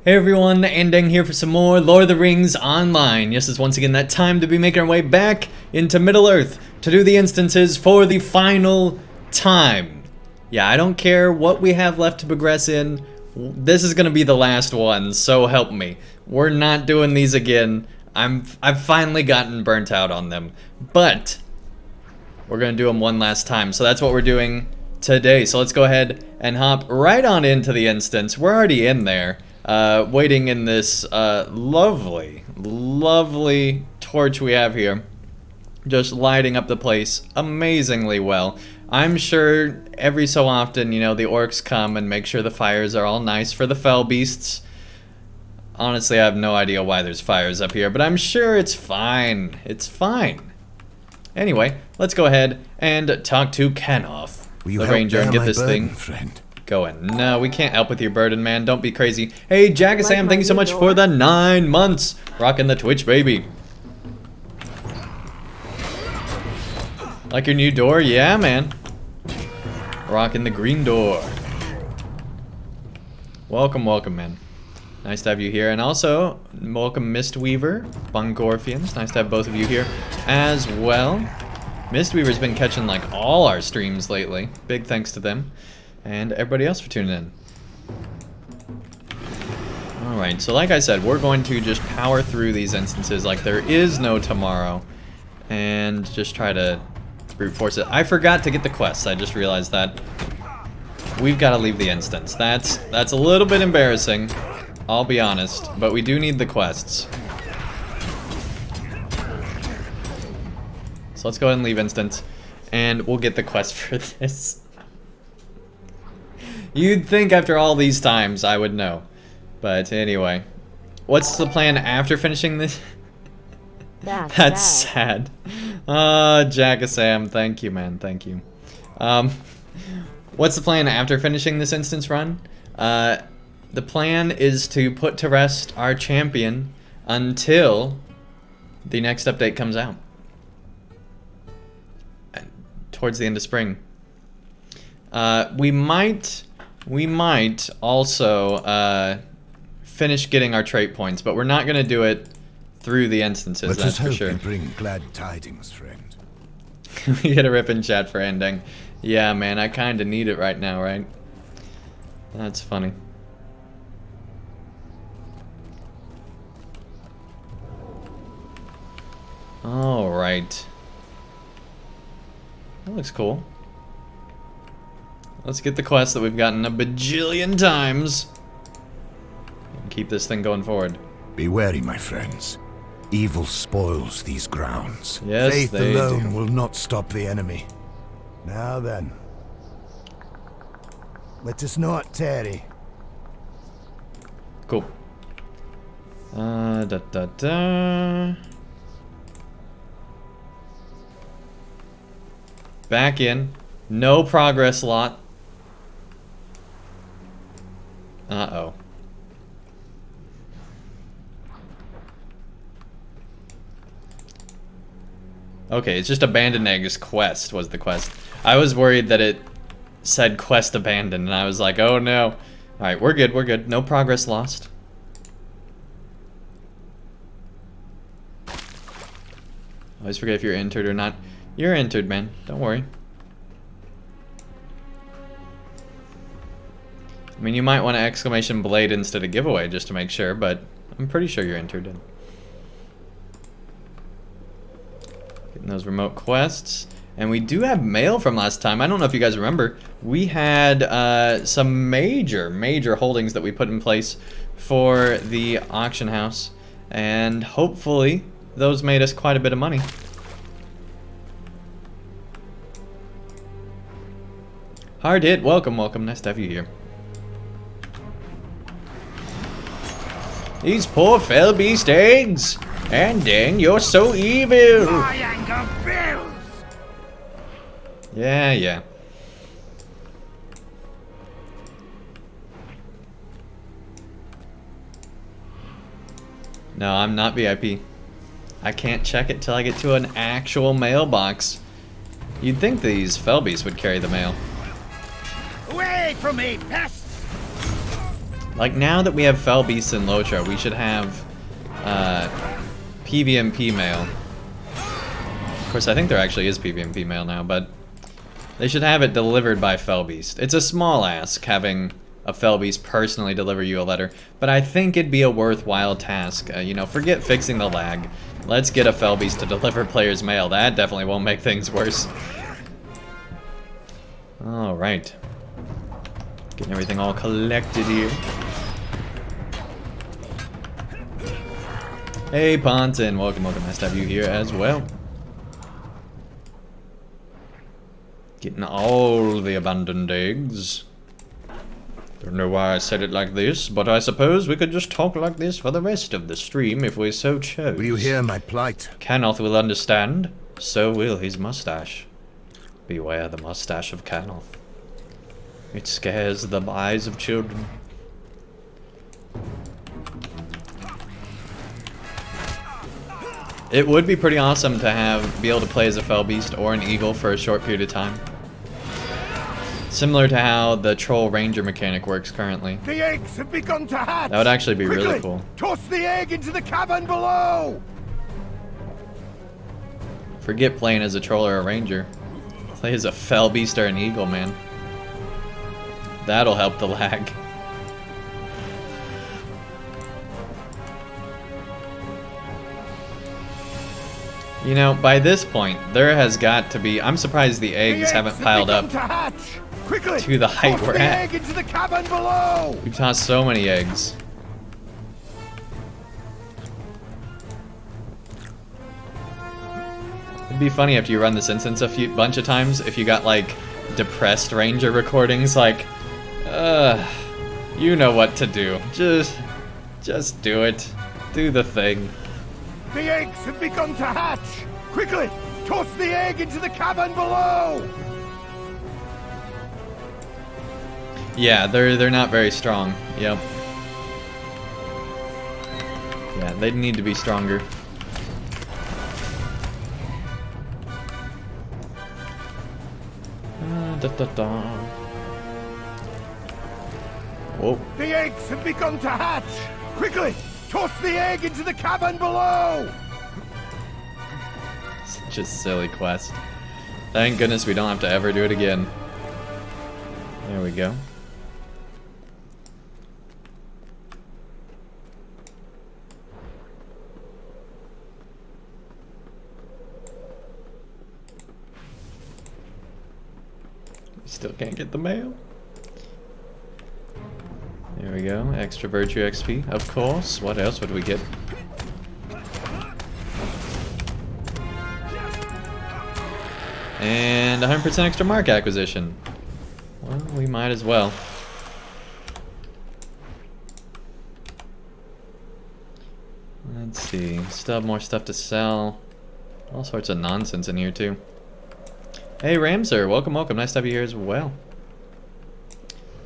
Hey everyone, Andang here for some more Lord of the Rings Online. Yes, it's once again that time to be making our way back into Middle-earth to do the instances for the final time. Yeah, I don't care what we have left to progress in. This is gonna be the last one, so help me. We're not doing these again. I've finally gotten burnt out on them. But we're gonna do them one last time, so that's what we're doing today. So let's go ahead and hop right on into the instance. We're already in there. Waiting in this lovely torch we have here, just lighting up the place amazingly well. I'm sure every so often, you know, the orcs come and make sure the fires are all nice for the fell beasts. Honestly, I have no idea why there's fires up here, but I'm sure it's fine. It's fine. Anyway, let's go ahead and talk to Kenoth, the ranger, and get this thing going. No, we can't help with your burden, man. Don't be crazy. Hey, Jackasam, thank you so much for the 9 months. Rocking the Twitch, baby. Like your new door? Yeah, man. Rocking the green door. Welcome, welcome, man. Nice to have you here. And also, welcome Mistweaver, Bungorfians. Nice to have both of you here as well. Mistweaver's been catching like all our streams lately. Big thanks to them. And everybody else for tuning in. Alright, so like I said, we're going to just power through these instances like there is no tomorrow. And just try to brute force it. I forgot to get the quests, I just realized that. We've got to leave the instance. That's a little bit embarrassing, I'll be honest. But we do need the quests. So let's go ahead and leave instance. And we'll get the quest for this. You'd think after all these times I would know. But anyway. What's the plan after finishing this? That's sad. Jackasam, thank you, man. Thank you. What's the plan after finishing this instance run? The plan is to put to rest our champion until the next update comes out. Towards the end of spring. We might also finish getting our trait points, but we're not going to do it through the instances, that's for sure. Bring glad tidings, friend. We get a rip in chat for Andang. Yeah, man, I kind of need it right now, right? That's funny. Alright. That looks cool. Let's get the quest that we've gotten a bajillion times. And keep this thing going forward. Be wary, my friends. Evil spoils these grounds. Yes, Faith they alone do. will not stop the enemy. Now then. Let us not tarry. Cool. Back in. No progress lot. Uh-oh. Okay, it's just abandoned eggs quest was the quest. I was worried that it said quest abandoned, and I was like, oh no. Alright, we're good, we're good. No progress lost. I always forget if you're entered or not. You're entered, man. Don't worry. I mean, you might want an exclamation blade instead of giveaway just to make sure, but I'm pretty sure you're entered in. Getting those remote quests. And we do have mail from last time. I don't know if you guys remember. We had some major holdings that we put in place for the auction house. And hopefully those made us quite a bit of money. Hard hit, welcome, welcome. Nice to have you here. These poor fell beast eggs! Andang, you're so evil! Triangle bills! Yeah, yeah. No, I'm not VIP. I can't check it till I get to an actual mailbox. You'd think these fell beasts would carry the mail. Away from me, pests! Like, now that we have Fell Beasts and Lotro, we should have PvMP mail. Of course, I think there actually is PvMP mail now, but they should have it delivered by Fell Beast. It's a small ask having a Fell Beast personally deliver you a letter, but I think it'd be a worthwhile task. You know, forget fixing the lag. Let's get a Fell Beast to deliver players' mail. That definitely won't make things worse. Alright. Getting everything all collected here. Hey, Ponton. Welcome, welcome. Nice to have you here as well. Getting all the abandoned eggs. Don't know why I said it like this, but I suppose we could just talk like this for the rest of the stream if we so chose. Will you hear my plight? Canoth will understand, so will his mustache. Beware the mustache of Canoth. It scares the eyes of children. It would be pretty awesome to be able to play as a Fell Beast or an Eagle for a short period of time. Similar to how the Troll Ranger mechanic works currently. The eggs have begun to hatch! That would actually be Quickly, really cool. Toss the egg into the cavern below! Forget playing as a Troll or a Ranger. Play as a Fell Beast or an Eagle, man. That'll help the lag. You know, by this point, there has got to be... I'm surprised the eggs haven't piled up to the height we're at. Into the cavern below. We've tossed so many eggs. It'd be funny after you run this instance a bunch of times if you got, like, depressed Ranger recordings, like, you know what to do. Just do it. Do the thing. The eggs have begun to hatch! Quickly! Toss the egg into the cavern below! Yeah, they're not very strong. Yep. Yeah, they need to be stronger. Whoa. The eggs have begun to hatch! Quickly! Toss the egg into the cavern below! Such a silly quest. Thank goodness we don't have to ever do it again. There we go. Still can't get the mail. There we go. Extra Virtue XP, of course. What else would we get? And 100% extra mark acquisition. Well, we might as well. Let's see. Still have more stuff to sell. All sorts of nonsense in here, too. Hey, Ramsir. Welcome, welcome. Nice to have you here as well.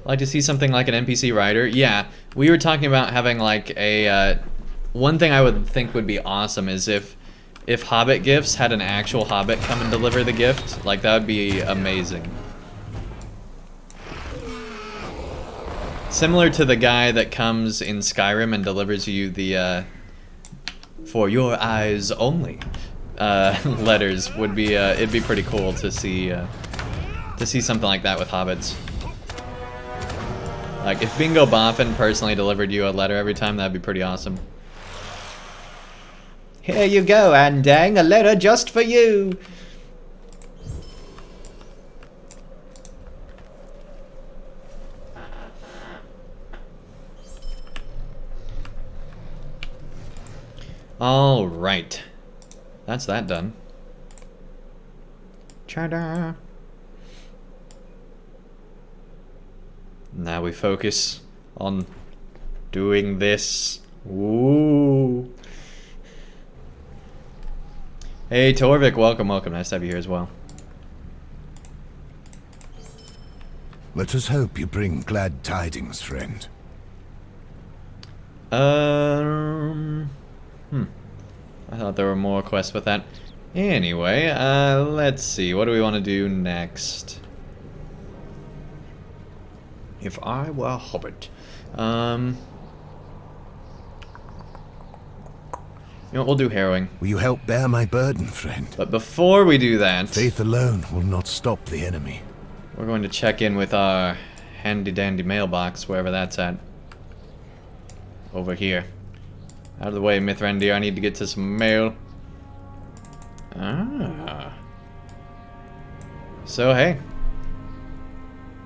Like to see something like an NPC rider? Yeah, we were talking about having like a one thing I would think would be awesome is if Hobbit gifts had an actual Hobbit come and deliver the gift. Like, that would be amazing. Similar to the guy that comes in Skyrim and delivers you the for your eyes only letters would be it'd be pretty cool to see something like that with Hobbits. Like, if Bingo Boffin personally delivered you a letter every time, that'd be pretty awesome. Here you go, Andang, a letter just for you. All right. That's that done. Ta-da. Now we focus on doing this. Ooh. Hey, Torvik, welcome, welcome. Nice to have you here as well. Let us hope you bring glad tidings, friend. I thought there were more quests with that. Anyway, let's see. What do we want to do next? If I were a hobbit. You know what, we'll do harrowing. Will you help bear my burden, friend? But before we do that, Faith alone will not stop the enemy. we're going to check in with our handy-dandy mailbox, wherever that's at. Over here. Out of the way, Mithrandir, I need to get to some mail. Ah. So, hey.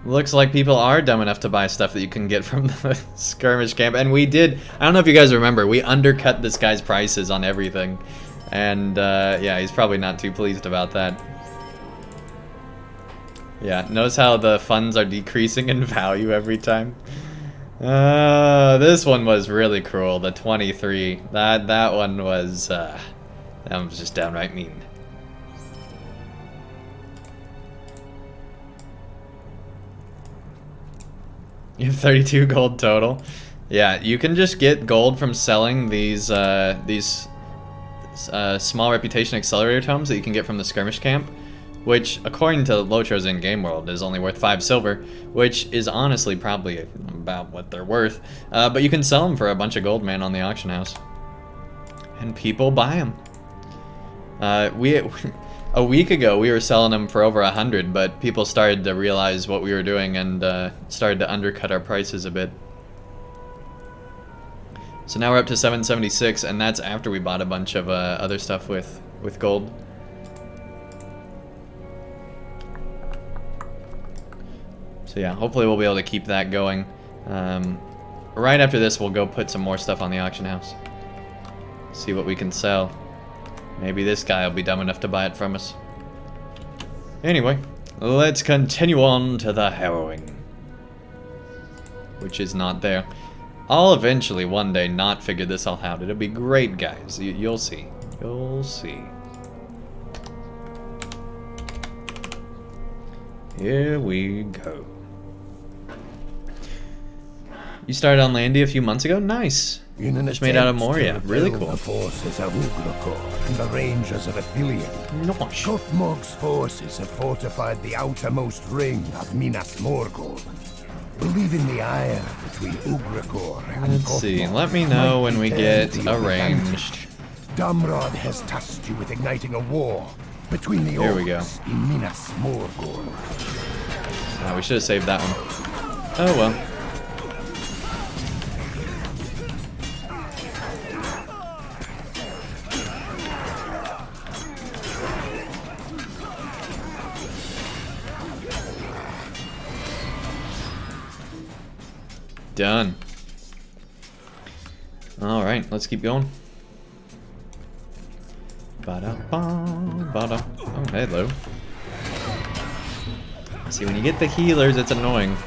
Looks like people are dumb enough to buy stuff that you can get from the skirmish camp. And we did, I don't know if you guys remember, we undercut this guy's prices on everything. And, yeah, he's probably not too pleased about that. Yeah, notice how the funds are decreasing in value every time? This one was really cruel, the 23. That one was just downright mean. You have 32 gold total. Yeah, you can just get gold from selling these small reputation accelerator tomes that you can get from the skirmish camp, which, according to LOTRO's in-game world, is only worth 5 silver, which is honestly probably about what they're worth. But you can sell them for a bunch of gold, man, on the auction house. And people buy them. A week ago, we were selling them for over 100, but people started to realize what we were doing and started to undercut our prices a bit. So now we're up to 776, and that's after we bought a bunch of other stuff with gold. So yeah, hopefully we'll be able to keep that going. Right after this, we'll go put some more stuff on the auction house. See what we can sell. Maybe this guy will be dumb enough to buy it from us. Anyway, let's continue on to the harrowing. Which is not there. I'll eventually one day not figure this all out. It'll be great, guys. You'll see. You'll see. Here we go. You started on Landia a few months ago? Nice. Just made out of Moria. Really cool. The forces of Uglakor and the rangers of Athelion. Nice. Guthmog's forces have fortified the outermost ring of Minas Morgul. Believing the ire between Uglakor and Let's see. Guthmog Let me know might when we be get turned to your arranged. advantage. Damrod has tasked you with igniting a war between the Here we go. orcs in Minas Morgul. Oh, we should have saved that one. Oh well. Done. Alright, let's keep going. Ba-da-ba, ba-da. Oh, hello. See, when you get the healers, it's annoying.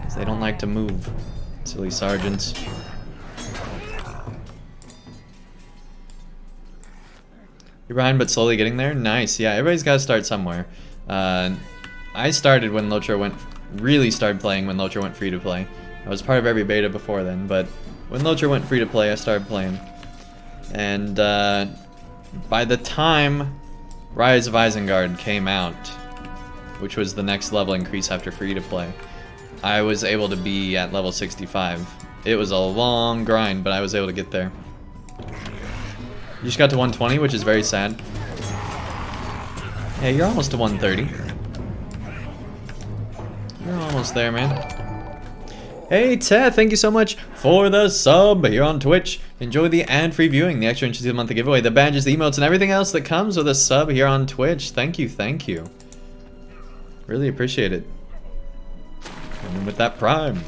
'Cause they don't like to move. Silly sergeants. You're behind, but slowly getting there? Nice. Yeah, everybody's got to start somewhere. I started when LOTRO really started playing when LOTRO went free to play. I was part of every beta before then, but when LOTRO went free to play, I started playing. And by the time Rise of Isengard came out, which was the next level increase after free to play, I was able to be at level 65. It was a long grind, but I was able to get there. You just got to 120, which is very sad. Hey, you're almost to 130. You're almost there, man. Hey, Ted, thank you so much for the sub here on Twitch. Enjoy the ad-free viewing, the extra inches of the monthly giveaway, the badges, the emotes, and everything else that comes with a sub here on Twitch. Thank you, thank you. Really appreciate it. And with that Prime.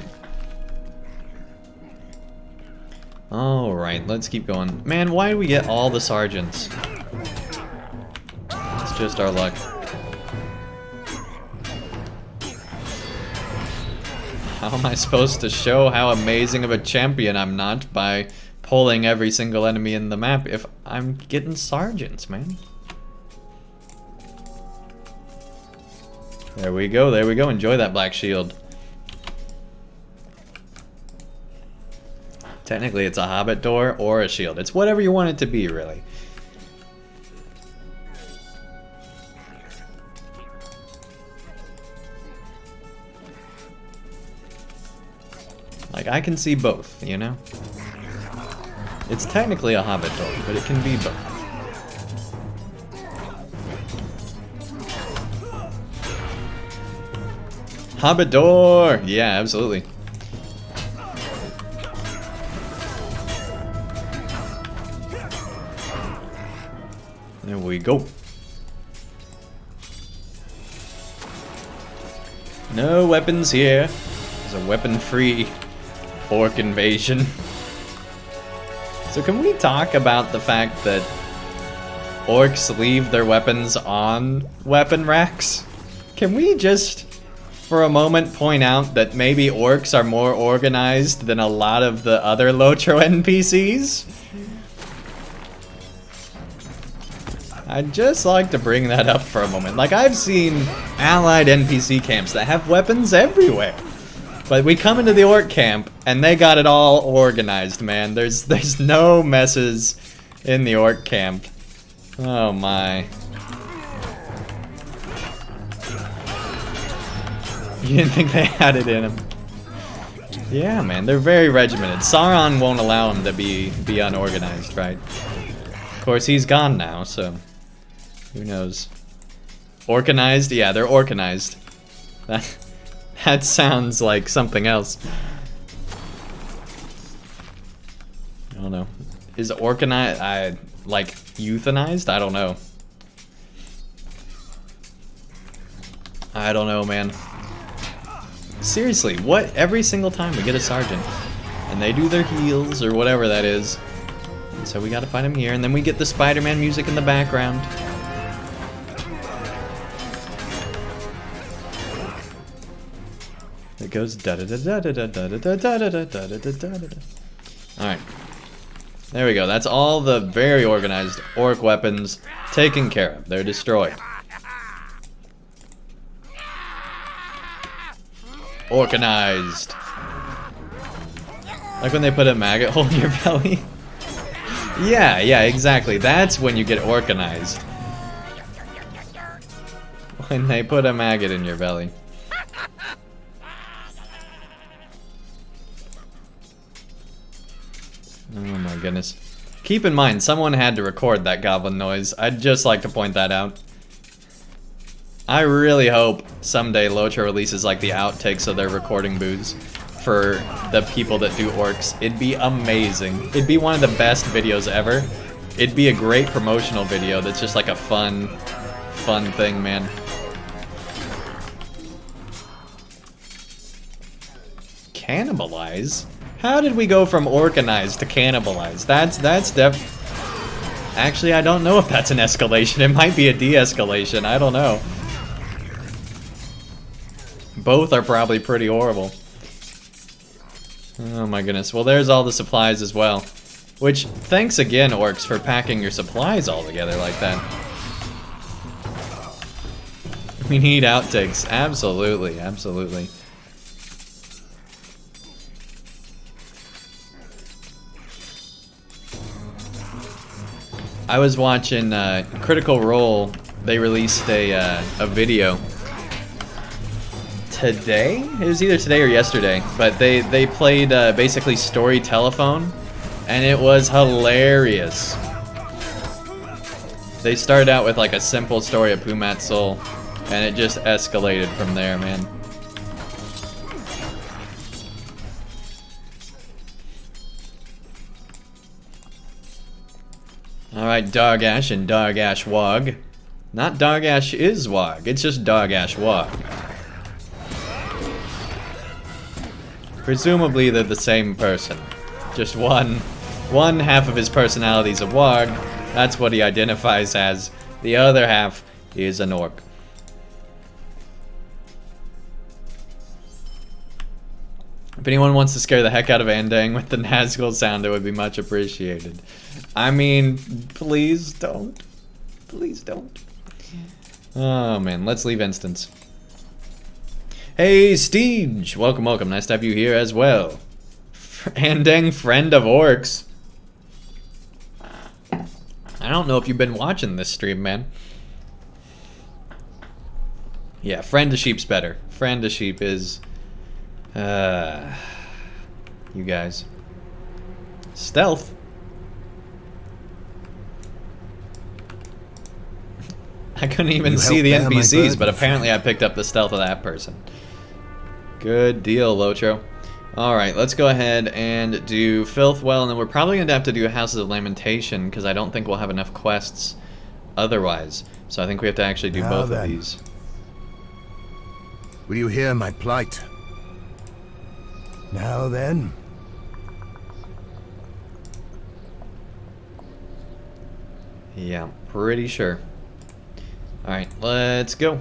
Alright, let's keep going. Man, why do we get all the sergeants? It's just our luck. How am I supposed to show how amazing of a champion I'm not by pulling every single enemy in the map if I'm getting sergeants, man? There we go, there we go. Enjoy that black shield. Technically, it's a hobbit door or a shield. It's whatever you want it to be, really. I can see both, you know? It's technically a hobbit door, but it can be both. Hobbit door! Yeah, absolutely. There we go. No weapons here. It's a weapon-free orc invasion. So can we talk about the fact that orcs leave their weapons on weapon racks? Can we just, for a moment, point out that maybe orcs are more organized than a lot of the other LOTRO NPCs? I'd just like to bring that up for a moment. Like, I've seen allied NPC camps that have weapons everywhere. But we come into the orc camp, and they got it all organized, man. There's no messes in the orc camp. Oh my. You didn't think they had it in them. Yeah, man, they're very regimented. Sauron won't allow them to be unorganized, right? Of course, he's gone now, so who knows. Organized? Yeah, they're organized. That sounds like something else. I don't know. Is organized, like euthanized? I don't know. I don't know, man. Seriously, what? Every single time we get a sergeant, and they do their heals, or whatever that is. And so we gotta find him here, and then we get the Spider-Man music in the background. It goes da da da da da da da da da da da da da da da da. Alright. There we go. That's all the very organized orc weapons taken care of. They're destroyed. Organized. Like when they put a maggot hole in your belly. Yeah, exactly. That's when you get organized. When they put a maggot in your belly. Oh my goodness. Keep in mind, someone had to record that goblin noise. I'd just like to point that out. I really hope someday LOTRO releases like the outtakes of their recording booths for the people that do orcs. It'd be amazing. It'd be one of the best videos ever. It'd be a great promotional video that's just like a fun thing, man. Cannibalize? How did we go from organized to cannibalize? That's Actually, I don't know if that's an escalation. It might be a de-escalation. I don't know. Both are probably pretty horrible. Oh my goodness. Well, there's all the supplies as well. Which, thanks again, orcs, for packing your supplies all together like that. We need outtakes. Absolutely, absolutely. I was watching Critical Role. They released a video today? It was either today or yesterday, but they played basically story telephone, and it was hilarious. They started out with like a simple story of Pumatsul, and it just escalated from there, man. Alright, Dargash and Dargash Wog. Not Dargash is Wog, it's just Dargash Wog. Presumably they're the same person. Just one half of his personality is a Wog. That's what he identifies as. The other half is an orc. If anyone wants to scare the heck out of Andang with the Nazgul sound, it would be much appreciated. I mean, please don't. Please don't. Oh man, let's leave instance. Hey, Steege! Welcome, welcome. Nice to have you here as well. Andang, friend of orcs. I don't know if you've been watching this stream, man. Yeah, friend to sheep's better. Friend to sheep is... you guys. Stealth? I couldn't even see the NPCs, but apparently I picked up the stealth of that person. Good deal, Lotro. Alright, let's go ahead and do Filth Well, and then we're probably going to have to do Houses of Lamentation, because I don't think we'll have enough quests otherwise. So I think we have to actually do both of these. Will you hear my plight? Now then. Yeah, pretty sure. Alright, let's go.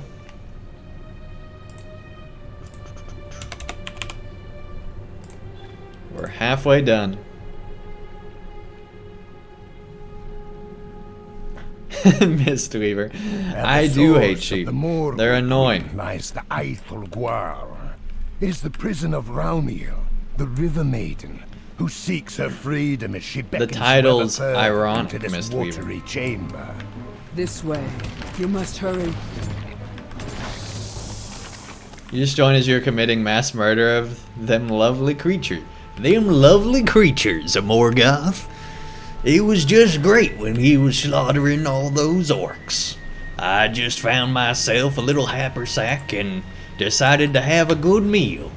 We're halfway done. Mistweaver. I do hate sheep. They're annoying. Lies the Aethelgwar. It is the prison of Raumir, the River Maiden, who seeks her freedom as she beckons the title's ironic, into this watery chamber. This way. You must hurry. You just join as you're committing mass murder of them lovely creatures. Them lovely creatures of Morgoth. It was just great when he was slaughtering all those orcs. I just found myself a little haversack and decided to have a good meal.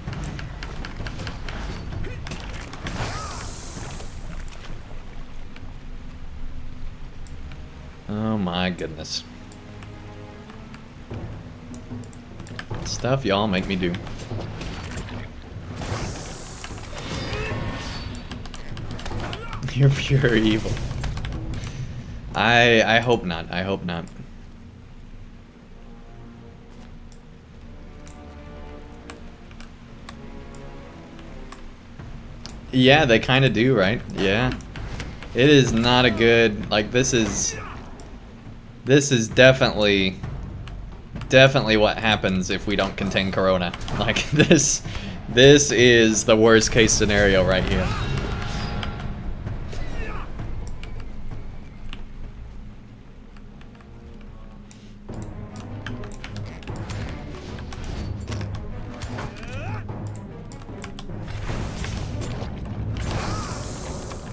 Oh my goodness. Stuff y'all make me do. You're pure evil. I hope not. I hope not. Yeah, they kind of do, right? Yeah. It is not a good, like, this is definitely what happens if we don't contain Corona. Like, this is the worst case scenario right here.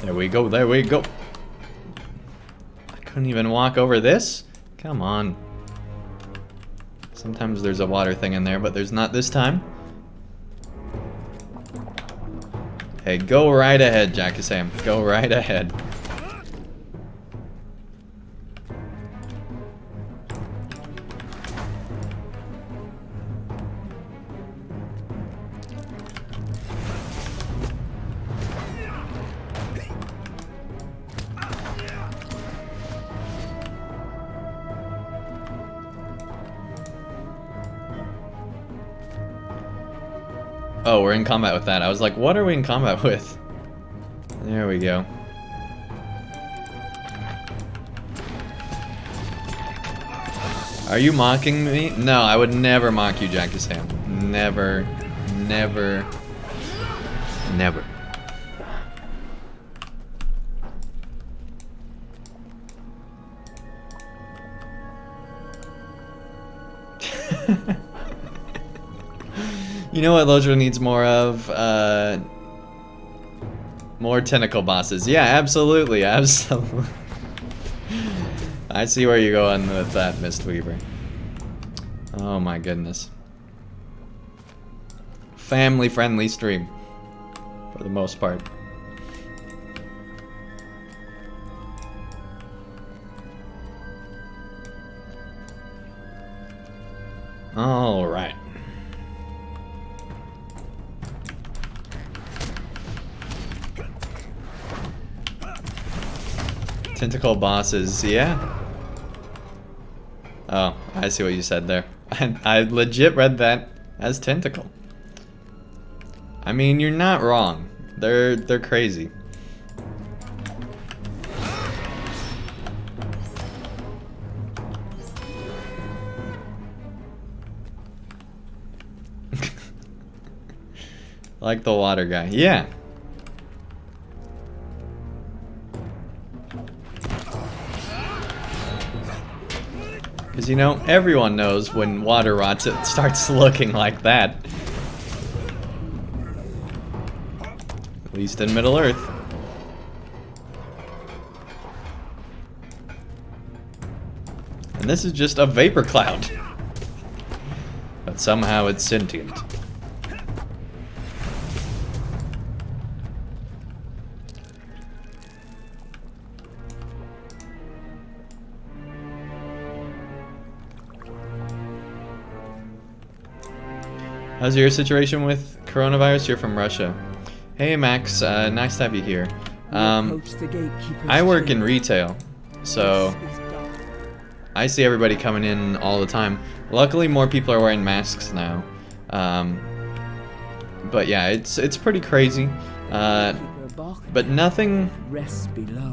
There we go, there we go. I couldn't even walk over this? Come on. Sometimes there's a water thing in there, but there's not this time. Hey, go right ahead, Jackie Sam. Go right ahead. Oh, we're in combat with that. I was like, what are we in combat with? There we go. Are you mocking me? No, I would never mock you, Jackie Sam. Never, never, never. You know what LOTRO needs more of? More tentacle bosses. Yeah, absolutely, absolutely. I see where you're going with that, Mistweaver. Oh my goodness. Family-friendly stream, for the most part. All right. Tentacle bosses, yeah. Oh, I see what you said there. I legit read that as tentacle. I mean, you're not wrong. They're crazy. Like the water guy. Yeah. Because, you know, everyone knows when water rots, it starts looking like that. At least in Middle-earth. And this is just a vapor cloud. But somehow it's sentient. How's your situation with coronavirus? You're from Russia. Hey Max, nice to have you here. I work in retail, so I see everybody coming in all the time. Luckily, more people are wearing masks now. But yeah, it's pretty crazy. But nothing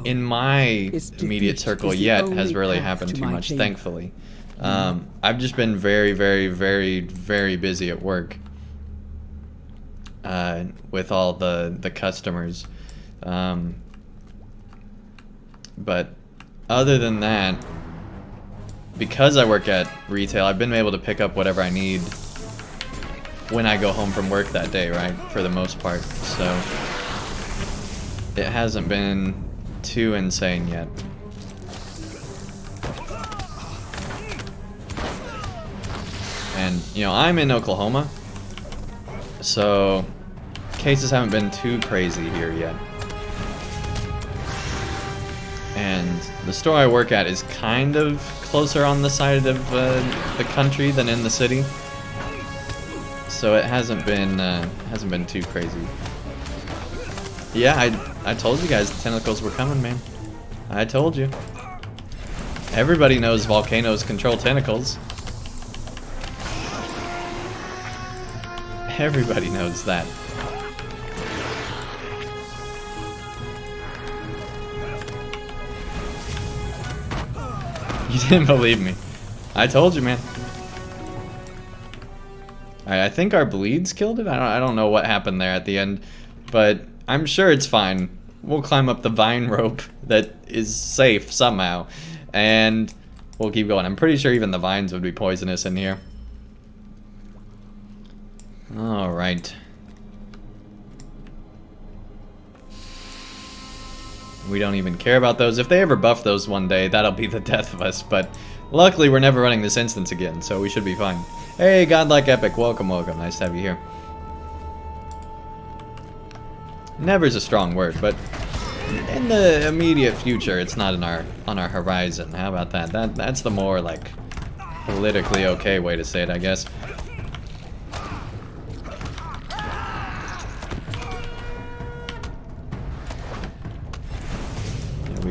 in my immediate circle yet has really happened too much, thankfully. I've just been very, very, very, very busy at work with all the customers. But other than that, because I work at retail, I've been able to pick up whatever I need when I go home from work that day, right? For the most part. So it hasn't been too insane yet. And, you know, I'm in Oklahoma, so cases haven't been too crazy here yet. And the store I work at is kind of closer on the side of the country than in the city, so it hasn't been too crazy. Yeah, I told you guys the tentacles were coming, man. I told you. Everybody knows volcanoes control tentacles. Everybody knows that. You didn't believe me. I told you, man. I think our bleeds killed it. I don't know what happened there at the end, but I'm sure it's fine. We'll climb up the vine rope that is safe somehow, and we'll keep going. I'm pretty sure even the vines would be poisonous in here. All right. We don't even care about those. If they ever buff those one day, that'll be the death of us, but luckily we're never running this instance again, so we should be fine. Hey, Godlike Epic, welcome, welcome. Nice to have you here. Never's a strong word, but in the immediate future, it's not on our horizon. How about that? That's the more, like, politically okay way to say it, I guess.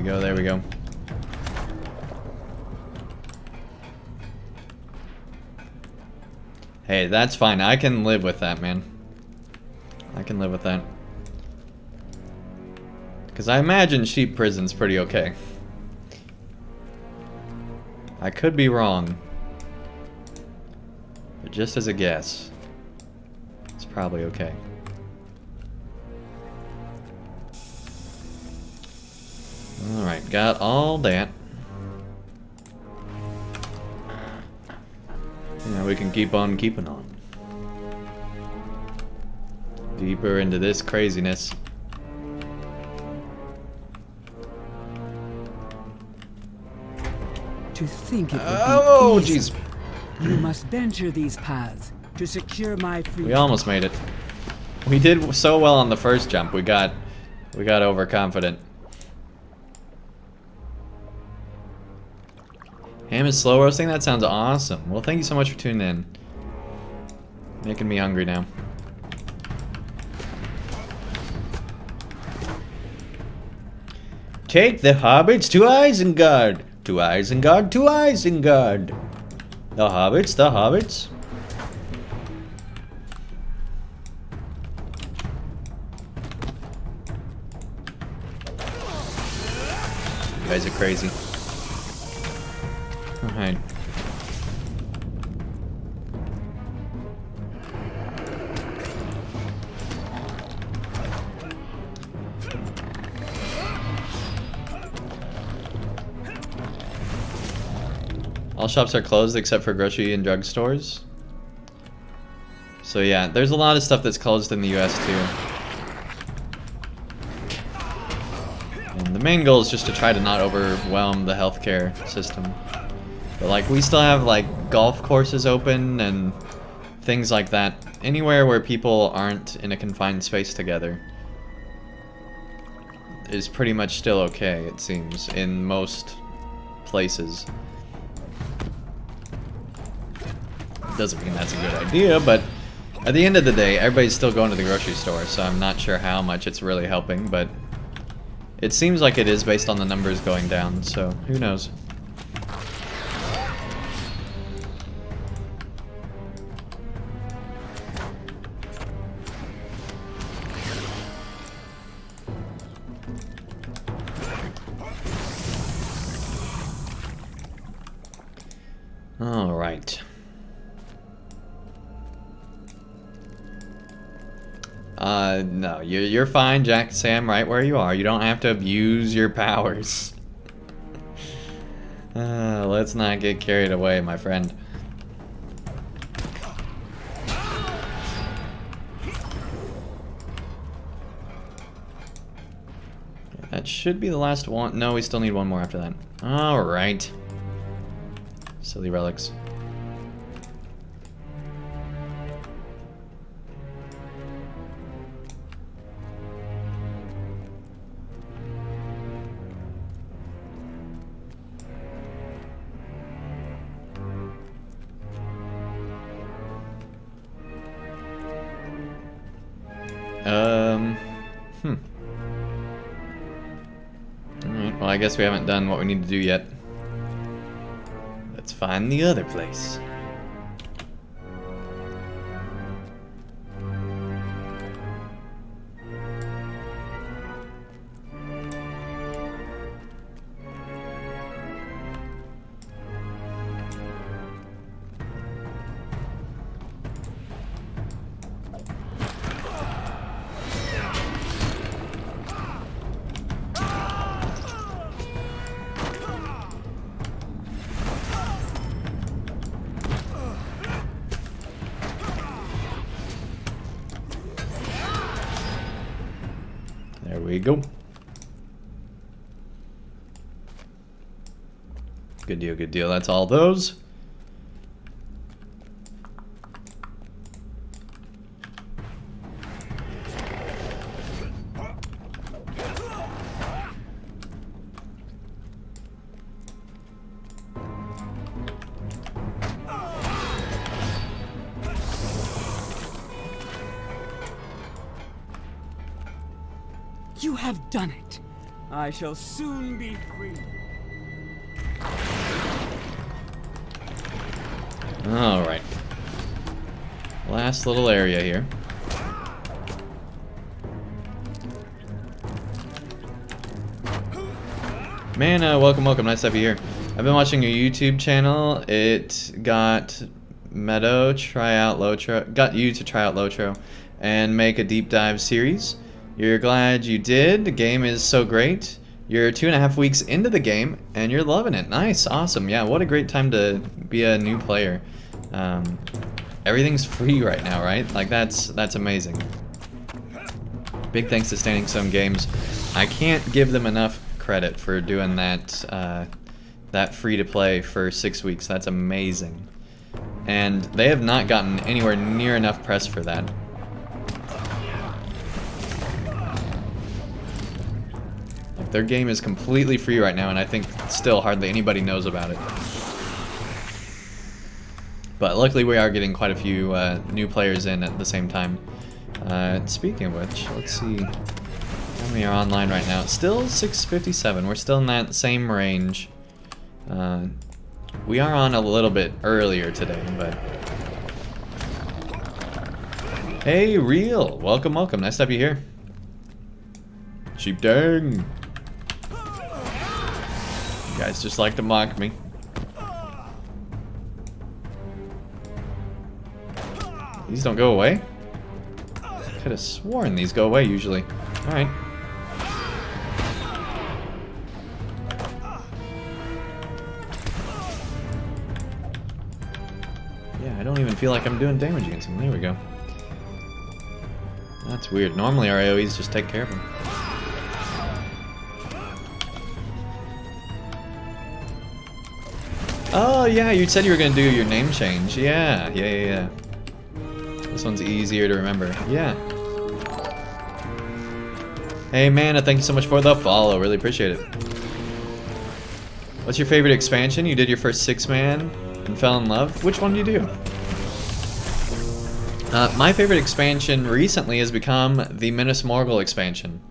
There we go. Hey, that's fine. I can live with that, man. I can live with that. Because I imagine sheep prison's pretty okay. I could be wrong. But just as a guess, it's probably okay. Alright, got all that. Now we can keep on keeping on. Deeper into this craziness. To think it would Oh, be jeez. You must venture these paths to secure my freedom. We almost made it. We did so well on the first jump. We got overconfident. Ham is slow roasting? That sounds awesome. Well, thank you so much for tuning in. Making me hungry now. Take the hobbits to Isengard. To Isengard, to Isengard. The hobbits, the hobbits. You guys are crazy. Alright. All shops are closed except for grocery and drug stores. So yeah, there's a lot of stuff that's closed in the US too. And the main goal is just to try to not overwhelm the healthcare system. But like, we still have like golf courses open and things like that. Anywhere where people aren't in a confined space together is pretty much still okay, it seems, in most places. Doesn't mean that's a good idea, but at the end of the day, everybody's still going to the grocery store, so I'm not sure how much it's really helping, but it seems like it is based on the numbers going down, so who knows. All right. No, you're fine, Jack Sam, right where you are. You don't have to abuse your powers. Let's not get carried away, my friend. That should be the last one. No, we still need one more after that. All right. Silly relics. Alright, well, I guess we haven't done what we need to do yet. Let's find the other place. There we go. Good deal, good deal. That's all those. You have done it. I shall soon be free. All right. Last little area here. Man, welcome. Nice to have you here. I've been watching your YouTube channel. It got Meadow try out LOTRO, got you to try out LOTRO and make a deep dive series. You're glad you did. The game is so great. You're 2.5 weeks into the game and you're loving it. Nice, awesome. Yeah, what a great time to be a new player. Everything's free right now, right? Like that's amazing. Big thanks to Standing Stone Games. I can't give them enough credit for doing that that free to play for 6 weeks. That's amazing. And they have not gotten anywhere near enough press for that. Their game is completely free right now, and I think still hardly anybody knows about it. But luckily we are getting quite a few new players in at the same time. Speaking of which, let's see how many are online right now. Still 657. We're still in that same range. We are on a little bit earlier today, but... Hey, Real! Welcome. Nice to have you here. Sheepdang! You guys just like to mock me. These don't go away? Could have sworn these go away usually. Alright. Yeah, I don't even feel like I'm doing damage against him. There we go. That's weird. Normally our AoEs just take care of him. Oh, yeah, you said you were going to do your name change. Yeah. This one's easier to remember. Yeah. Hey, Mana, thank you so much for the follow. Really appreciate it. What's your favorite expansion? You did your first 6-man and fell in love. Which one do you do? My favorite expansion recently has become the Minas Morgul expansion,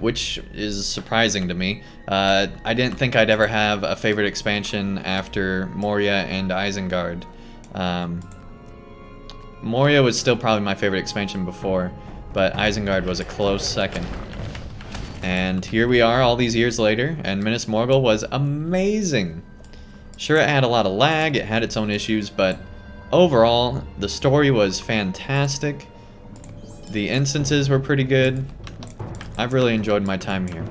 which is surprising to me. I didn't think I'd ever have a favorite expansion after Moria and Isengard. Moria was still probably my favorite expansion before, but Isengard was a close second. And here we are all these years later, and Minas Morgul was amazing. Sure, it had a lot of lag, it had its own issues, but overall, the story was fantastic. The instances were pretty good. I've really enjoyed my time here.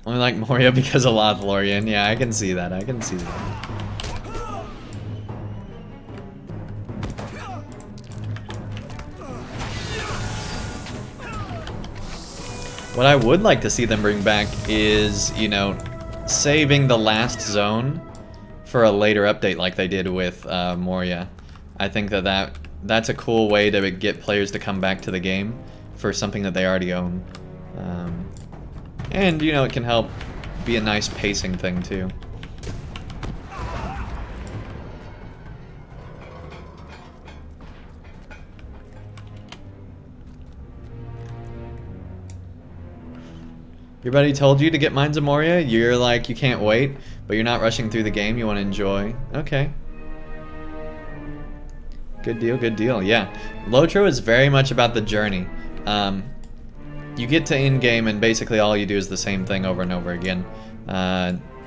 Only like Moria because of Lothlorien. Yeah, I can see that. I can see that. What I would like to see them bring back is, you know, saving the last zone for a later update like they did with Moria. I think that's a cool way to get players to come back to the game for something that they already own. And, you know, it can help be a nice pacing thing, too. Your buddy told you to get Mines of Moria? You're like, you can't wait, but you're not rushing through the game, you want to enjoy. Okay. Good deal, yeah. LOTRO is very much about the journey. You get to in-game and basically all you do is the same thing over and over again.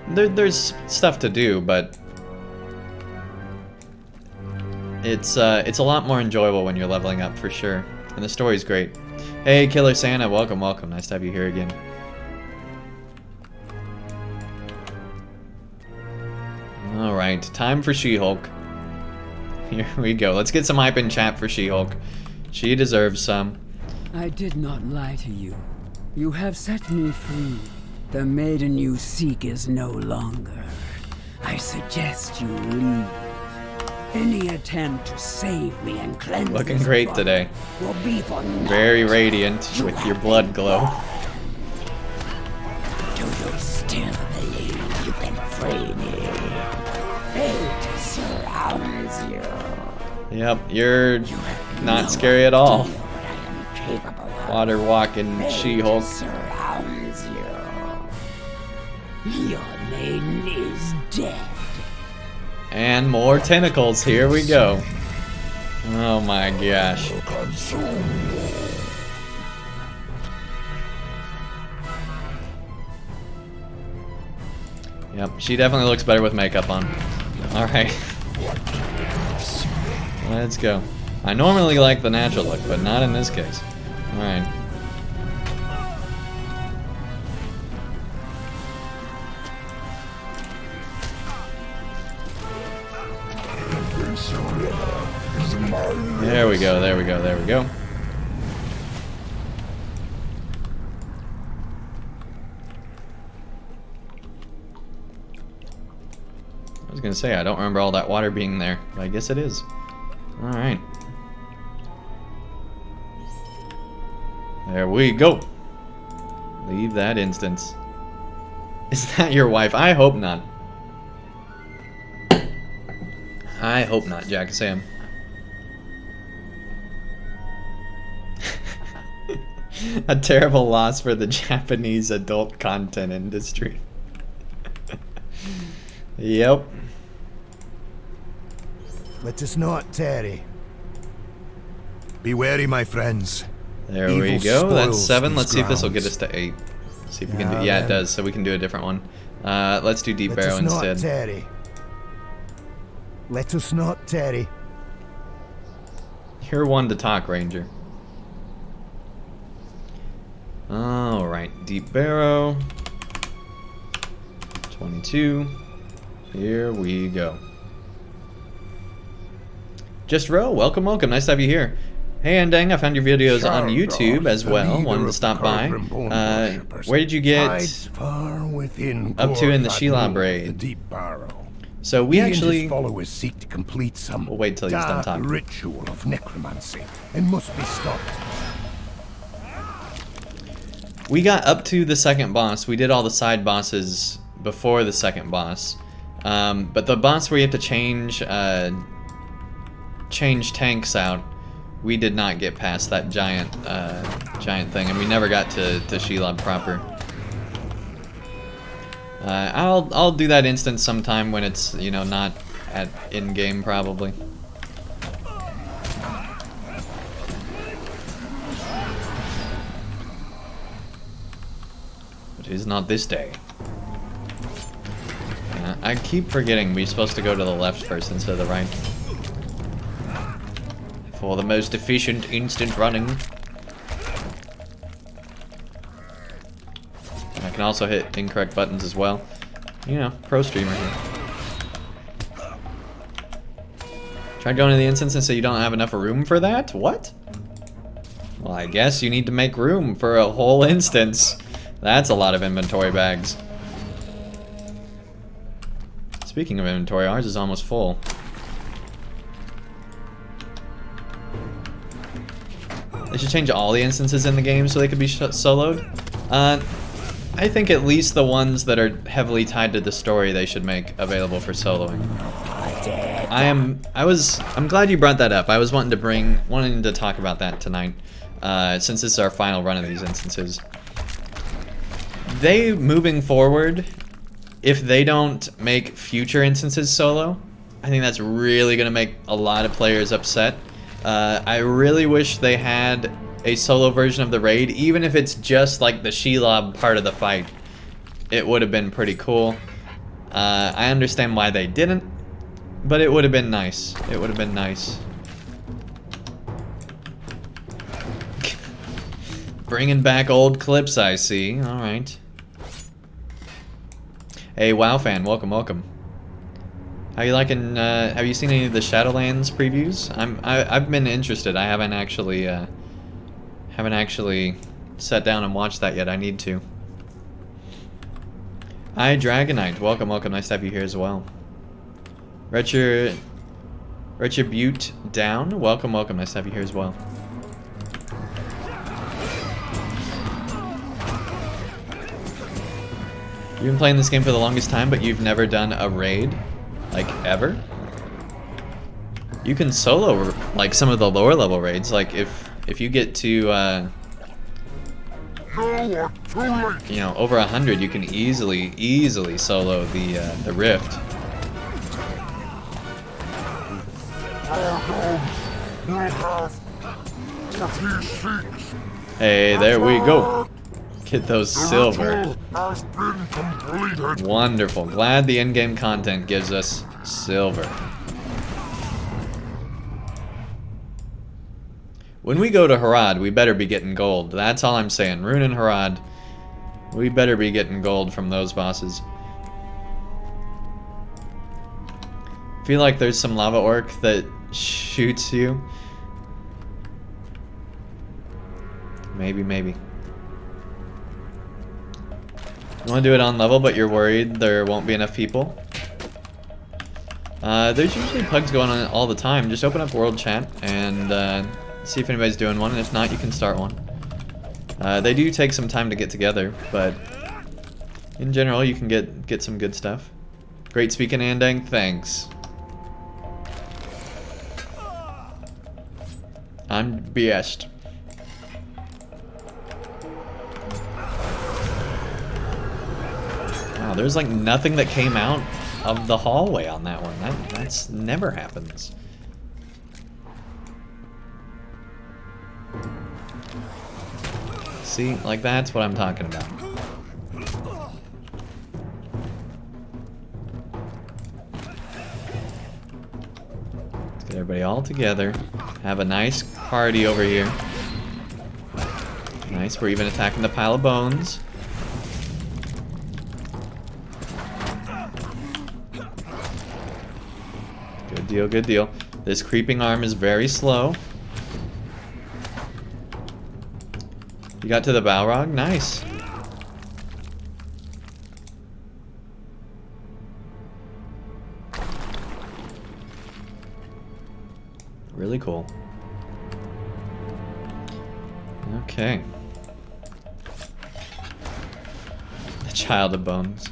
There's stuff to do, but it's a lot more enjoyable when you're leveling up, for sure. And the story's great. Hey, Killer Santa, welcome. Nice to have you here again. Alright, time for She-Hulk. Here we go. Let's get some hype in chat for She-Hulk. She deserves some. I did not lie to you. You have set me free. The maiden you seek is no longer. I suggest you leave. Any attempt to save me and cleanse Looking this great body today. will be for naught. Very radiant with your blood glow. Do you still believe you can free me? Fate surrounds you. Yep, you're not scary at all. What I am capable of. Water walking Fate She-Hulk. surrounds you. Your maiden is dead. And more tentacles. Here we go. Oh my gosh. Yep, she definitely looks better with makeup on. Alright. Let's go. I normally like the natural look, but not in this case. Alright. There we go, there we go, there we go. I was gonna say, I don't remember all that water being there, but I guess it is. Alright. There we go. Leave that instance. Is that your wife? I hope not. I hope not, Jack Sam. A terrible loss for the Japanese adult content industry. Yep. Let us not tarry. Be wary, my friends. There Evil we go. That's spoils 7. these Let's see if this will get grounds. us to 8. See if we can do. Now Yeah, it then. does. So we can do a different one. Let's do Deep Let Barrow us not instead. tarry. Let us not tarry. You're one to talk, Ranger. Alright, Deep Barrow. 22. Here we go. Just Row, welcome. Nice to have you here. Hey Andang, I found your videos on Sharp YouTube Dogs, as the well. leader Wanted to of stop by. Carven Bone worshippers, Where did you get hides far within up to in the Gorthad Shelob Moor, raid? the Deep Barrow. So we He and actually... his followers seek to complete some We'll wait till he's done dark talking. ritual of necromancy and must be stopped. We got up to the second boss. We did all the side bosses before the second boss. But the boss where you have to change tanks out, we did not get past that giant thing, and we never got to Shelob proper. I'll do that instance sometime when it's, you know, not at in-game probably. But it is not this day. I keep forgetting we're supposed to go to the left first instead of the right. For the most efficient instant running. I can also hit incorrect buttons as well. You know, pro streamer here. Try going to the instance and say you don't have enough room for that? What? Well, I guess you need to make room for a whole instance. That's a lot of inventory bags. Speaking of inventory, ours is almost full. They should change all the instances in the game so they could be soloed. I think at least the ones that are heavily tied to the story they should make available for soloing. I'm glad you brought that up. I was wanting to talk about that tonight, since this is our final run of these instances. Moving forward, if they don't make future instances solo, I think that's really gonna make a lot of players upset. I really wish they had a solo version of the raid, even if it's just like the Shelob part of the fight. It would have been pretty cool. I understand why they didn't, but it would have been nice. It would have been nice. Bringing back old clips, I see. All right. Hey, WoW fan, welcome, welcome. How you liking? Have you seen any of the Shadowlands previews? I've been interested. I haven't actually sat down and watched that yet. I need to. Hi, Dragonite. Welcome, welcome. Nice to have you here as well. Retribute down. Welcome, welcome. Nice to have you here as well. You've been playing this game for the longest time, but you've never done a raid? Like, ever? You can solo, like, some of the lower level raids. Like, if you get to, you know, over 100, you can easily solo the Rift. Hey, there we go. Get those silver. Wonderful. Glad the in-game content gives us silver. When we go to Harad, we better be getting gold. That's all I'm saying. Rune and Harad, we better be getting gold from those bosses. Feel like there's some lava orc that shoots you. Maybe. You want to do it on level, but you're worried there won't be enough people? There's usually pugs going on all the time. Just open up world chat and see if anybody's doing one, and if not, you can start one. They do take some time to get together, but in general, you can get some good stuff. Great speaking, Andang. Thanks. I'm BS'd. Wow, there's like nothing that came out of the hallway on that one. That's never happens. See, like that's what I'm talking about. Let's get everybody all together. Have a nice party over here. Nice, we're even attacking the pile of bones. Good deal, good deal. This creeping arm is very slow. You got to the Balrog? Nice. Really cool. Okay. The Child of Bones.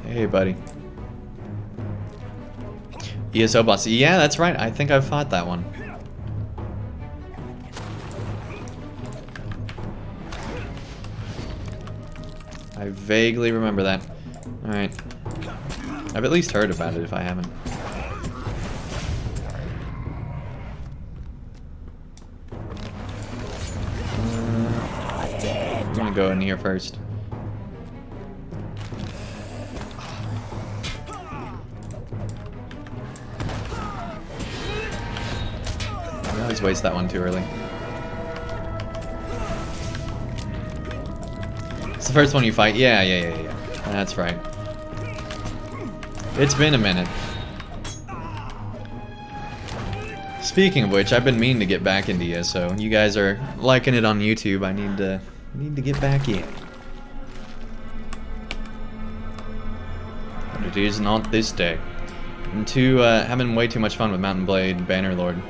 Hey, buddy. ESO boss. Yeah, that's right. I think I've fought that one. I vaguely remember that. Alright. I've at least heard about it if I haven't. I'm gonna go in here first. I always waste that one too early. It's the first one you fight. Yeah. That's right. It's been a minute. Speaking of which, I've been meaning to get back into ESO. You guys are liking it on YouTube. I need to get back in. But it is not this day. I'm having way too much fun with Mountain Blade Bannerlord.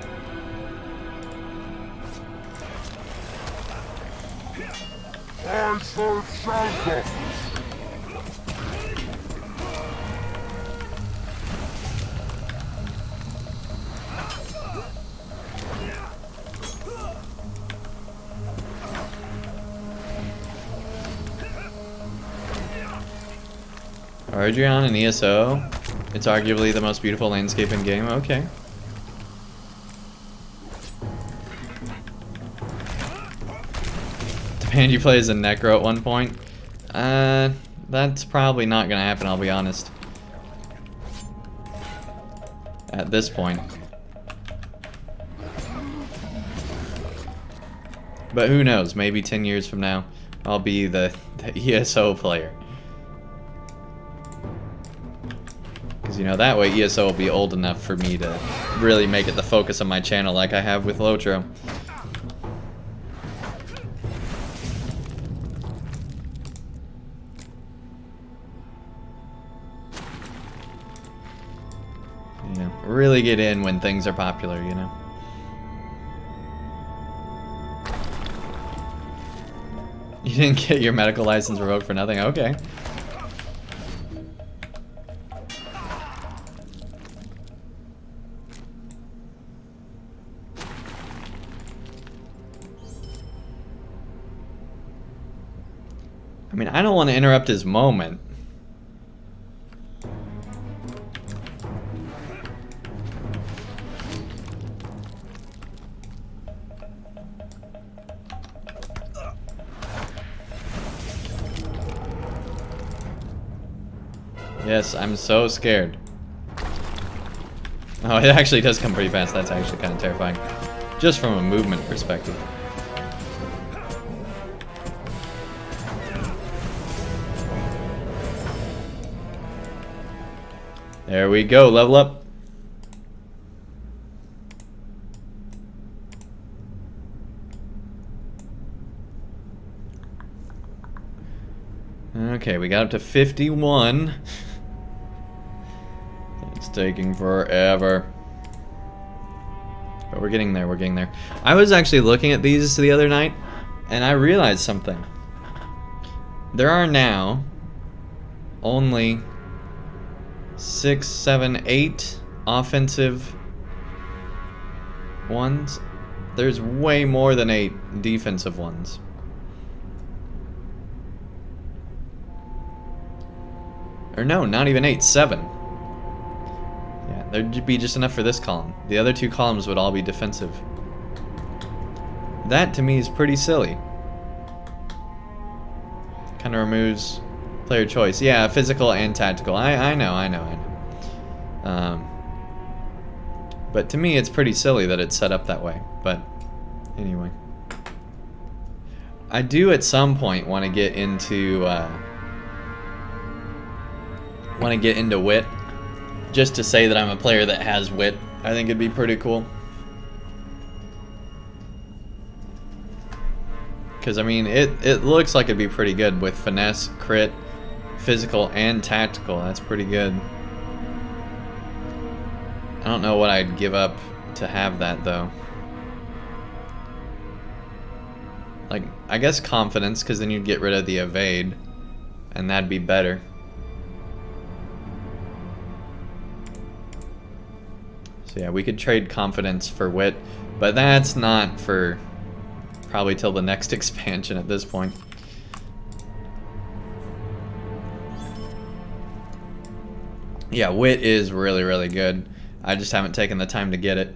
Ardrion and ESO. It's arguably the most beautiful landscape in game. Okay. Demand you play as a Necro at one point? That's probably not gonna happen, I'll be honest. At this point. But who knows, maybe 10 years from now, I'll be the ESO player. Because, you know, that way ESO will be old enough for me to really make it the focus of my channel like I have with LOTRO. You know, really get in when things are popular, you know. You didn't get your medical license revoked for nothing? Okay. I mean, I don't want to interrupt his moment. Yes, I'm so scared. Oh, it actually does come pretty fast. That's actually kind of terrifying. Just from a movement perspective. There we go, level up. Okay, we got up to 51. It's taking forever. But we're getting there, we're getting there. I was actually looking at these the other night, and I realized something. There are now only 6, 7, 8 offensive ones. There's way more than 8 defensive ones. Or no, not even 8, 7. Yeah, there'd be just enough for this column. The other 2 columns would all be defensive. That to me is pretty silly. Kind of removes player choice. Yeah, physical and tactical. I know. But to me, it's pretty silly that it's set up that way. But anyway, I do at some point want to get into want to get into wit, just to say that I'm a player that has wit. I think it'd be pretty cool. Because, I mean, it looks like it'd be pretty good with finesse, crit, physical, and tactical. That's pretty good. I don't know what I'd give up to have that, though. Like, I guess confidence, because then you'd get rid of the evade, and that'd be better. So yeah, we could trade confidence for wit, but that's not for probably till the next expansion at this point. Yeah, wit is really, really good. I just haven't taken the time to get it.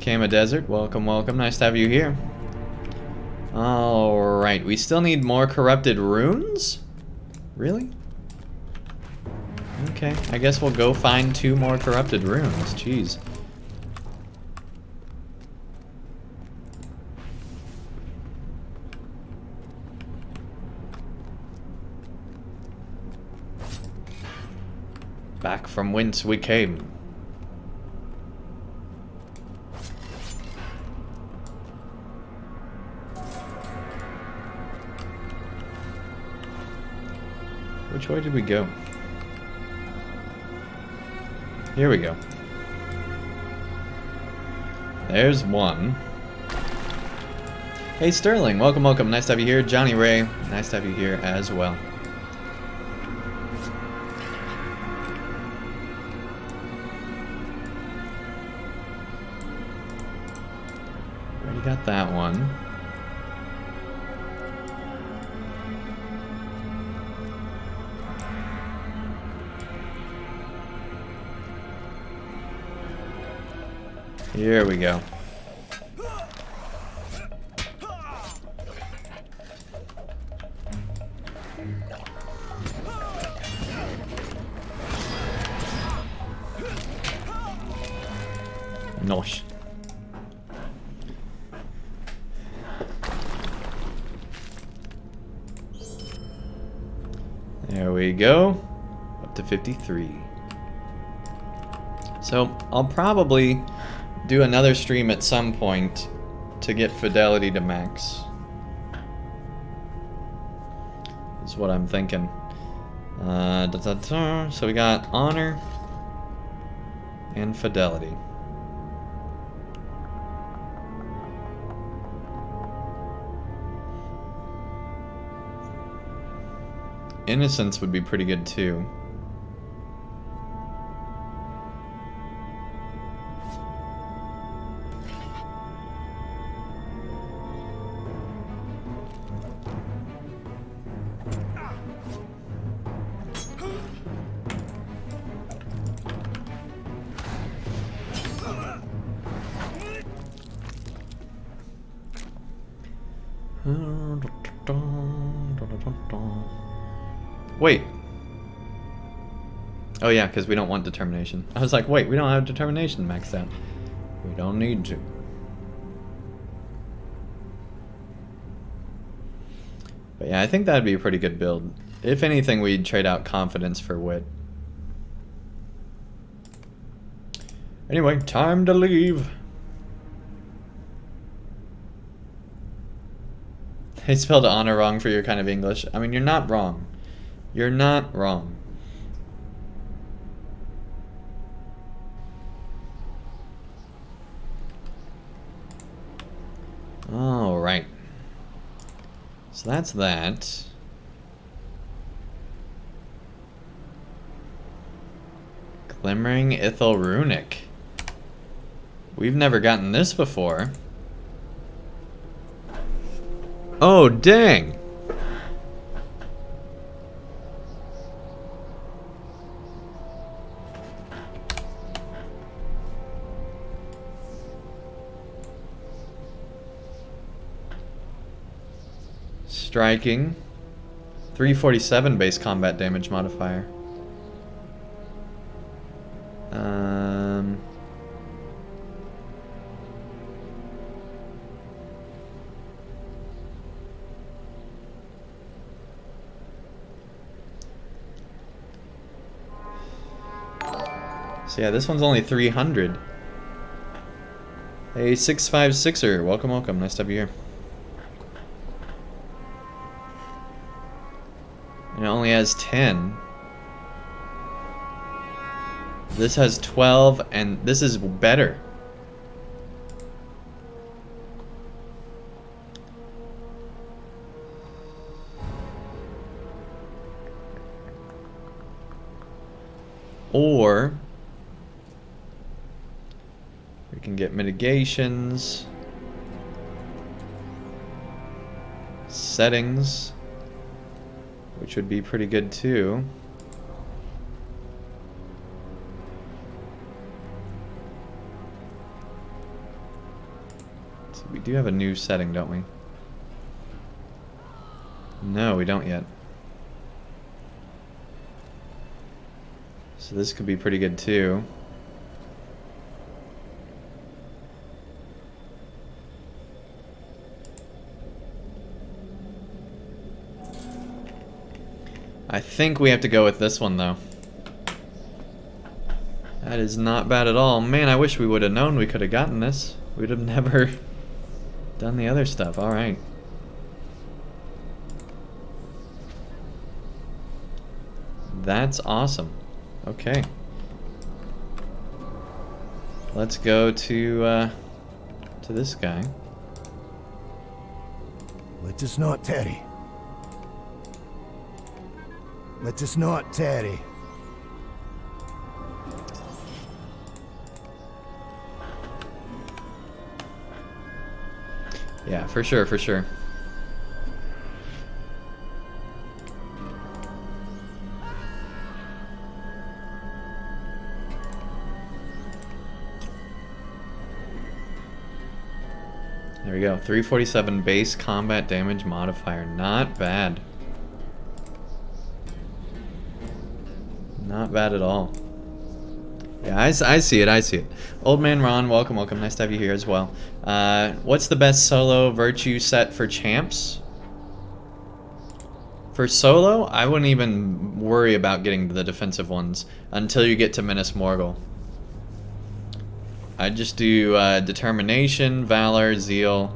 Kama Desert, welcome, welcome. Nice to have you here. Alright, we still need more corrupted runes? Really? Okay, I guess we'll go find 2 more corrupted runes. Jeez. Back from whence we came. Which way did we go? Here we go. There's one. Hey Sterling, welcome, welcome. Nice to have you here. Johnny Ray, nice to have you here as well. Already got that one. Here we go. Nosh. There we go. Up to 53. So I'll probably do another stream at some point to get fidelity to max. Is what I'm thinking. So we got honor and fidelity. Innocence would be pretty good too. Wait. Oh yeah, because we don't want determination. I was like, wait, we don't have determination maxed out. We don't need to. But yeah, I think that'd be a pretty good build. If anything, we'd trade out confidence for wit. Anyway, time to leave. They spelled honor wrong for your kind of English. I mean, you're not wrong. You're not wrong. All right. So that's that. Glimmering Ithel Runic. We've never gotten this before. Oh, dang. Striking. 347 base combat damage modifier. So yeah, this one's only 300. Hey, 656er, welcome, welcome. Nice to have you here. And it only has 10. This has 12, and this is better. Or we can get mitigations, settings, which would be pretty good too. So we do have a new setting, don't we? No, we don't yet. So this could be pretty good too. I think we have to go with this one though. That is not bad at all. Man, I wish we would have known we could have gotten this. We'd have never done the other stuff. Alright. That's awesome. Okay. Let's go to this guy. Let us not tarry. Let us not tarry. Yeah, for sure, for sure. There we go. 347 base combat damage modifier. Not bad. Not bad at all. Yeah, I see it. I see it. Old Man Ron, welcome, welcome. Nice to have you here as well. What's the best solo virtue set for champs? For solo, I wouldn't even worry about getting the defensive ones until you get to Minas Morgul. I'd just do determination, valor, zeal,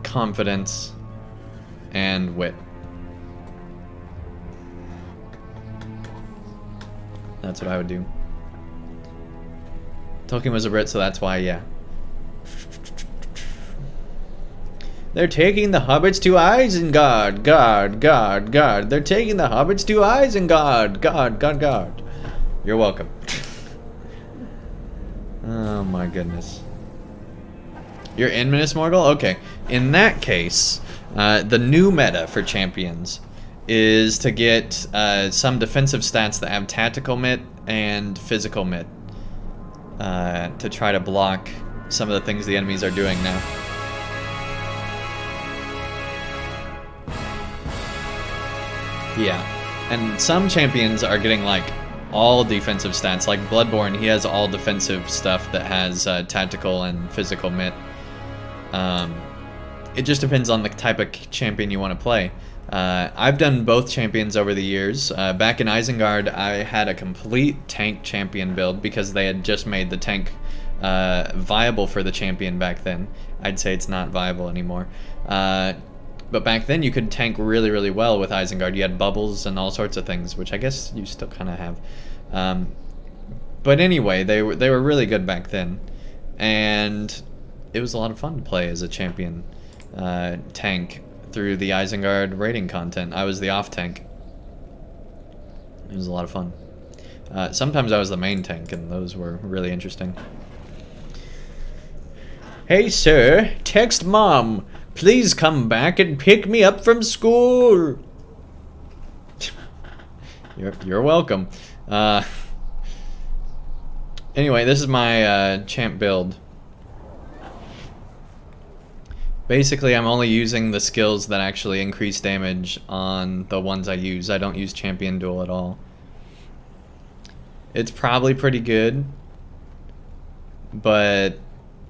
confidence, and wit. That's what I would do. Tolkien was a Brit, so that's why, yeah. They're taking the hobbits to Isengard. God. They're taking the hobbits to Isengard. God. You're welcome. Oh my goodness. You're in Minas Morgul? Okay. In that case, the new meta for champions is to get some defensive stats that have tactical mitt and physical mitt to try to block some of the things the enemies are doing now. Yeah, and some champions are getting like all defensive stats, like Bloodborne. He has all defensive stuff that has tactical and physical mitt. It just depends on the type of champion you want to play. I've done both champions over the years. Back in Isengard, I had a complete tank champion build because they had just made the tank viable for the champion back then. I'd say it's not viable anymore. But back then you could tank really, really well with Isengard. You had bubbles and all sorts of things, which I guess you still kind of have. But anyway, they were really good back then. And it was a lot of fun to play as a champion tank through the Isengard raiding content. I was the off tank. It was a lot of fun. Sometimes I was the main tank, and those were really interesting. Hey sir, text mom. Please come back and pick me up from school. You're welcome. Anyway, this is my champ build. Basically, I'm only using the skills that actually increase damage on the ones I use. I don't use Champion Duel at all. It's probably pretty good, but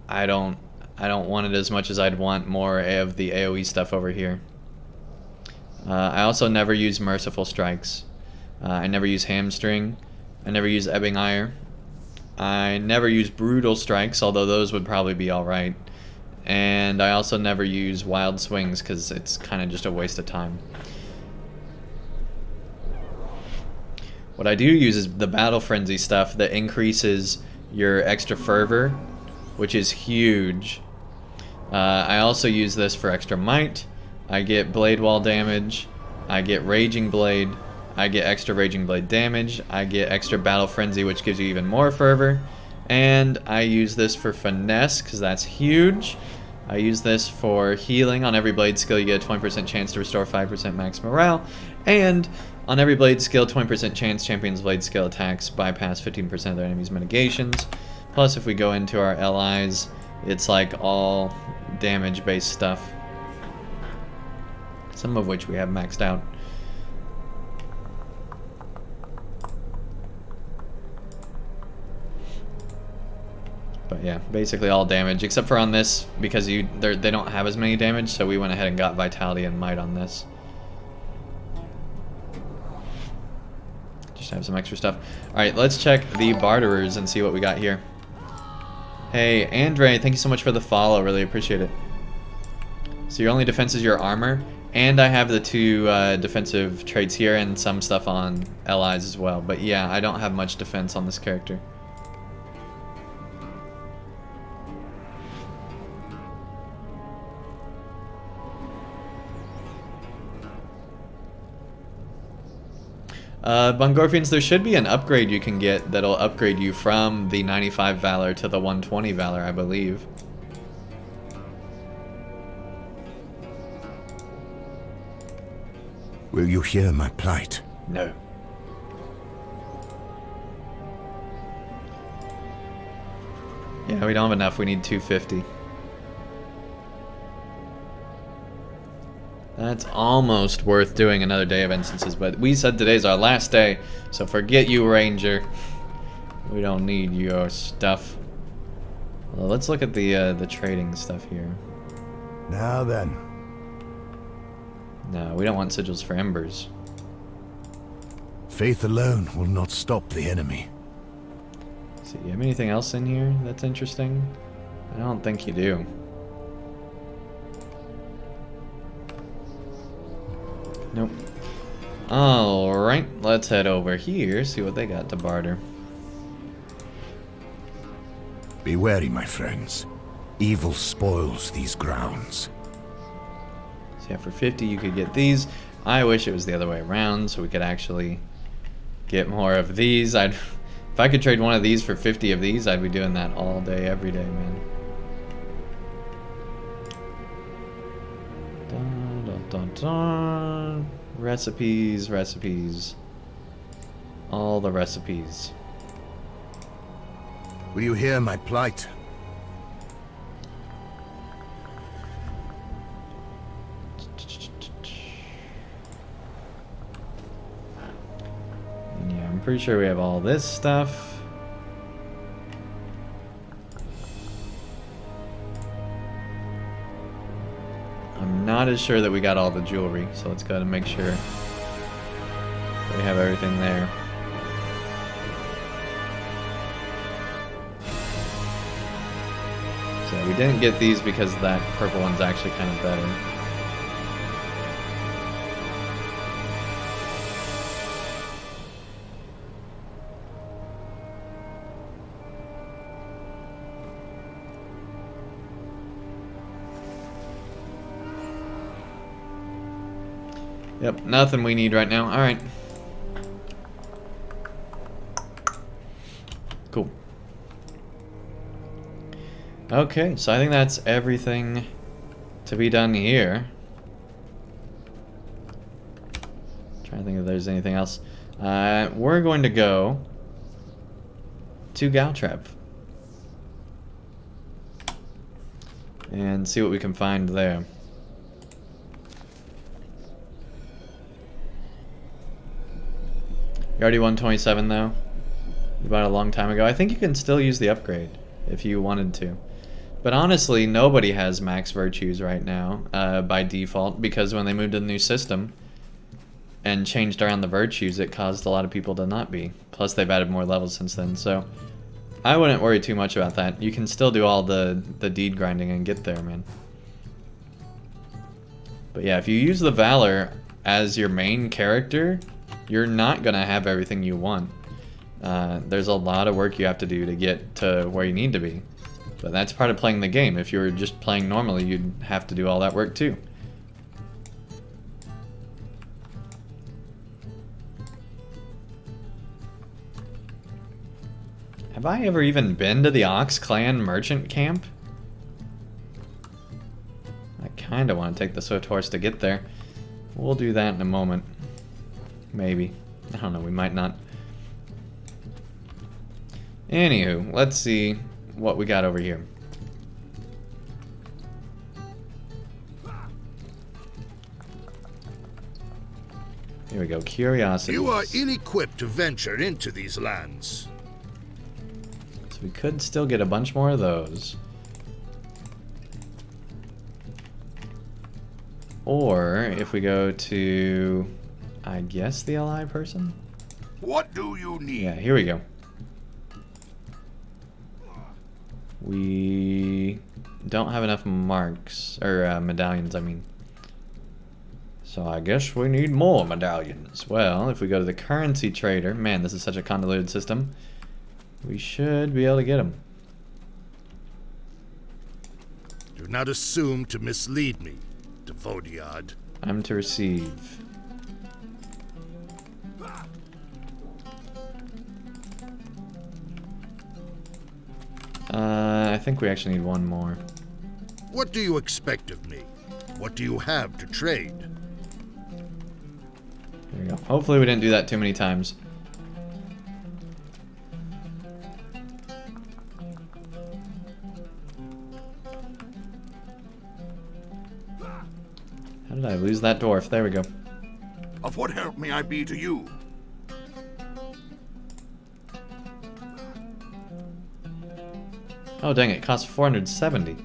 I don't want it as much as I'd want more of the AoE stuff over here. I also never use Merciful Strikes. I never use Hamstring. I never use Ebbing Ire. I never use Brutal Strikes, although those would probably be alright. And I also never use Wild Swings because it's kind of just a waste of time. What I do use is the Battle Frenzy stuff that increases your extra fervor, which is huge. I also use this for extra might. I get Blade Wall damage. I get Raging Blade. I get extra Raging Blade damage. I get extra Battle Frenzy, which gives you even more fervor. And I use this for Finesse, because that's huge. I use this for healing. On every blade skill, you get a 20% chance to restore 5% max morale. And on every blade skill, 20% chance champions blade skill attacks bypass 15% of their enemies' mitigations. Plus, if we go into our LIs, it's like all damage-based stuff. Some of which we have maxed out. But yeah, basically all damage, except for on this, because they don't have as many damage, so we went ahead and got Vitality and Might on this. Just have some extra stuff. Alright, let's check the Barterers and see what we got here. Hey, Andre, thank you so much for the follow, really appreciate it. So your only defense is your armor, and I have the 2 defensive traits here and some stuff on LIs as well. But yeah, I don't have much defense on this character. Bungorfians, there should be an upgrade you can get that'll upgrade you from the 95 Valor to the 120 Valor, I believe. Will you hear my plight? No. Yeah, we don't have enough. We need 250. That's almost worth doing another day of instances, but we said today's our last day, so forget you, Ranger. We don't need your stuff. Well, let's look at the trading stuff here. Now then. No, we don't want sigils for embers. Faith alone will not stop the enemy. So, do you have anything else in here that's interesting? I don't think you do. Nope. Alright, let's head over here, see what they got to barter. Be wary, my friends. Evil spoils these grounds. So yeah, for 50 you could get these. I wish it was the other way around, so we could actually get more of these. If I could trade one of these for 50 of these, I'd be doing that all day, every day, man. Dun, dun, dun, dun. Recipes, recipes. All the recipes. Will you hear my plight? Yeah, I'm pretty sure we have all this stuff. I'm not as sure that we got all the jewelry, so let's go ahead and make sure we have everything there. So we didn't get these because that purple one's actually kind of better. Yep, nothing we need right now. Alright. Cool. Okay, so I think that's everything to be done here. Trying to think if there's anything else. We're going to go to Galtrap and see what we can find there. You already won 27 though. You bought it a long time ago. I think you can still use the upgrade if you wanted to. But honestly, nobody has max virtues right now by default, because when they moved to the new system, and changed around the virtues, it caused a lot of people to not be. Plus, they've added more levels since then, so I wouldn't worry too much about that. You can still do all the deed grinding and get there, man. But yeah, if you use the Valor as your main character, you're not gonna have everything you want. There's a lot of work you have to do to get to where you need to be. But that's part of playing the game. If you were just playing normally, you'd have to do all that work too. Have I ever even been to the Ox Clan merchant camp? I kinda want to take the Swift Horse to get there. We'll do that in a moment. Maybe. I don't know, we might not. Anywho, let's see what we got over here. Here we go, curiosity. You are ill-equipped to venture into these lands. So we could still get a bunch more of those. Or if we go to, I guess, the ally person? What do you need? Yeah, here we go. We don't have enough marks, or medallions, I mean. So I guess we need more medallions. Well, if we go to the currency trader, man, this is such a convoluted system. We should be able to get them. Do not assume to mislead me, Devodiad. I'm to receive. I think we actually need one more. What do you expect of me? What do you have to trade? There we go. Hopefully we didn't do that too many times. How did I lose that dwarf? There we go. Of what help may I be to you? Oh dang, it costs 470.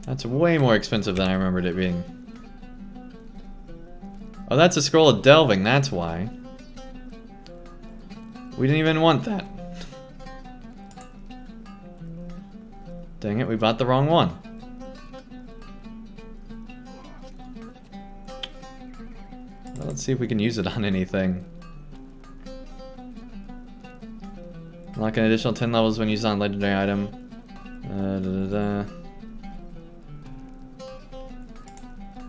That's way more expensive than I remembered it being. Oh, that's a scroll of delving, that's why. We didn't even want that. Dang it, we bought the wrong one. Well, let's see if we can use it on anything. Unlock an additional 10 levels when used on a legendary item.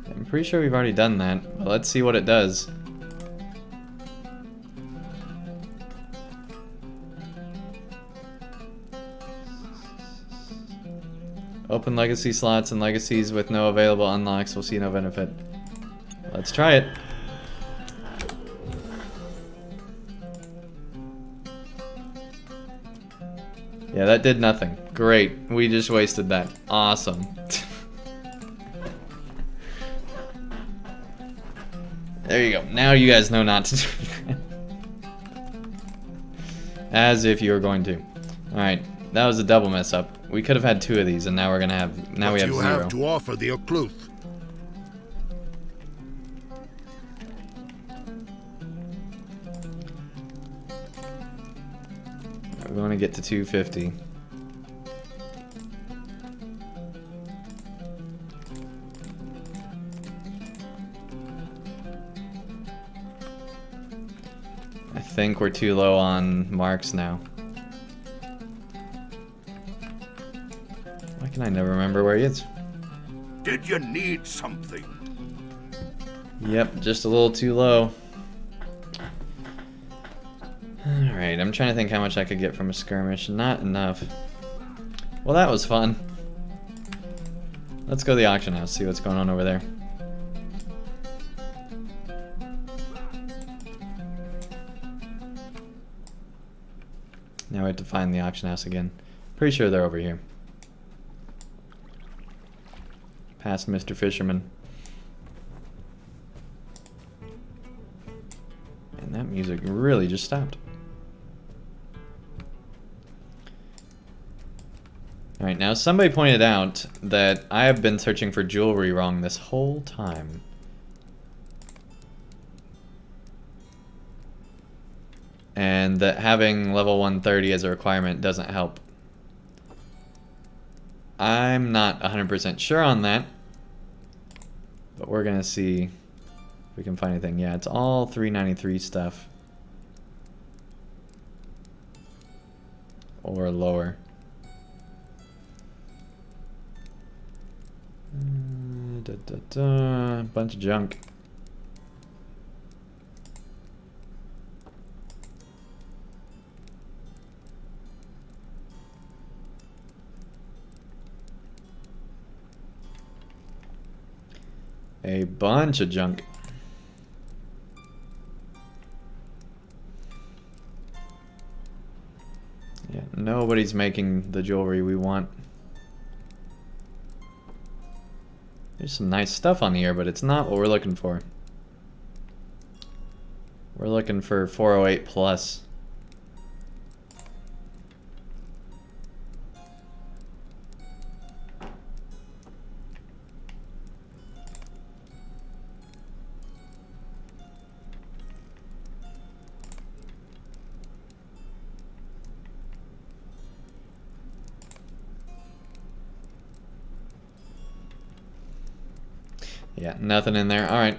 I'm pretty sure we've already done that, but let's see what it does. Open legacy slots and legacies with no available unlocks will see no benefit. Let's try it. Yeah, that did nothing. Great. We just wasted that. Awesome. There you go. Now you guys know not to do that. As if you were going to. Alright, that was a double mess up. We could have had 2 of these, and now we're gonna have. Now we have 0. What do you have to offer the Occluth? We want to get to 250. I think we're too low on marks now. Why can I never remember where he is? Did you need something? Yep, just a little too low. Alright, I'm trying to think how much I could get from a skirmish. Not enough. Well, that was fun. Let's go to the auction house, see what's going on over there. Now we have to find the auction house again. Pretty sure they're over here. Past Mr. Fisherman. And that music really just stopped. Alright, now somebody pointed out that I have been searching for jewelry wrong this whole time. And that having level 130 as a requirement doesn't help. I'm not 100% sure on that. But we're gonna see if we can find anything. Yeah, it's all 393 stuff. Or lower. Bunch of junk. A bunch of junk. Yeah, nobody's making the jewelry we want. There's some nice stuff on here, but it's not what we're looking for. We're looking for 408 plus. Yeah, nothing in there. All right.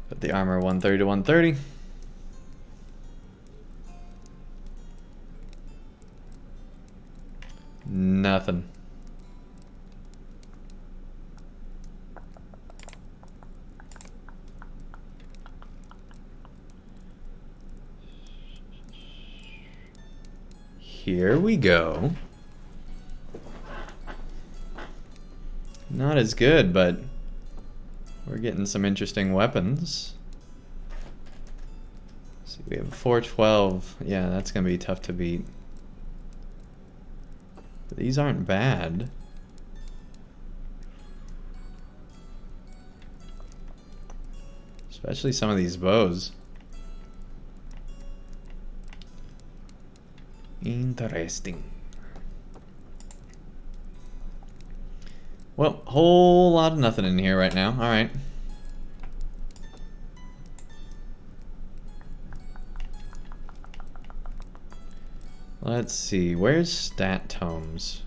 Put the armor 130 to 130. Nothing. Here we go. Not as good, but we're getting some interesting weapons. Let's see, we have 412. Yeah, that's gonna be tough to beat. But these aren't bad. Especially some of these bows. Interesting. Well, whole lot of nothing in here right now. All right. Let's see. Where's stat tomes?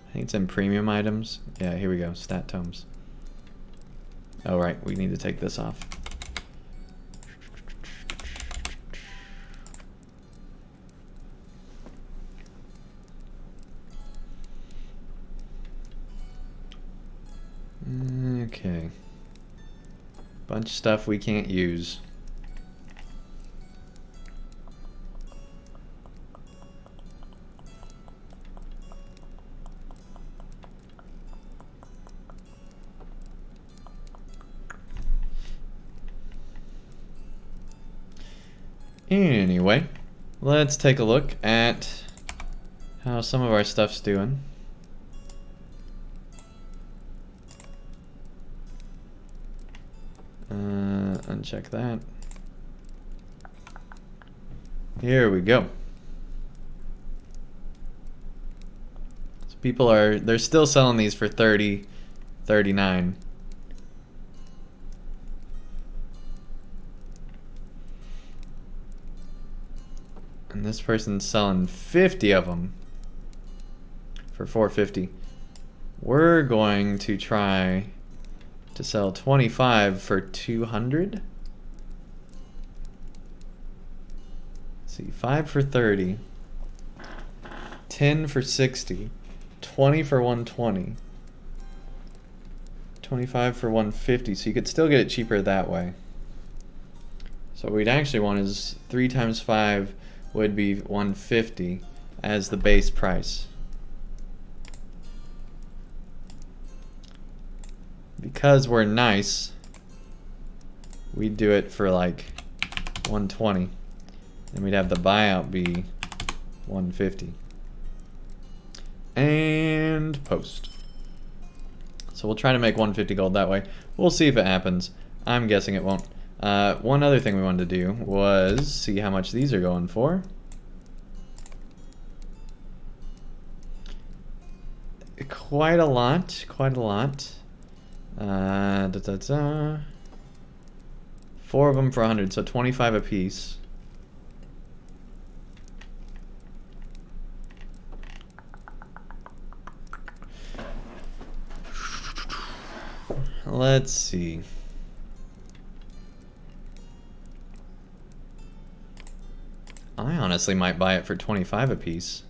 I think it's in premium items. Yeah, here we go. Stat tomes. Oh, right. We need to take this off. Okay. Bunch of stuff we can't use. Anyway, let's take a look at how some of our stuff's doing. Uncheck that. Here we go. So people they're still selling these for 30, 39. And this person's selling 50 of them for 450. We're going to try to sell 25 for 200. Let's see, 5 for 30, 10 for 60, 20 for 120, 25 for 150. So you could still get it cheaper that way. So what we'd actually want is 3 times 5 would be 150 as the base price. Because we're nice, we'd do it for like 120. And we'd have the buyout be 150. And post. So we'll try to make 150 gold that way. We'll see if it happens. I'm guessing it won't. One other thing we wanted to do was see how much these are going for. Quite a lot. Quite a lot. 4 of them for 100, so 25 apiece. Let's see. I honestly might buy it for 25 apiece.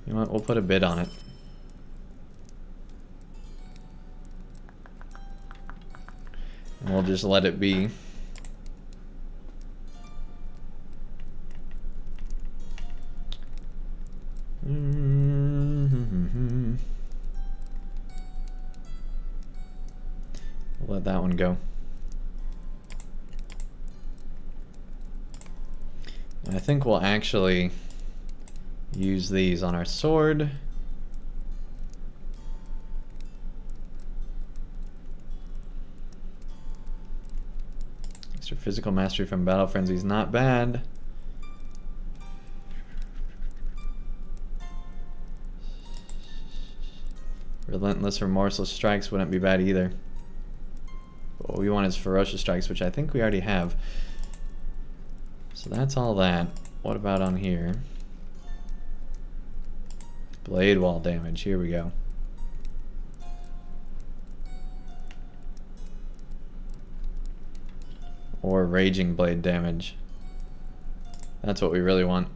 You know what? We'll put a bid on it. And we'll just let it be. We'll let that one go. And I think we'll actually use these on our sword. Extra physical mastery from battle frenzy is not bad. Relentless remorseless strikes wouldn't be bad either. But what we want is ferocious strikes, which I think we already have. So that's all that. What about on here? Blade wall damage. Here we go. Or raging blade damage. That's what we really want.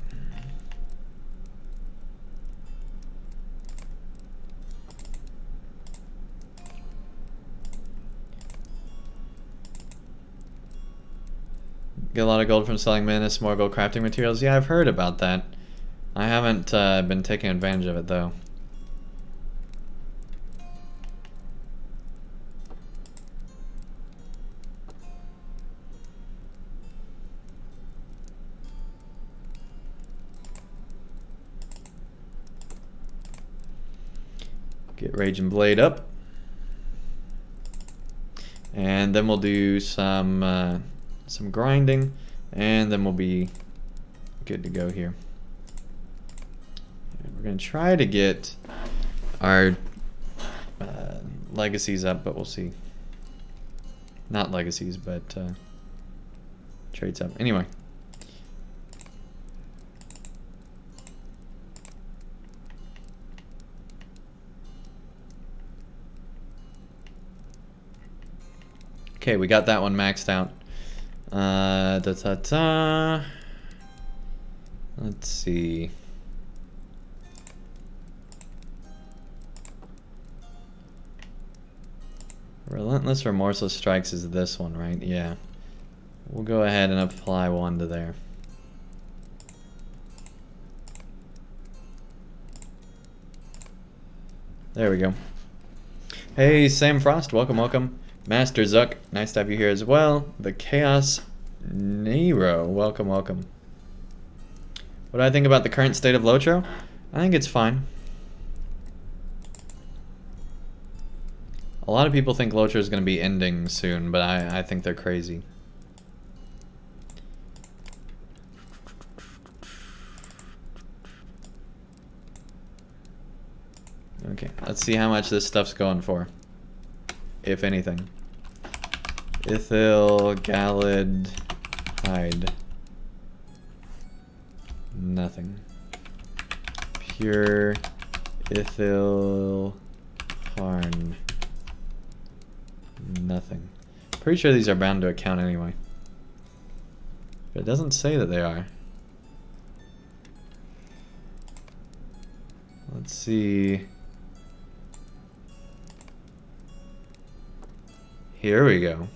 Get a lot of gold from selling Minas Morgul crafting materials. Yeah, I've heard about that. I haven't been taking advantage of it though. Get Rage and Blade up. And then we'll do some grinding, and then we'll be good to go here. And we're going to try to get our legacies up, but we'll see. Not legacies, but traits up. Anyway. Okay, we got that one maxed out. Let's see. Relentless remorseless strikes is this one, right? Yeah. We'll go ahead and apply one to there. There we go. Hey, Sam Frost, welcome, welcome. Master Zuck, nice to have you here as well. The Chaos Nero, welcome, welcome. What do I think about the current state of LOTRO? I think it's fine. A lot of people think LOTRO is going to be ending soon, but I think they're crazy. Okay, let's see how much this stuff's going for. If anything. Ithil, Galid, Hide. Nothing. Pure, Ithil, Harn. Nothing. Pretty sure these are bound to account anyway. But it doesn't say that they are. Let's see. Here we go.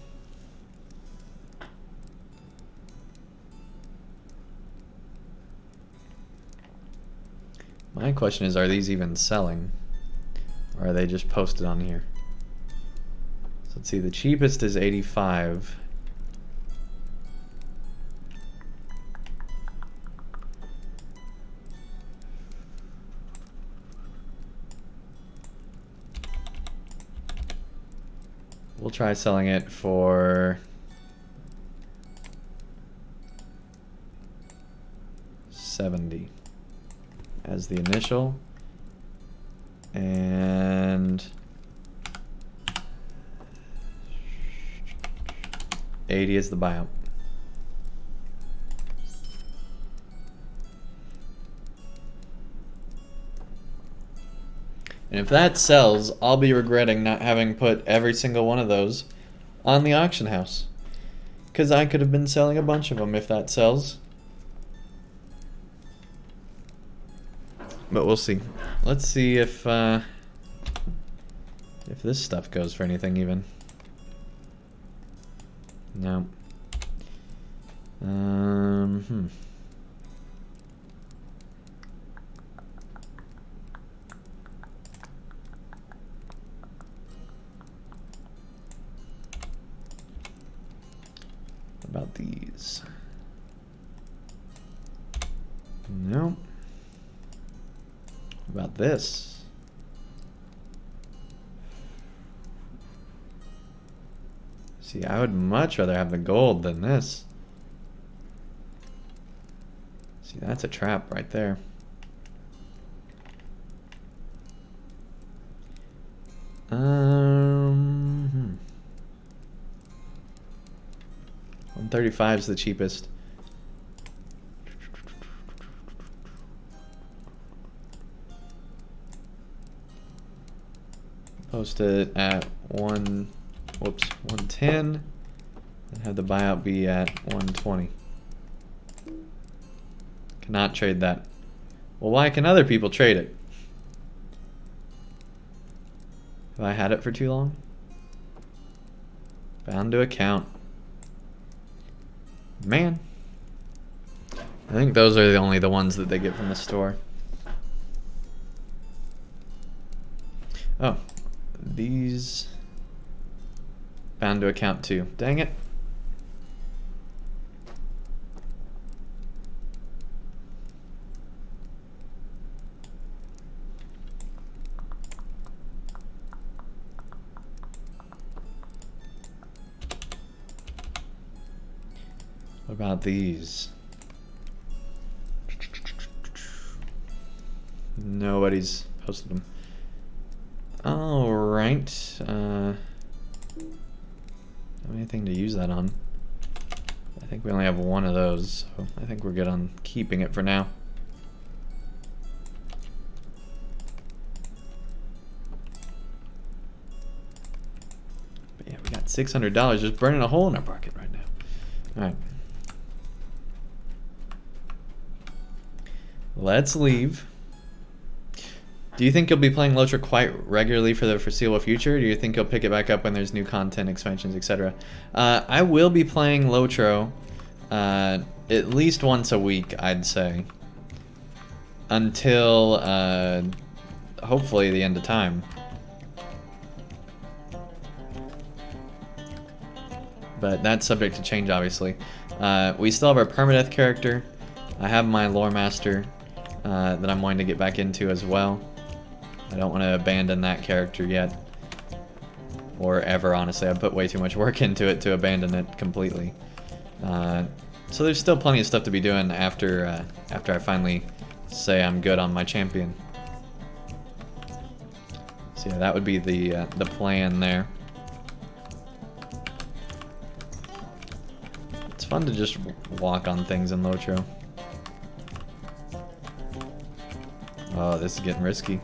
My question is, are these even selling? Or are they just posted on here? So let's see, the cheapest is 85. We'll try selling it for 70 as the initial, and 80 is the buyout. And if that sells, I'll be regretting not having put every single one of those on the auction house, because I could have been selling a bunch of them if that sells. But we'll see. Let's see if this stuff goes for anything even. No. What about these? No. What about this? See, I would much rather have the gold than this. See, that's a trap right there. Hmm. 135 is the cheapest. Post it at 110, and have the buyout be at 120. Cannot trade that. Well, why can other people trade it? Have I had it for too long? Bound to account. Man. I think those are only the ones that they get from the store. Oh. These bound to account too. Dang it. What about these? Nobody's posted them. Alright. Don't have anything to use that on. I think we only have one of those, so I think we're good on keeping it for now. But yeah, we got $600 just burning a hole in our pocket right now. Alright. Let's leave. Do you think you'll be playing LOTRO quite regularly for the foreseeable future? Or do you think you'll pick it back up when there's new content, expansions, etc.? I will be playing LOTRO at least once a week, I'd say. Until hopefully the end of time. But that's subject to change, obviously. We still have our permadeath character. I have my lore master that I'm wanting to get back into as well. I don't want to abandon that character yet. Or ever, honestly. I put way too much work into it to abandon it completely. So there's still plenty of stuff to be doing after I finally say I'm good on my champion. So yeah, that would be the plan there. It's fun to just walk on things in LOTRO. Oh, this is getting risky.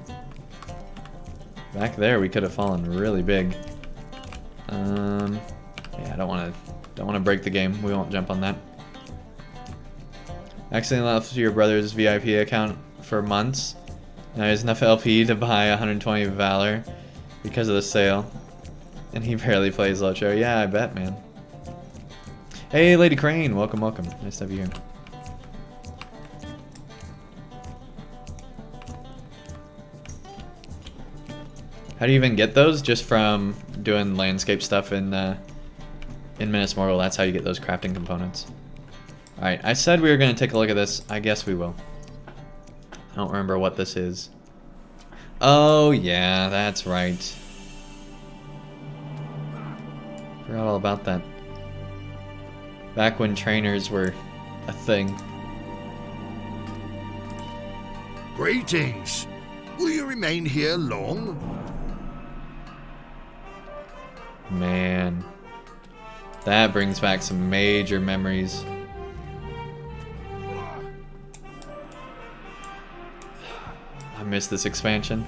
Back there, we could have fallen really big. Yeah, I don't want to break the game. We won't jump on that. Accidentally left your brother's VIP account for months. Now he has enough LP to buy 120 Valor because of the sale, and he barely plays LOTRO. Yeah, I bet, man. Hey, Lady Crane, welcome, welcome. Nice to have you here. How do you even get those? Just from doing landscape stuff in Minas Morgul. That's how you get those crafting components. Alright, I said we were going to take a look at this. I guess we will. I don't remember what this is. Oh, yeah, that's right. Forgot all about that. Back when trainers were a thing. Greetings. Will you remain here long? Man. That brings back some major memories. I miss this expansion.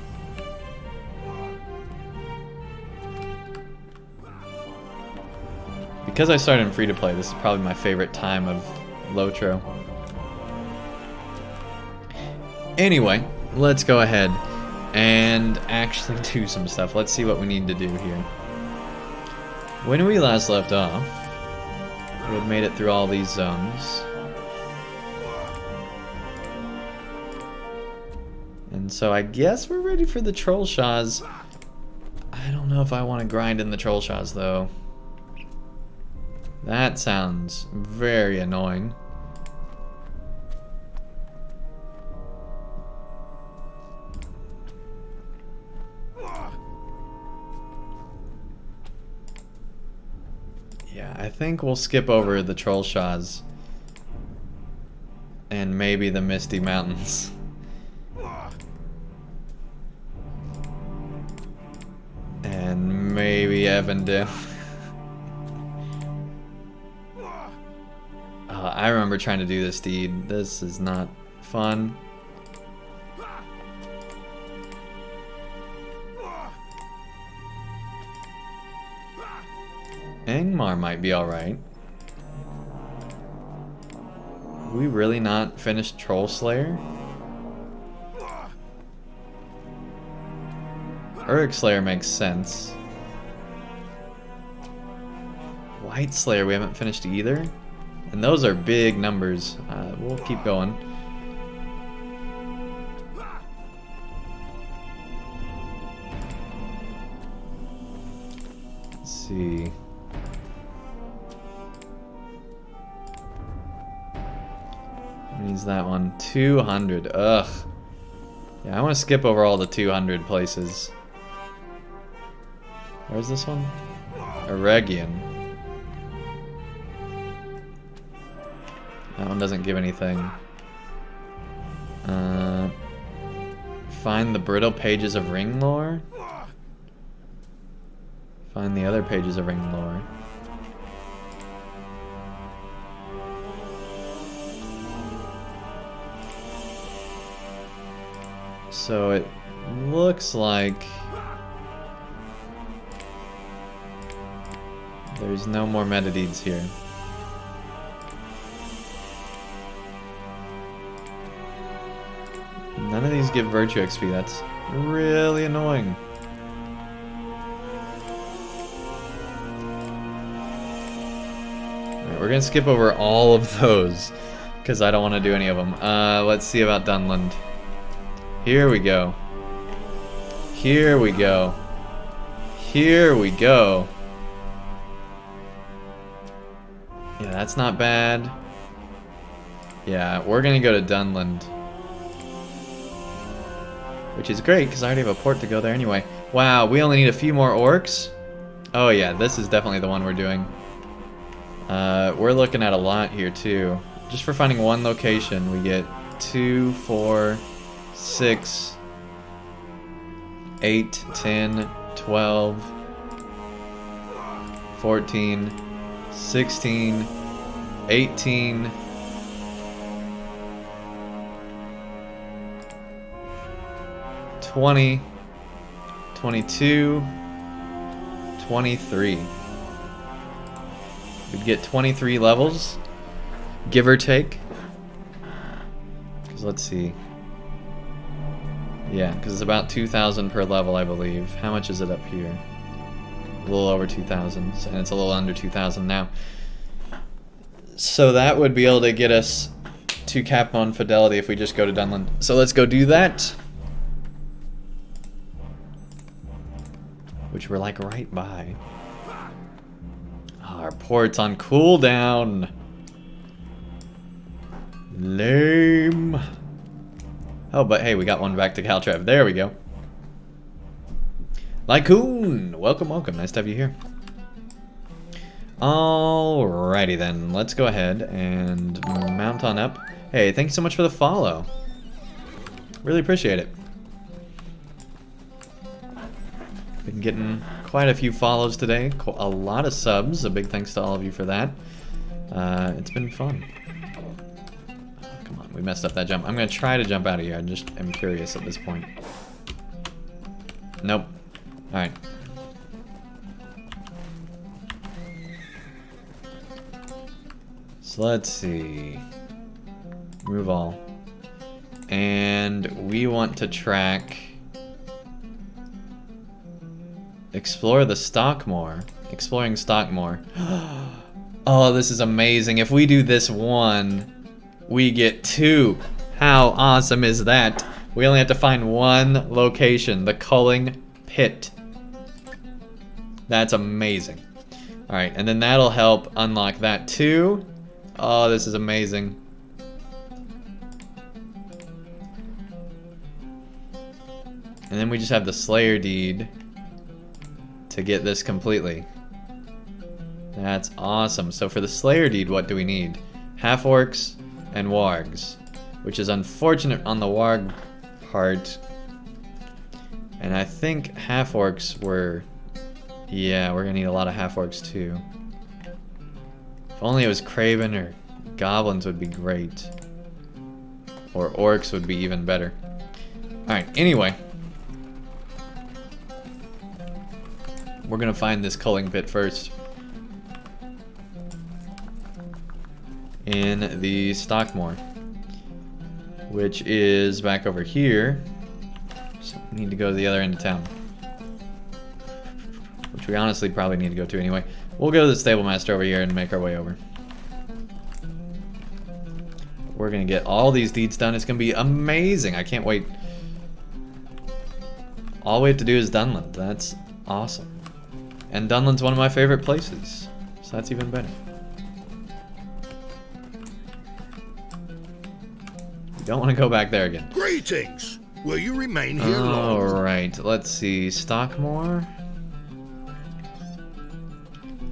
Because I started in free-to-play, this is probably my favorite time of LOTRO. Anyway, let's go ahead and actually do some stuff. Let's see what we need to do here. When we last left off, we had made it through all these zones. And so I guess we're ready for the troll shaws. I don't know if I want to grind in the troll shaws though. That sounds very annoying. Yeah, I think we'll skip over the troll shaws. And maybe the Misty Mountains. And maybe Evandale. I remember trying to do this deed. This is not fun. Angmar might be alright. We really not finished Troll Slayer? Uruk Slayer makes sense. White Slayer we haven't finished either? And those are big numbers. We'll keep going. Let's see. What means that one? 200. Ugh. Yeah, I want to skip over all the 200 places. Where's this one? Eregion. That one doesn't give anything. Find the brittle pages of ring lore? Find the other pages of ring lore. So it looks like there's no more metadeeds here. None of these give virtue XP. That's really annoying. Alright, we're gonna skip over all of those because I don't want to do any of them. Let's see about Dunland. Here we go. Here we go. Here we go. Yeah, that's not bad. Yeah, we're gonna go to Dunland. Which is great, because I already have a port to go there anyway. Wow, we only need a few more orcs? Oh yeah, this is definitely the one we're doing. We're looking at a lot here too. Just for finding one location, we get 2, 4, 6, 8, 10, 12, 14, 16, 18, 20, 22, 23. We'd get 23 levels, give or take. Because let's see. Yeah, because it's about 2,000 per level, I believe. How much is it up here? A little over 2,000, and it's a little under 2,000 now. So that would be able to get us to Capmon Fidelity if we just go to Dunland. So let's go do that. Which we're like right by. Oh, our port's on cooldown. Lame. Oh, but hey, we got one back to Caltrev. There we go. Lycoon! Welcome, welcome. Nice to have you here. Alrighty then, let's go ahead and mount on up. Hey, thanks so much for the follow. Really appreciate it. Been getting quite a few follows today, a lot of subs. A big thanks to all of you for that. It's been fun. Oh, come on, we messed up that jump. I'm gonna try to jump out of here. I'm curious at this point. Nope. All right. So let's see. Move all. And we want to track. Explore the Stockmore. Exploring Stockmore. Oh, this is amazing. If we do this one, we get 2. How awesome is that? We only have to find one location, the Culling Pit. That's amazing. Alright, and then that'll help unlock that too. Oh, this is amazing. And then we just have the Slayer deed to get this completely. That's awesome. So for the Slayer deed, what do we need? Half-orcs and wargs, which is unfortunate on the warg part. And I think half-orcs were... Yeah, we're gonna need a lot of half-orcs too. If only it was Craven or goblins would be great. Or orcs would be even better. Alright, anyway. We're gonna find this Culling Pit first. In the Stockmore. Which is back over here. So we need to go to the other end of town. Which we honestly probably need to go to anyway. We'll go to the stable master over here and make our way over. We're gonna get all these deeds done. It's gonna be amazing. I can't wait. All we have to do is Dunland. That's awesome. And Dunland's one of my favorite places, so that's even better. We don't want to go back there again. Greetings! Will you remain here long? Alright, let's see. Stockmore?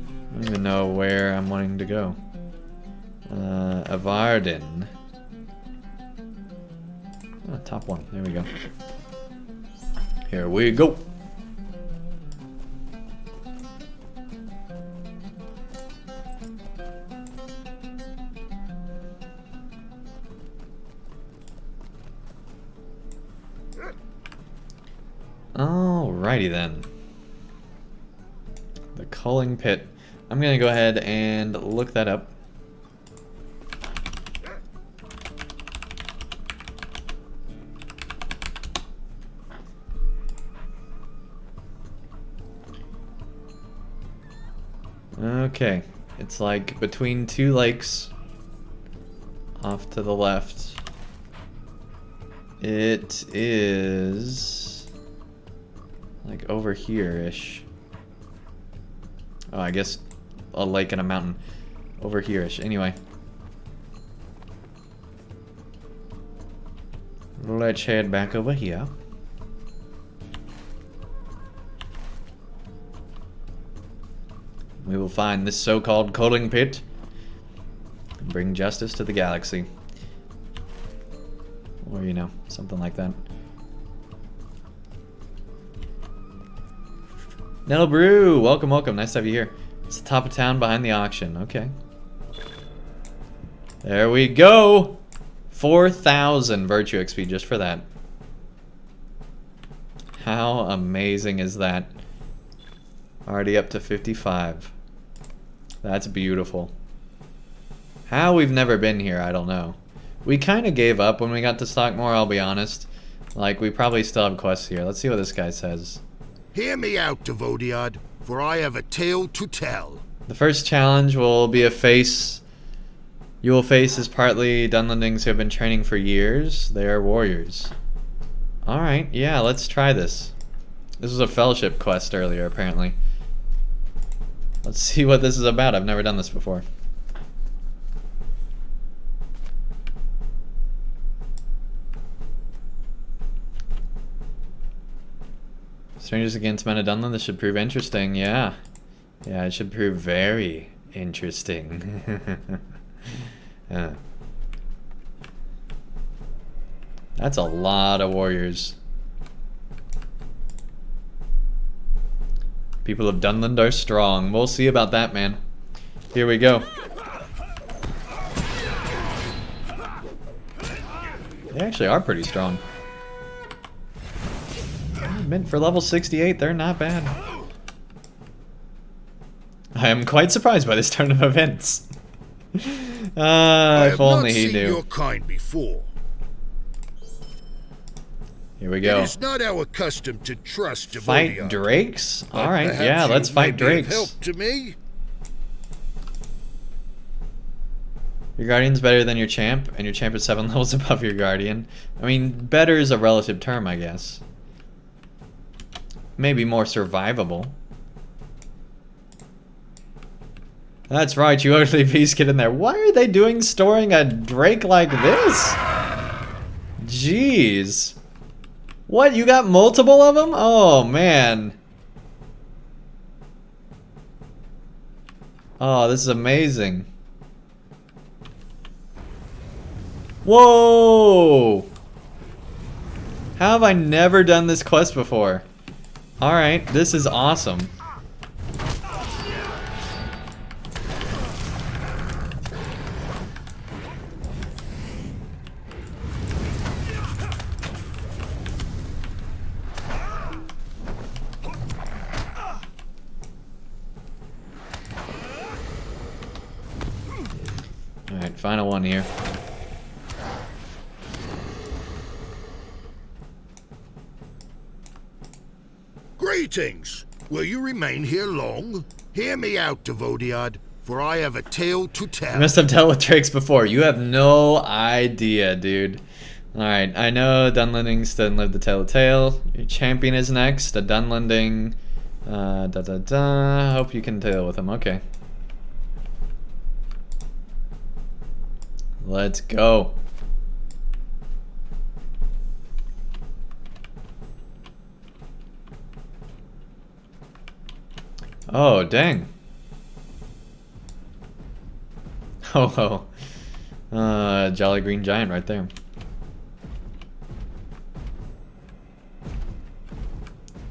I don't even know where I'm wanting to go. Avardin. Oh, top one. There we go. Here we go. Alrighty then. The Culling Pit. I'm gonna go ahead and look that up. Okay, it's like between 2 lakes off to the left. It is like over here-ish. Oh, I guess a lake and a mountain over here-ish. Anyway. Let's head back over here. We will find this so-called Culling Pit and bring justice to the galaxy. Or, you know, something like that. Nettle Brew, welcome, welcome. Nice to have you here. It's the top of town behind the auction. Okay. There we go. 4,000 virtue XP just for that. How amazing is that? Already up to 55. That's beautiful. How we've never been here, I don't know. We kind of gave up when we got to Stockmore, I'll be honest. Like, we probably still have quests here. Let's see what this guy says. Hear me out, Devodiad, for I have a tale to tell. The first challenge will be a face... You will face is partly Dunlandings who have been training for years. They are warriors. Alright, yeah, let's try this. This was a fellowship quest earlier, apparently. Let's see what this is about. I've never done this before. Strangers against men of Dunland. This should prove interesting. Yeah. Yeah, it should prove very, Interesting. That's a lot of warriors. People of Dunland are strong. We'll see about that, man. Here we go. They actually are pretty strong. Meant for level 68, they're not bad. I am quite surprised by this turn of events. If only he knew. Your kind before. Here we go. It is not our custom to trust Fight drakes? Alright, yeah, let's fight drakes. Help to me? Your guardian's better than your champ, and your champ is 7 levels above your guardian. I mean, better is a relative term, I guess. Maybe more survivable. That's right, you ugly beast, get in there. Why are they storing a drake like this? Jeez. What, you got multiple of them? Oh, man. Oh, this is amazing. Whoa! How have I never done this quest before? Alright, this is awesome. Alright, final one here. Greetings! Will you remain here long? Hear me out, Devodiad, for I have a tale to tell. You must have dealt with drakes before. You have no idea, dude. Alright, I know Dunlendings didn't live to tell the tale. Your champion is next, a Dunlending. Hope you can deal with him. Okay. Let's go. Oh, dang. Oh, Jolly Green Giant right there.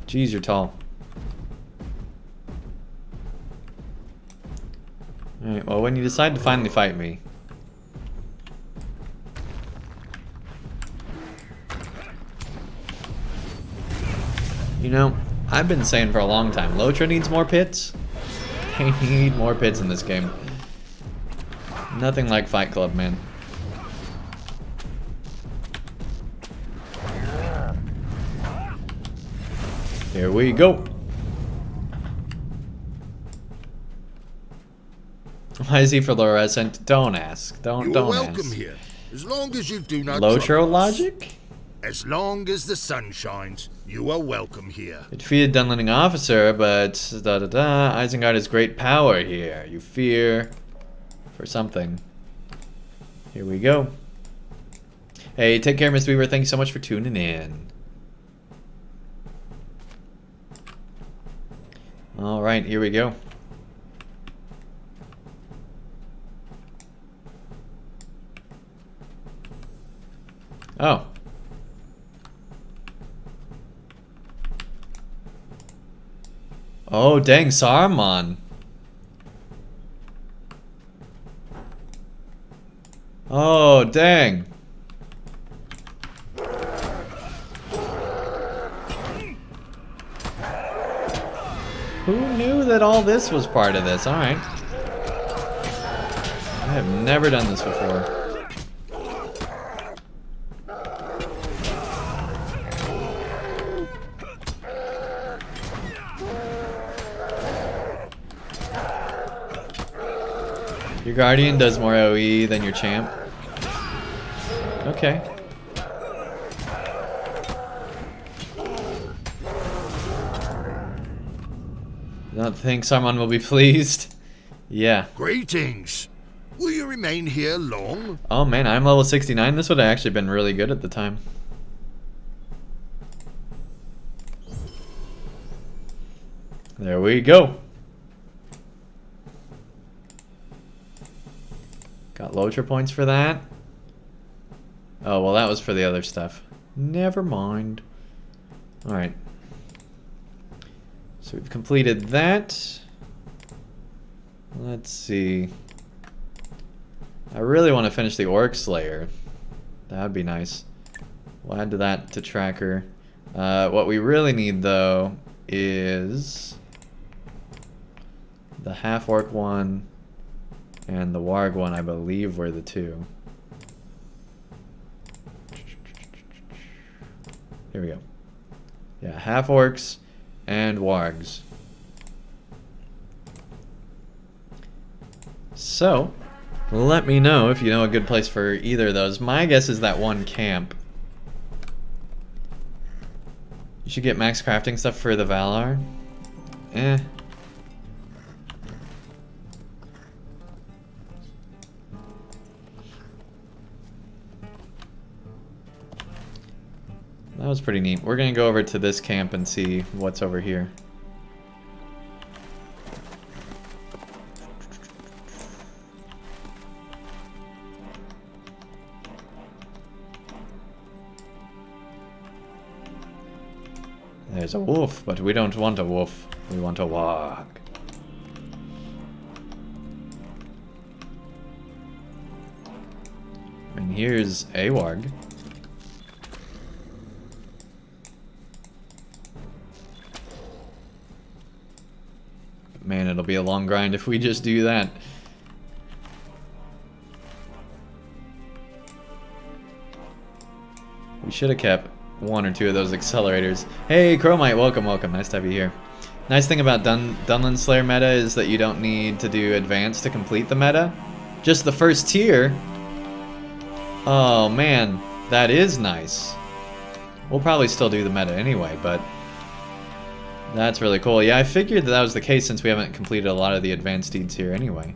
Jeez, you're tall. Alright, well, when you decide to finally fight me. You know, I've been saying for a long time, LOTRO needs more pits. They need more pits in this game. Nothing like Fight Club, man. Here we go. Why is he fluorescent? Don't ask. Don't welcome ask. Here, as long as you do not. LOTRO logic? As long as the sun shines, you are welcome here. You defeated Dunlending officer, but Isengard has great power here. You fear for something. Here we go. Hey, take care, Miss Weaver. Thank you so much for tuning in. Alright, here we go. Oh. Oh, dang, Saruman. Oh, dang. Who knew that all this was part of this? Alright. I have never done this before. Your guardian does more AoE than your champ. Okay. Don't think someone will be pleased. Yeah. Greetings. Will you remain here long? Oh man, I'm level 69. This would have actually been really good at the time. There we go. LOTRO points for that. Oh, well, that was for the other stuff. Never mind. Alright. So we've completed that. Let's see. I really want to finish the Orc Slayer. That would be nice. We'll add to that to tracker. What we really need, though, is the half-orc one and the warg one, I believe, were the two. Here we go. Yeah, half-orcs and wargs. So, let me know if you know a good place for either of those. My guess is that one camp. You should get max crafting stuff for the Valar. Eh. That was pretty neat. We're gonna go over to this camp and see what's over here. There's a wolf, but we don't want a wolf. We want a warg. And here's a warg. Man, it'll be a long grind if we just do that. We should have kept one or two of those accelerators. Hey, Chromite, welcome, welcome. Nice to have you here. Nice thing about Dunland Slayer meta is that you don't need to do advanced to complete the meta. Just the first tier. Oh, man. That is nice. We'll probably still do the meta anyway, but that's really cool. Yeah, I figured that was the case since we haven't completed a lot of the advanced deeds here anyway.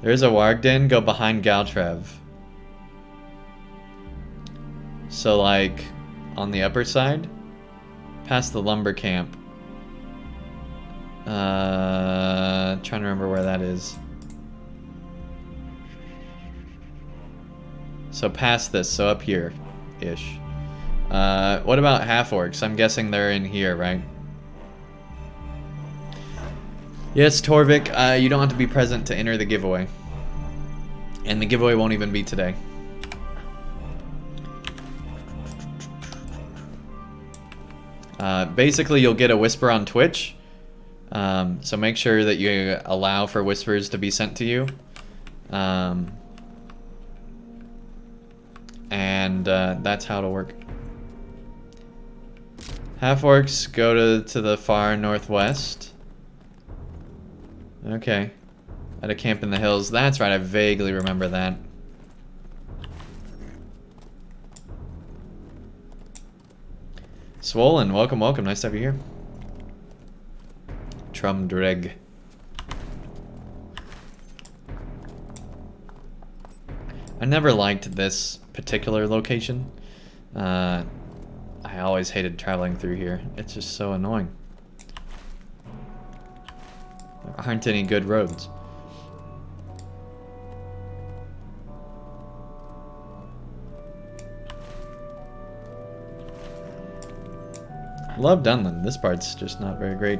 There's a warg den. Go behind Galtrev. So, like, on the upper side, past the lumber camp. Trying to remember where that is. So past this, so up here-ish. What about half-orcs? I'm guessing they're in here, right? Yes, Torvik, you don't have to be present to enter the giveaway. And the giveaway won't even be today. Basically, you'll get a whisper on Twitch, so make sure that you allow for whispers to be sent to you. And that's how it'll work. Half-orcs go to the far northwest. Okay. At a camp in the hills. That's right, I vaguely remember that. Swollen, welcome, welcome. Nice to have you here. Trumdreg. I never liked this particular location. I always hated traveling through here. It's just so annoying. There aren't any good roads. Love Dunland. This part's just not very great.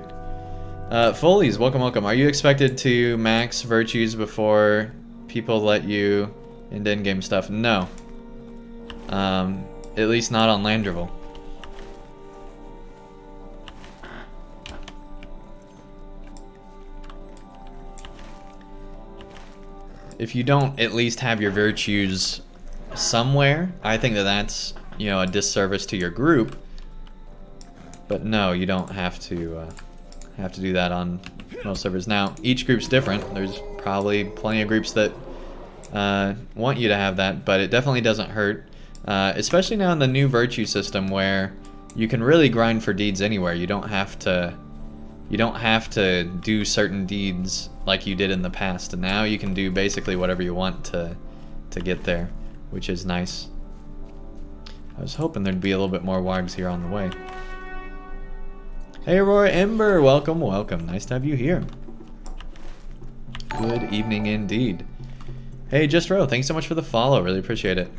Foley's, welcome, welcome. Are you expected to max virtues before people let you into in-game stuff? No. At least not on Landrival. If you don't at least have your virtues somewhere, I think that that's, you know, a disservice to your group. But no, you don't have to do that on most servers. Now, each group's different. There's probably plenty of groups that want you to have that, but it definitely doesn't hurt. Especially now in the new virtue system where you can really grind for deeds anywhere. You don't have to do certain deeds like you did in the past. And now you can do basically whatever you want to get there, which is nice. I was hoping there'd be a little bit more wargs here on the way. Hey Aurora Ember, welcome, welcome. Nice to have you here. Good evening indeed. Hey, Just Row, thanks so much for the follow. Really appreciate it.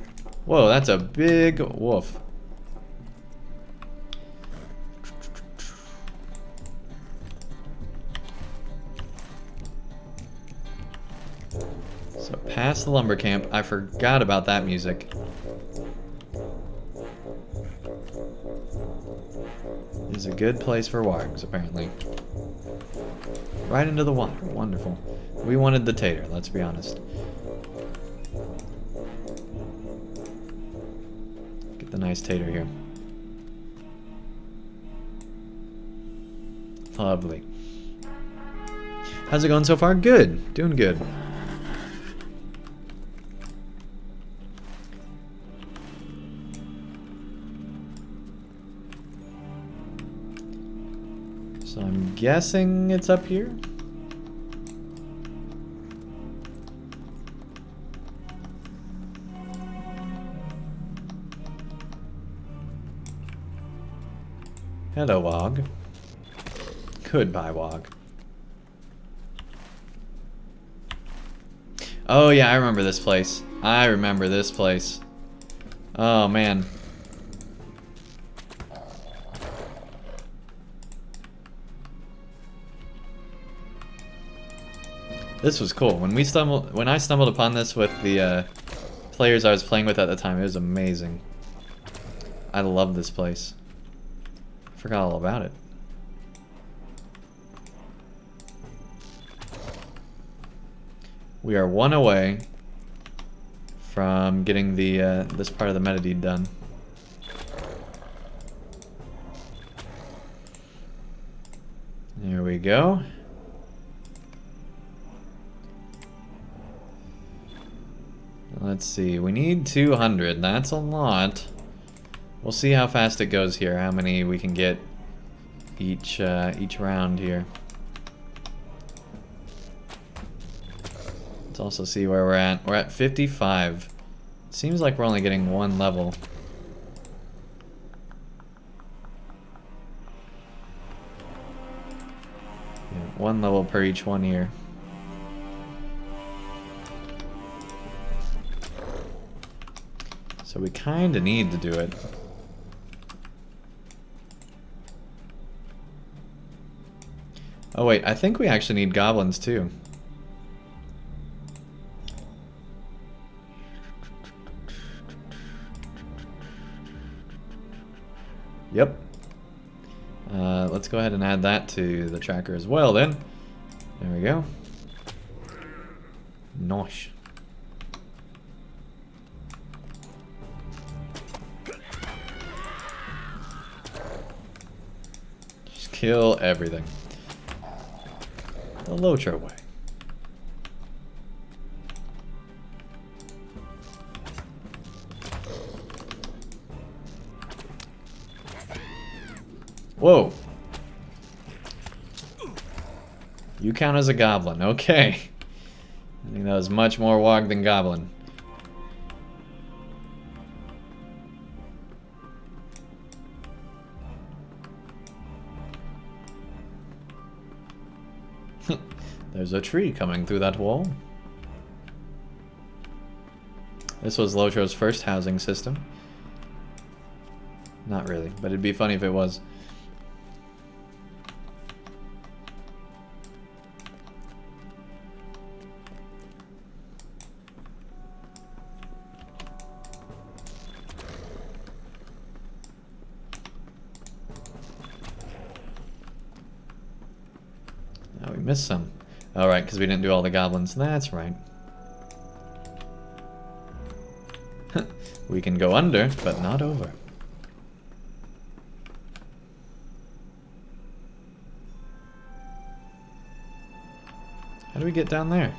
Whoa, that's a big wolf. So past the lumber camp. I forgot about that music. Is a good place for wargs, apparently. Right into the water. Wonderful. We wanted the tater, let's be honest. Get the nice tater here. Lovely. How's it going so far? Good. Doing good. So I'm guessing it's up here. Hello, Wog. Goodbye, Wog. Oh yeah, I remember this place. I remember this place. Oh man. This was cool. When I stumbled upon this with the players I was playing with at the time, it was amazing. I love this place. Forgot all about it. We are one away from getting the this part of the meta deed done. There we go. Let's see, we need 200, that's a lot. We'll see how fast it goes here, how many we can get each round here. Let's also see where we're at. We're at 55. Seems like we're only getting one level. Yeah, one level per each one here. So we kind of need to do it. Oh wait, I think we actually need goblins too. Yep. Let's go ahead and add that to the tracker as well then. There we go. Nice. Just kill everything. The LOTRO way. Whoa. You count as a goblin. Okay. I think that was much more wog than goblin. There's a tree coming through that wall. This was LOTRO's first housing system. Not really, but it'd be funny if it was. Oh, we missed some. Alright, because we didn't do all the goblins. That's right. We can go under, but not over. How do we get down there?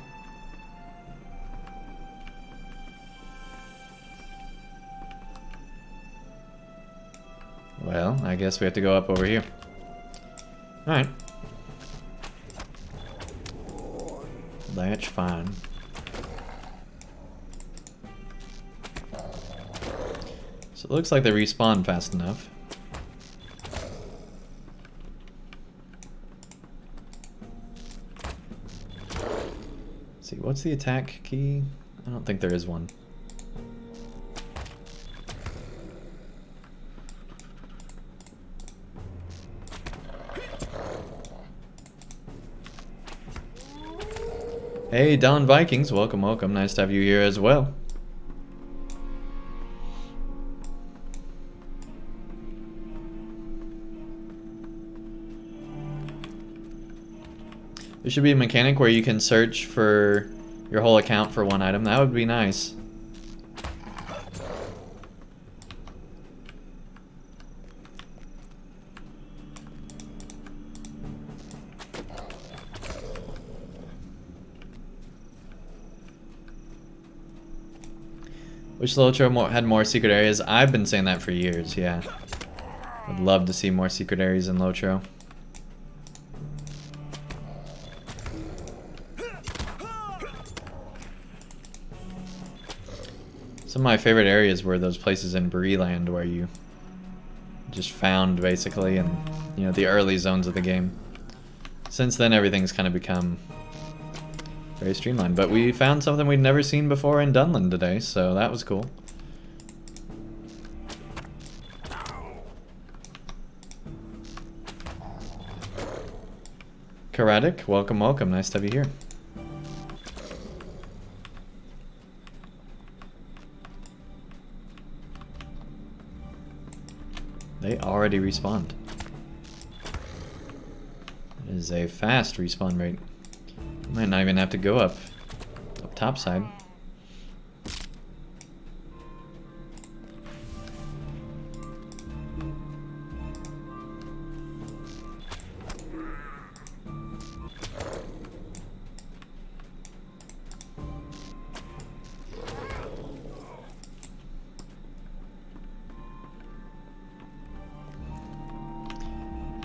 Well, I guess we have to go up over here. Alright. That's fine. So it looks like they respawn fast enough. see, what's the attack key? I don't think there is one. Hey, Don Vikings, welcome, welcome. Nice to have you here as well. There should be a mechanic where you can search for your whole account for one item. That would be nice. Wish LOTRO had more secret areas. I've been saying that for years, yeah. I'd love to see more secret areas in LOTRO. Some of my favorite areas were those places in Breeland where you just found, basically, in, you know, the early zones of the game. Since then, everything's kind of become very streamlined. But we found something we'd never seen before in Dunland today, so that was cool. Karadik, welcome, welcome. Nice to have you here. They already respawned. It is a fast respawn rate. Might not even have to go up top side.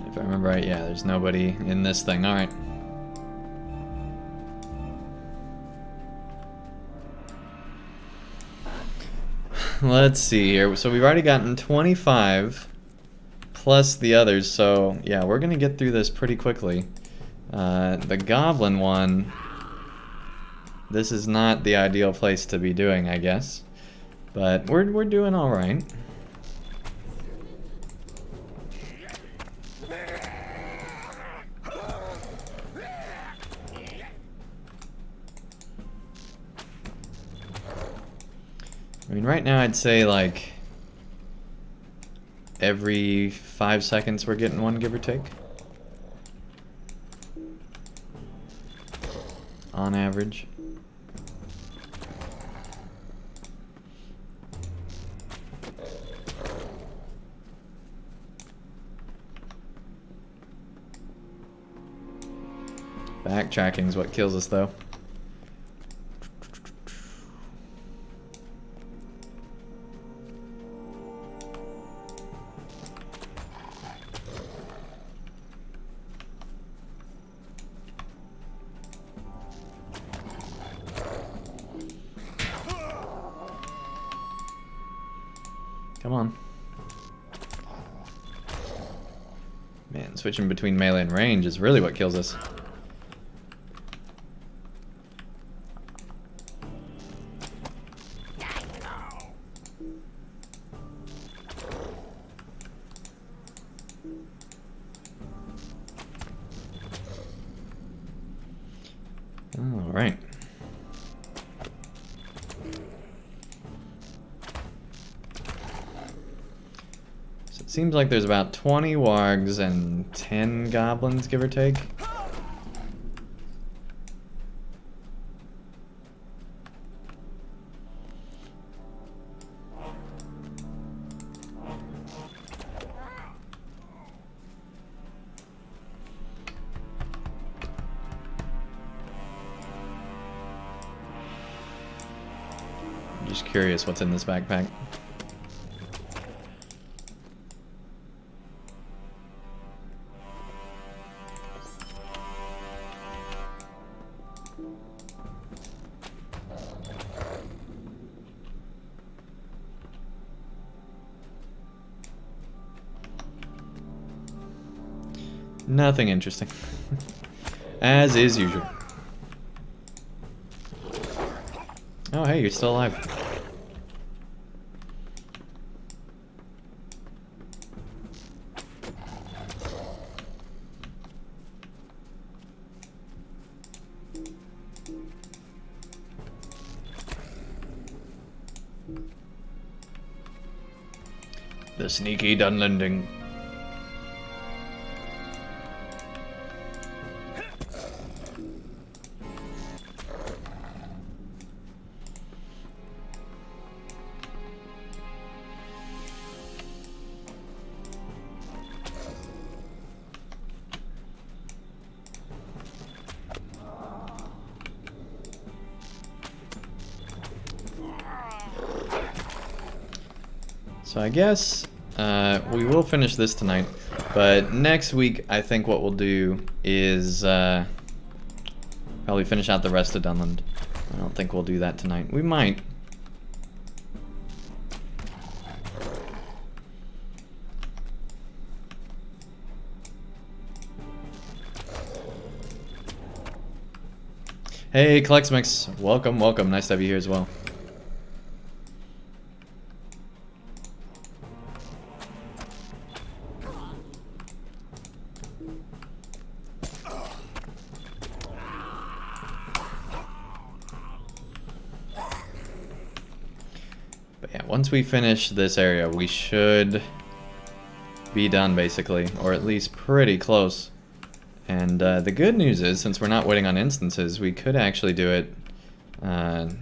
If I remember right, yeah, there's nobody in this thing. Alright. Let's see here. So we've already gotten 25 plus the others. So yeah, we're gonna get through this pretty quickly. The goblin one, this is not the ideal place to be doing, I guess. But we're doing all right. I mean, right now I'd say like every 5 seconds we're getting one, give or take. On average. Backtracking is what kills us, though. Come on. Man, switching between melee and range is really what kills us. All right. So it seems like there's about 20 wargs and 10 goblins, give or take. Just curious what's in this backpack. Nothing interesting. As is usual. Oh, hey, you're still alive. The sneaky Dunlending. So I guess we will finish this tonight, but next week I think what we'll do is probably finish out the rest of Dunland. I don't think we'll do that tonight. We might. Hey, Klexmix, welcome, welcome. Nice to have you here as well. Once we finish this area, we should be done, basically, or at least pretty close. And the good news is, since we're not waiting on instances, we could actually do it in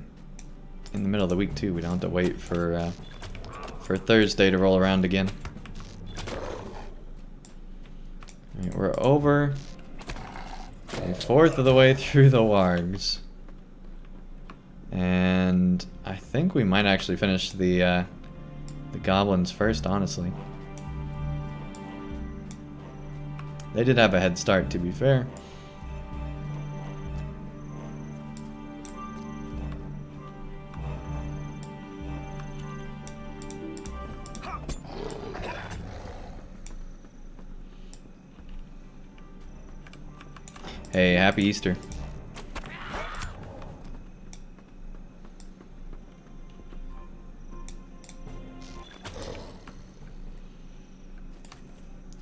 the middle of the week, too. We don't have to wait for Thursday to roll around again. All right, we're over a fourth of the way through the wargs. And I think we might actually finish the goblins first, honestly. They did have a head start, to be fair. Hey, happy Easter.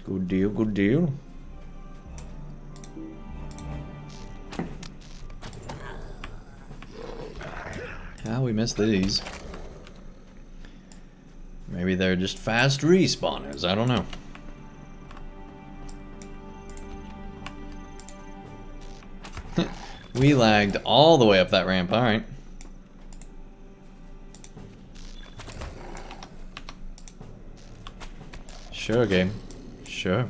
Good deal, good deal. How we missed these. Maybe they're just fast respawners, I don't know. We lagged all the way up that ramp, alright. Sure, game. Sure.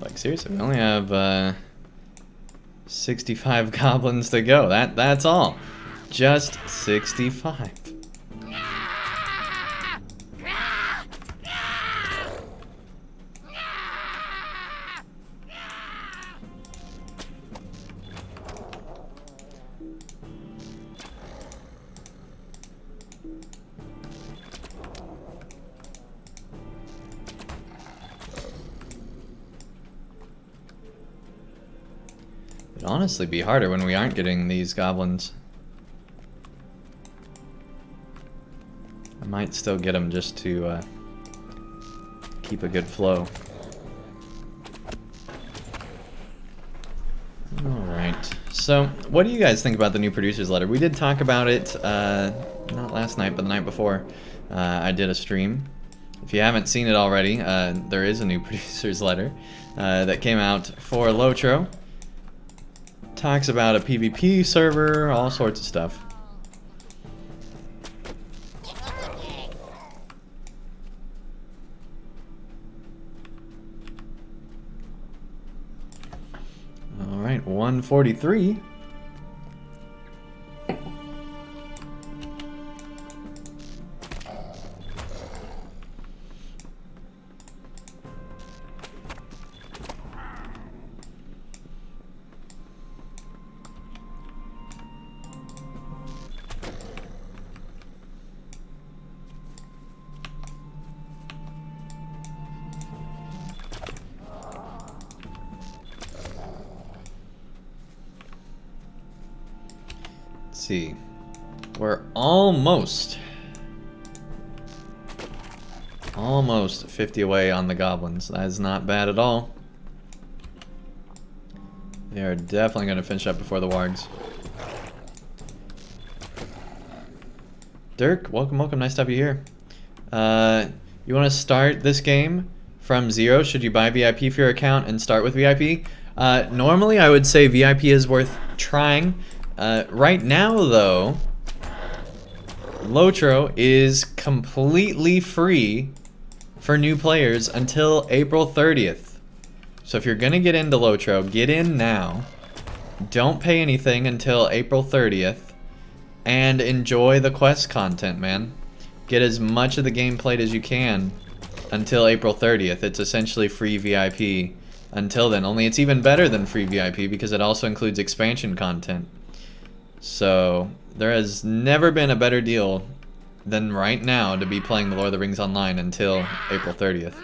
Like, seriously, we only have 65 goblins to go. That's all. Just 65. It'd honestly be harder when we aren't getting these goblins. I might still get them just to keep a good flow. Alright, so what do you guys think about the new producer's letter? We did talk about it, not last night, but the night before. I did a stream. If you haven't seen it already, there is a new producer's letter that came out for LOTRO. Talks about a PvP server, all sorts of stuff. Alright, 143. see. We're almost 50 away on the goblins. That is not bad at all. They are definitely going to finish up before the wargs. Dirk, welcome, welcome. Nice to have you here. You want to start this game from 0? Should you buy VIP for your account and start with VIP? Normally, I would say VIP is worth trying. Right now, though, LOTRO is completely free for new players until April 30th. So if you're gonna get into LOTRO, get in now. Don't pay anything until April 30th. And enjoy the quest content, man. Get as much of the game played as you can until April 30th. It's essentially free VIP until then. Only it's even better than free VIP because it also includes expansion content. So there has never been a better deal than right now to be playing the Lord of the Rings Online until April 30th.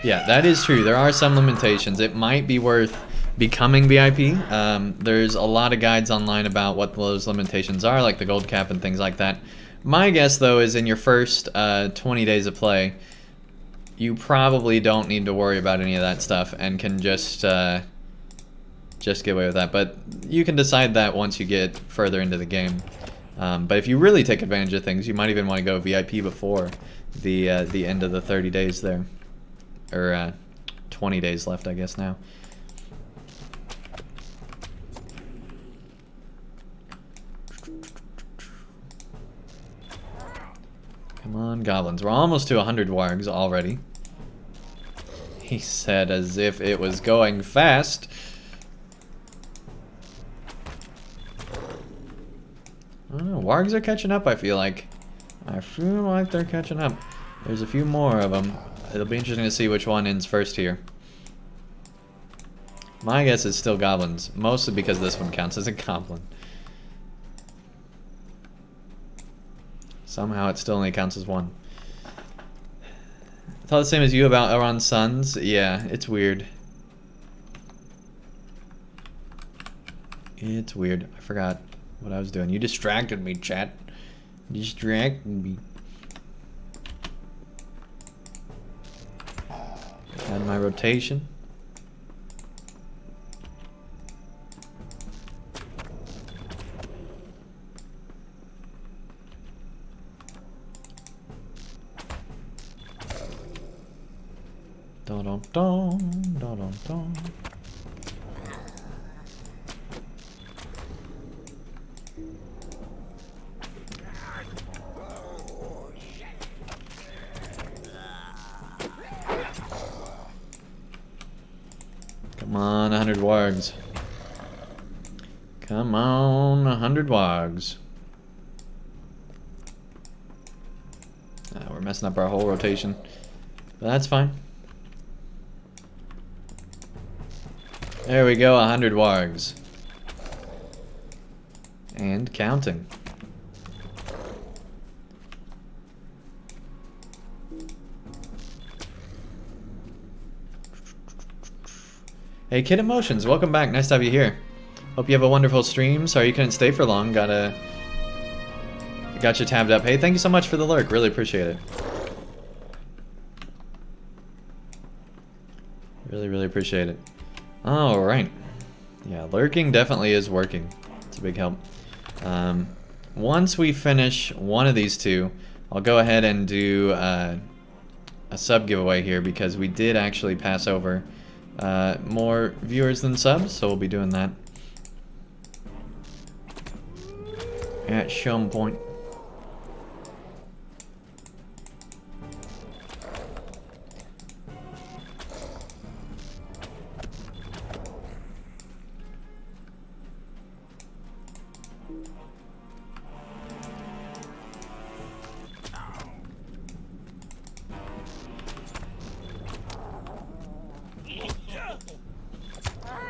Yeah, that is true. There are some limitations. It might be worth becoming VIP. There's a lot of guides online about what those limitations are, like the gold cap and things like that. My guess, though, is in your first 20 days of play, you probably don't need to worry about any of that stuff and can just get away with that. But you can decide that once you get further into the game. But if you really take advantage of things, you might even want to go VIP before the end of the 30 days there. Or 20 days left, I guess, now. Come on, goblins. We're almost to 100 wargs already. He said as if it was going fast. I don't know. Wargs are catching up, I feel like. I feel like they're catching up. There's a few more of them. It'll be interesting to see which one ends first here. My guess is still goblins, mostly because this one counts as a goblin. Somehow it still only counts as one. I thought the same as you about Elrond's sons. Yeah, it's weird. It's weird. I forgot what I was doing. You distracted me, chat. You distracted me. Add my rotation. Dun dun dun dun dun dun. Come on, 100 wargs. Come on, 100 wargs. We're messing up our whole rotation, but that's fine. There we go, 100 wargs. And counting. Hey Kid Emotions, welcome back. Nice to have you here. Hope you have a wonderful stream. Sorry you couldn't stay for long. Got you tabbed up. Hey, thank you so much for the lurk. Really appreciate it. Really appreciate it. All right. Yeah, lurking definitely is working. It's a big help. Once we finish one of these two, I'll go ahead and do a sub giveaway here because we did actually pass over more viewers than subs, so we'll be doing that at some point.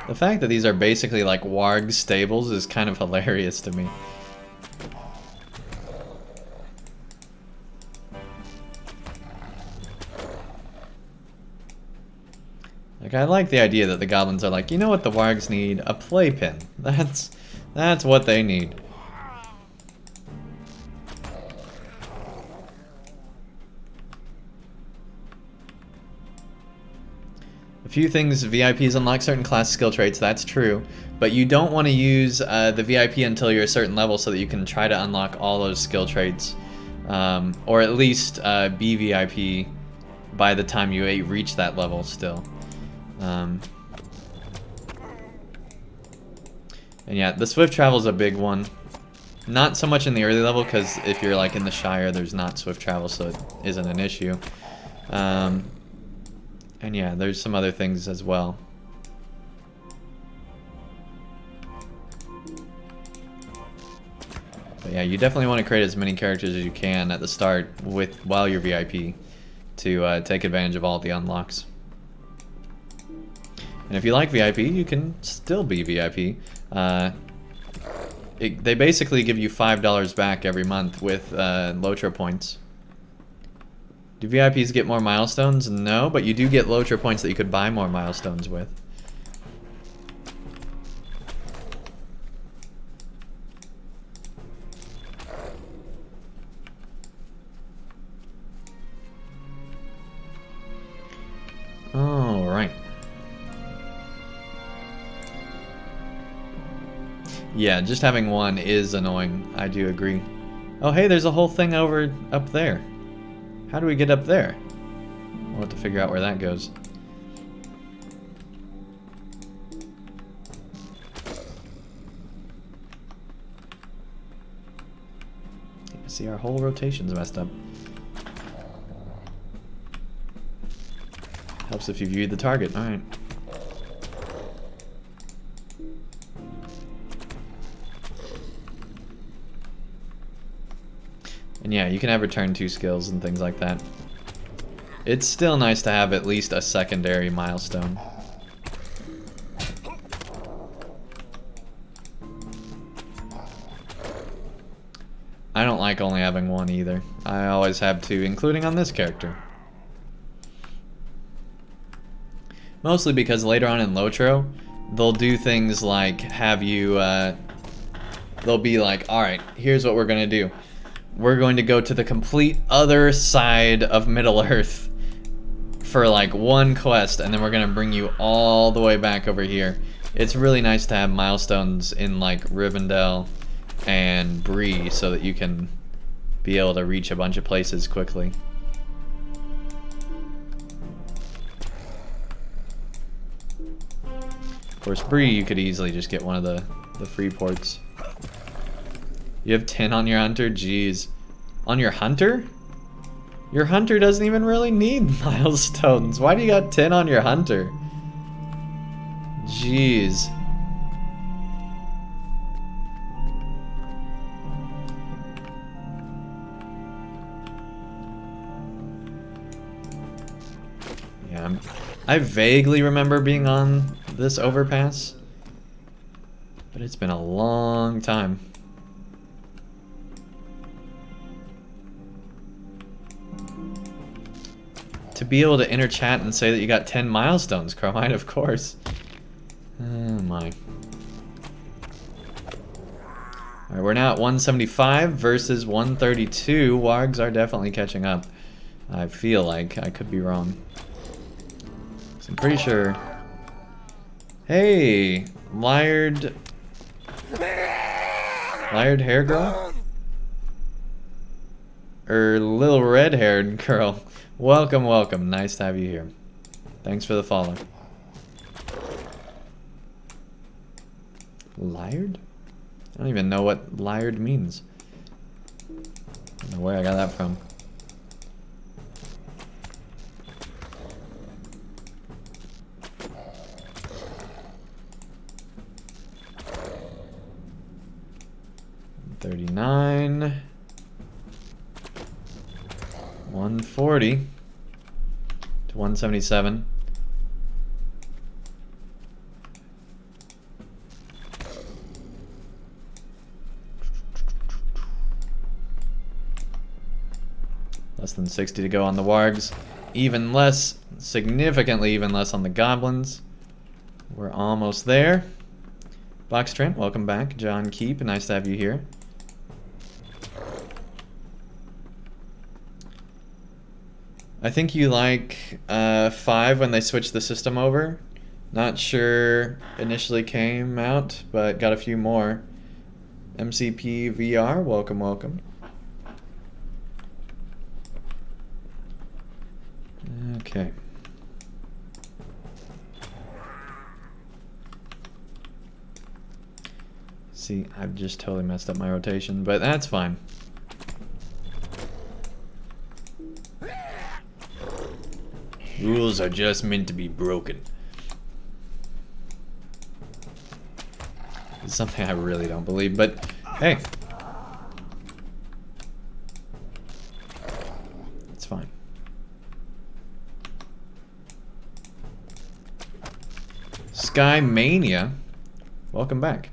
The fact that these are basically like warg stables is kind of hilarious to me. Like, I like the idea that the goblins are like, you know what the wargs need? A playpen. That's what they need. A few things, VIPs unlock certain class skill traits, that's true. But you don't want to use the VIP until you're a certain level so that you can try to unlock all those skill traits. Or at least be VIP by the time you reach that level still. And yeah, the swift travel is a big one. Not so much in the early level, because if you're like in the Shire, there's not swift travel, so it isn't an issue. And yeah, there's some other things as well. But yeah, you definitely want to create as many characters as you can at the start while you're VIP to take advantage of all the unlocks. And if you like VIP, you can still be VIP. They basically give you $5 back every month with LOTRO points. Do VIPs get more milestones? No, but you do get LOTRO points that you could buy more milestones with. All right. Yeah, just having one is annoying. I do agree. Oh, hey, there's a whole thing up there. How do we get up there? We'll have to figure out where that goes. See, our whole rotation's messed up. Helps if you viewed the target. Alright. And yeah, you can have return 2 skills and things like that. It's still nice to have at least a secondary milestone. I don't like only having one either. I always have 2, including on this character. Mostly because later on in LOTRO, they'll do things like have you, they'll be like, alright, here's what we're gonna do. We're going to go to the complete other side of Middle-earth for like one quest, and then we're gonna bring you all the way back over here. It's really nice to have milestones in like Rivendell and Bree so that you can be able to reach a bunch of places quickly. Of course, Bree, you could easily just get one of the free ports. You have 10 on your hunter? Jeez. On your hunter? Your hunter doesn't even really need milestones. Why do you got 10 on your hunter? Jeez. Yeah, I vaguely remember being on this overpass, but it's been a long time. To be able to enter chat and say that you got 10 milestones, Carmine, of course. Oh my. Alright, we're now at 175 versus 132. Wargs are definitely catching up. I feel like. I could be wrong. So I'm pretty sure... Hey! Liard hair girl? Little red-haired girl. Welcome, welcome. Nice to have you here. Thanks for the follow. Liard? I don't even know what liard means. I don't know where I got that from. $39. 140 to 177. Less than 60 to go on the wargs. even less, significantly even less on the goblins. We're almost there. Box Trent, welcome back. John Keep, nice to have you here. I think you like 5 when they switched the system over. Not sure initially came out, but got a few more. MCP VR, welcome, welcome. Okay. See, I've just totally messed up my rotation, but that's fine. Rules are just meant to be broken. It's something I really don't believe, but hey. It's fine. Sky Mania, welcome back.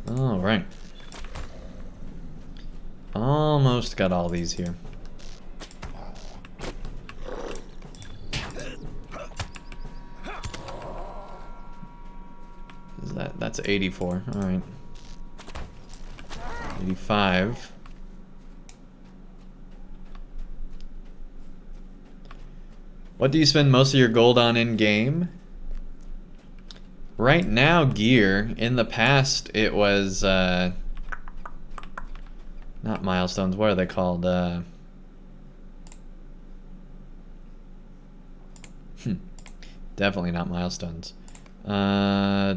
All right. Almost got all these here. That's 84. All right. 85. What do you spend most of your gold on in game? Right now, gear. In the past, it was not milestones. What are they called? Definitely not milestones. Here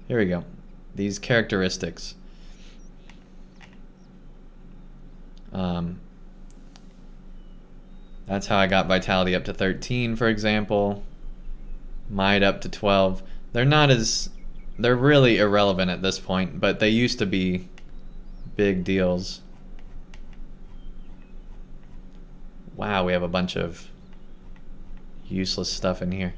we go. These characteristics. That's how I got vitality up to 13, for example. Might up to 12. They're really irrelevant at this point, but they used to be big deals. Wow, we have a bunch of useless stuff in here.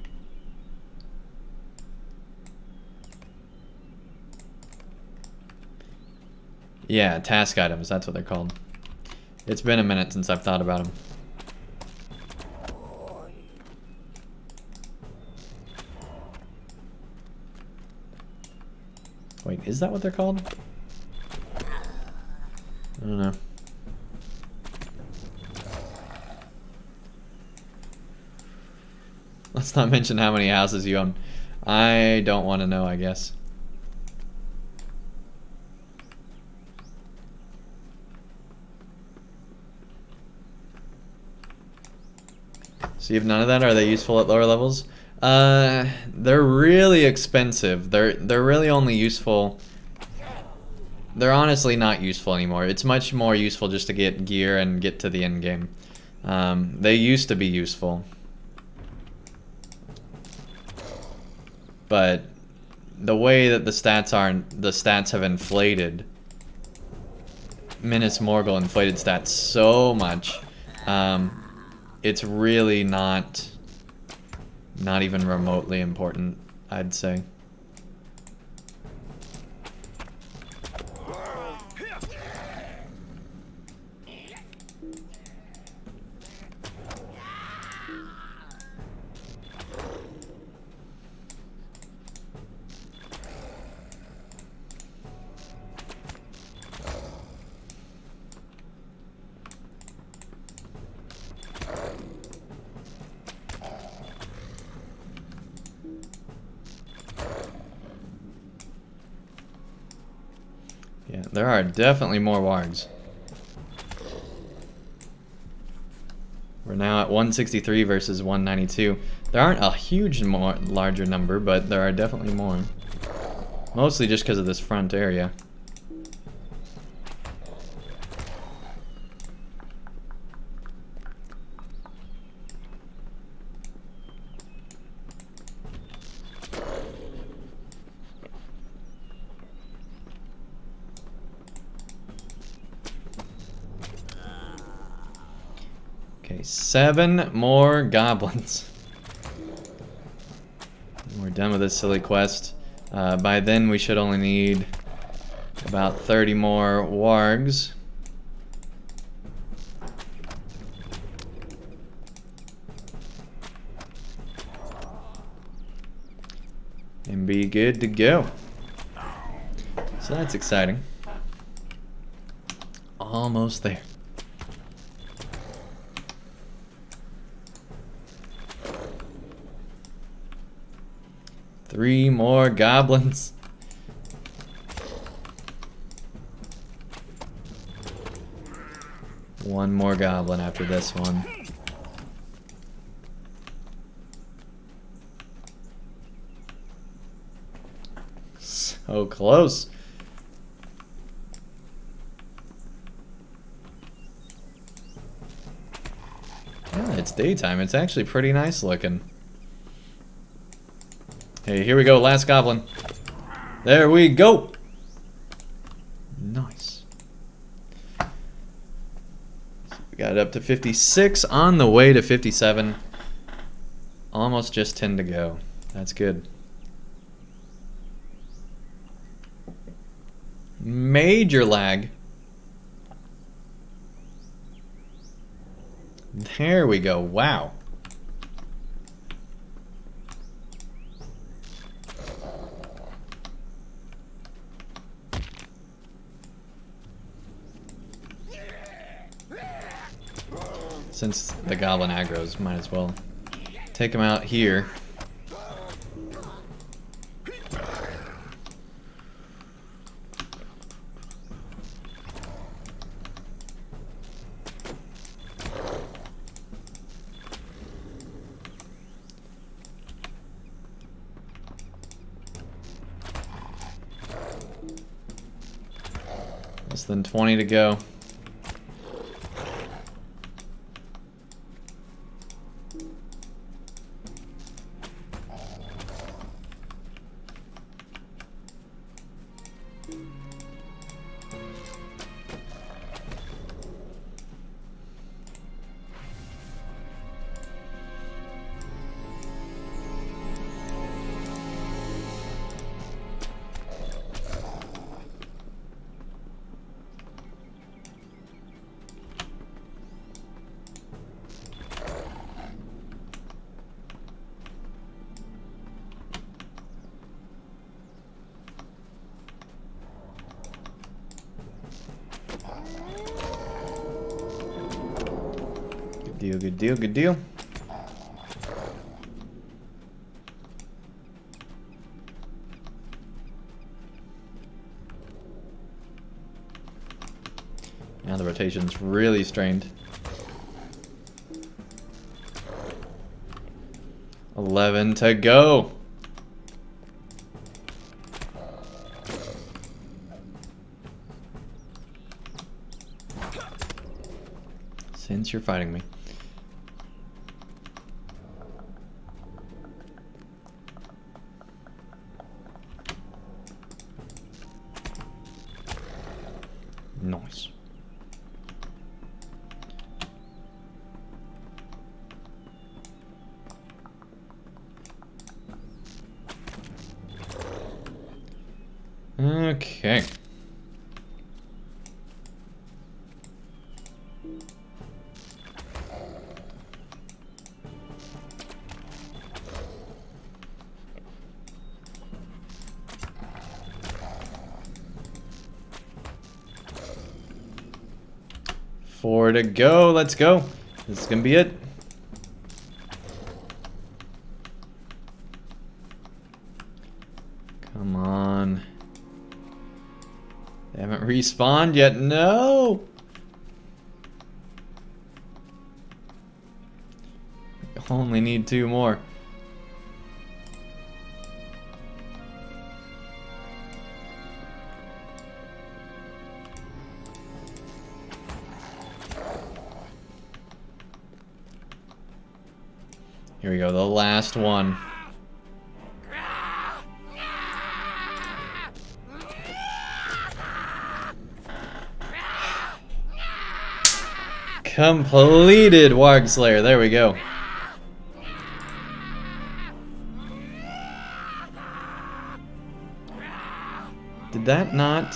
Yeah, task items, that's what they're called. It's been a minute since I've thought about them. Wait, is that what they're called? I don't know. Let's not mention how many houses you own. I don't want to know, I guess. So you have none of that? Are they useful at lower levels? They're really expensive. They're really only useful. They're honestly not useful anymore. It's much more useful just to get gear and get to the end game. They used to be useful. But the way that the stats have inflated. Minas Morgul inflated stats so much. It's really not even remotely important, I'd say. Yeah, there are definitely more wargs. We're now at 163 versus 192. There aren't a huge larger number, but there are definitely more. Mostly just because of this front area. Okay, 7 more goblins. We're done with this silly quest. By then we should only need about 30 more wargs. And be good to go. So that's exciting. Almost there. Three more goblins. One more goblin after this one. So close. Yeah, it's daytime. It's actually pretty nice looking. Hey, here we go. Last goblin. There we go. Nice. So we got it up to 56. On the way to 57. Almost just 10 to go. That's good. Major lag. There we go. Wow. Since the goblin aggroes, might as well take him out here. Less than 20 to go. Good deal, good deal, good deal. Now the rotation's really strained. 11 to go. Since you're fighting me. Nice. Okay. Four to go. Let's go. This is gonna be it. Come on. They haven't respawned yet. No. Only need 2 more. Here we go, the last one. Completed Warg Slayer. There we go. Did that not...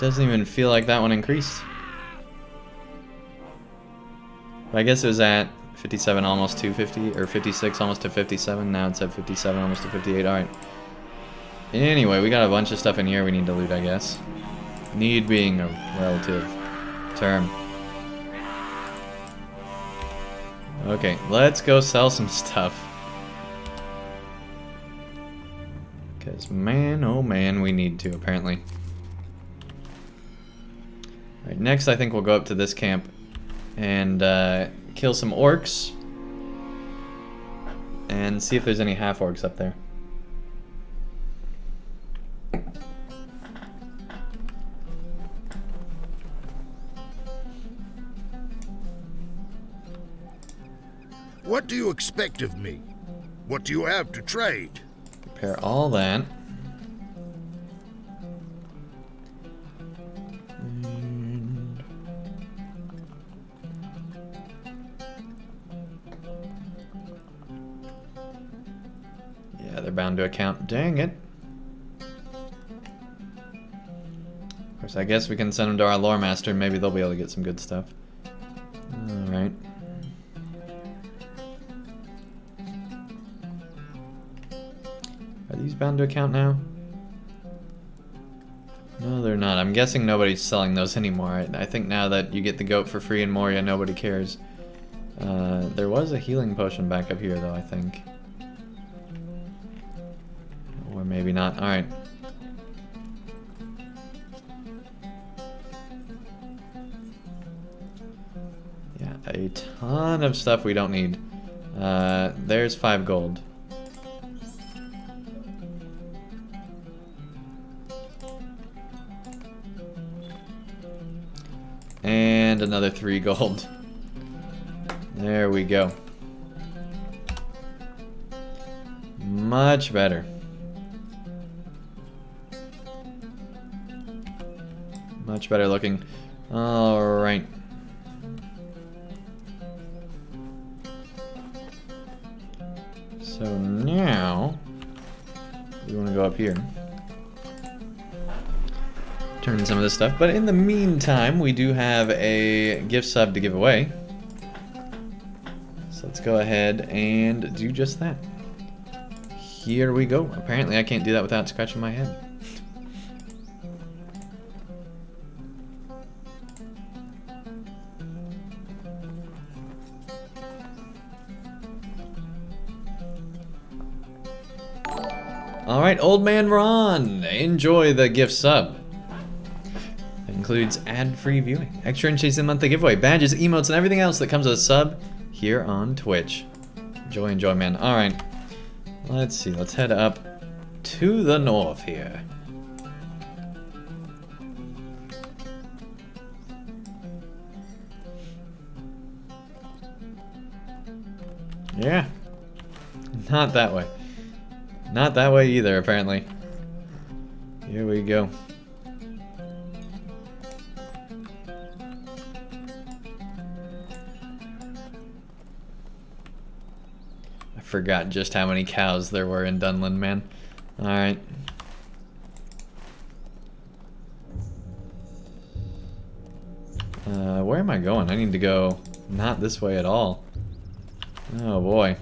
Doesn't even feel like that one increased. But I guess it was at 57 almost to 50, or 56 almost to 57. Now it's at 57 almost to 58. Alright. Anyway, we got a bunch of stuff in here we need to loot, I guess. Need being a relative term. Okay, let's go sell some stuff. Because man, oh man, we need to, apparently. Alright, next I think we'll go up to this camp and kill some orcs. And see if there's any half-orcs up there. What do you expect of me? What do you have to trade? Repair all that. And... yeah, they're bound to account. Dang it. Of course, I guess we can send them to our lore master and maybe they'll be able to get some good stuff. Alright. Are these bound to account now? No, they're not. I'm guessing nobody's selling those anymore. I think now that you get the goat for free in Moria, nobody cares. There was a healing potion back up here, though, I think. Or maybe not. Alright. Yeah, a ton of stuff we don't need. There's 5 gold. And another 3 gold. There we go. Much better. Much better looking. Alright. So now we want to go up here. Turn some of this stuff, but in the meantime we do have a gift sub to give away, so let's go ahead and do just that. Here we go. Apparently I can't do that without scratching my head. Alright, Old Man Ron, enjoy the gift sub. Includes ad-free viewing, extra entries in the monthly giveaway, badges, emotes, and everything else that comes with a sub here on Twitch. Enjoy, man. Alright. Let's see. Let's head up to the north here. Yeah. Not that way. Not that way either, apparently. Here we go. Forgot just how many cows there were in Dunland, man. Alright. Where am I going? I need to go not this way at all. Oh boy.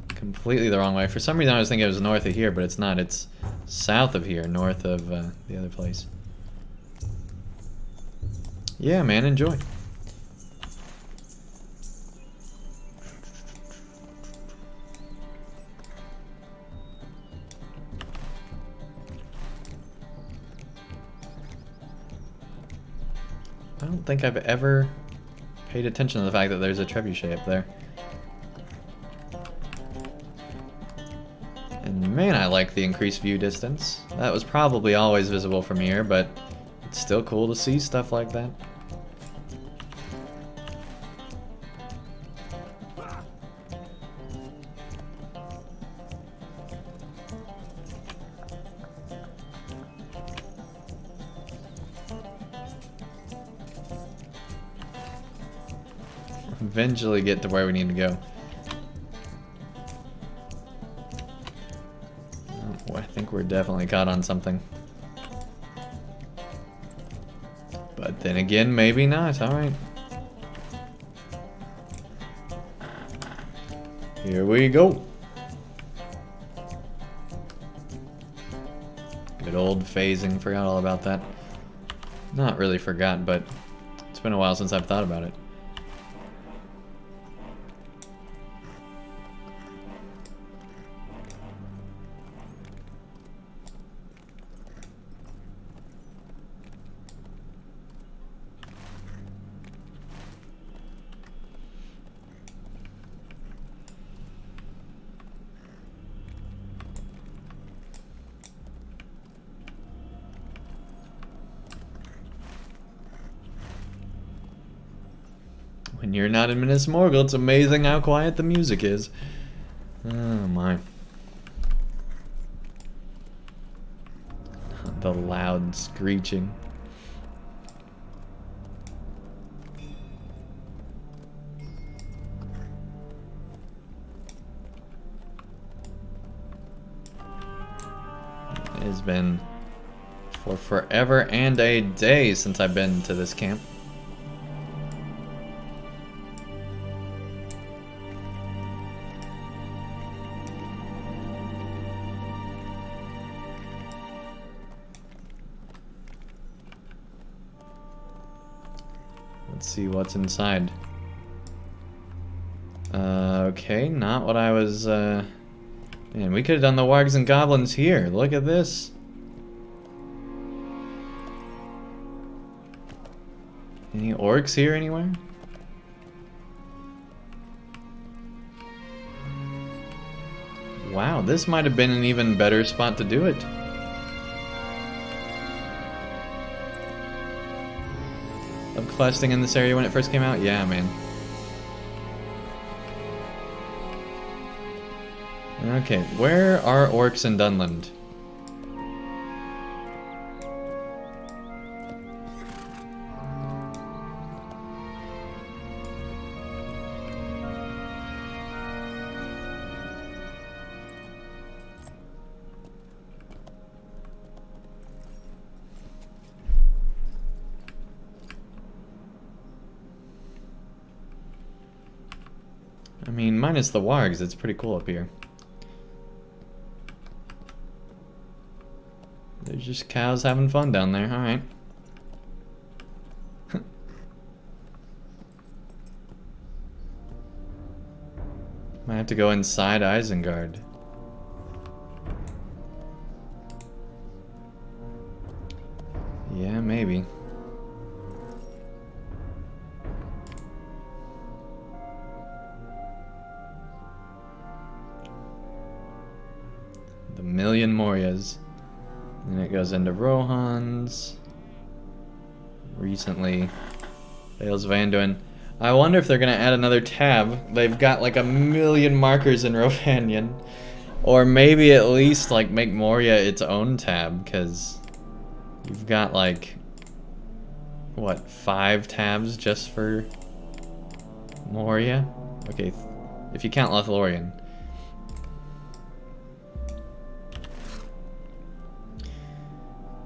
Completely the wrong way. For some reason I was thinking it was north of here, but it's not. It's south of here, north of the other place. Yeah, man, enjoy. I don't think I've ever paid attention to the fact that there's a trebuchet up there. And man, I like the increased view distance. That was probably always visible from here, but it's still cool to see stuff like that. eventually get to where we need to go. Oh, I think we're definitely caught on something. But then again, maybe not. Alright. Here we go. Good old phasing. Forgot all about that. Not really forgot, but it's been a while since I've thought about it. When you're not in Minas Morgul, it's amazing how quiet the music is. Oh my. The loud screeching. It has been for forever and a day since I've been to this camp. Let's see what's inside. Okay, not what I was, Man, we could have done the wargs and goblins here. Look at this. Any orcs here anywhere? Wow, this might have been an even better spot to do it. Of questing in this area when it first came out? Yeah, man. Okay, where are orcs in Dunland? I mean, minus the wargs, it's pretty cool up here. There's just cows having fun down there, alright. Might have to go inside Isengard. Yeah, maybe. The Million Morias. And it goes into Rohan's. Recently, Vales of Anduin. I wonder if they're gonna add another tab. They've got like 1,000,000 markers in Rovanion. Or maybe at least like make Moria its own tab, because you've got like, what, 5 tabs just for Moria? Okay, if you count Lothlorien.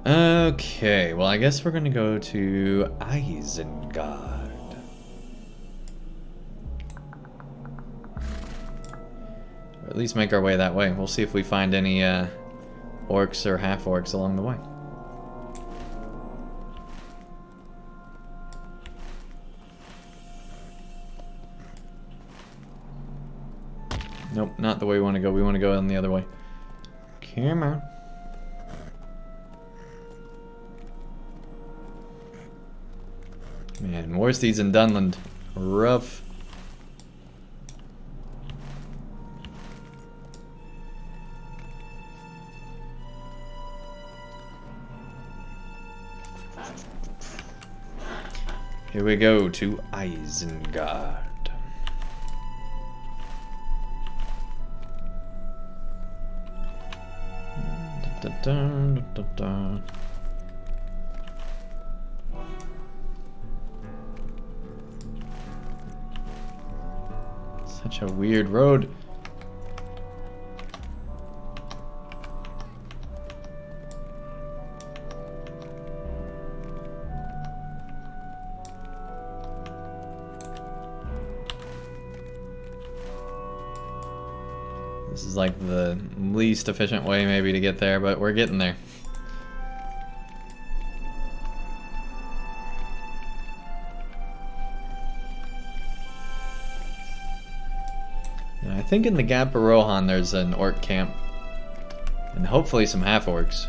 Okay, well I guess we're gonna go to Isengard. Or at least make our way that way. We'll see if we find any orcs or half-orcs along the way. Nope, not the way we want to go. We want to go on the other way. Come on. Man, Warsteeds and Dunland. Rough. Here we go to Isengard. Da, da, da, da. Such a weird road. This is like the least efficient way maybe to get there, but we're getting there. And I think in the Gap of Rohan there's an orc camp. And hopefully some half-orcs.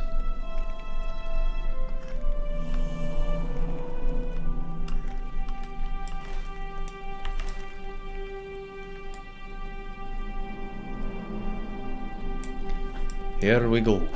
Here we go.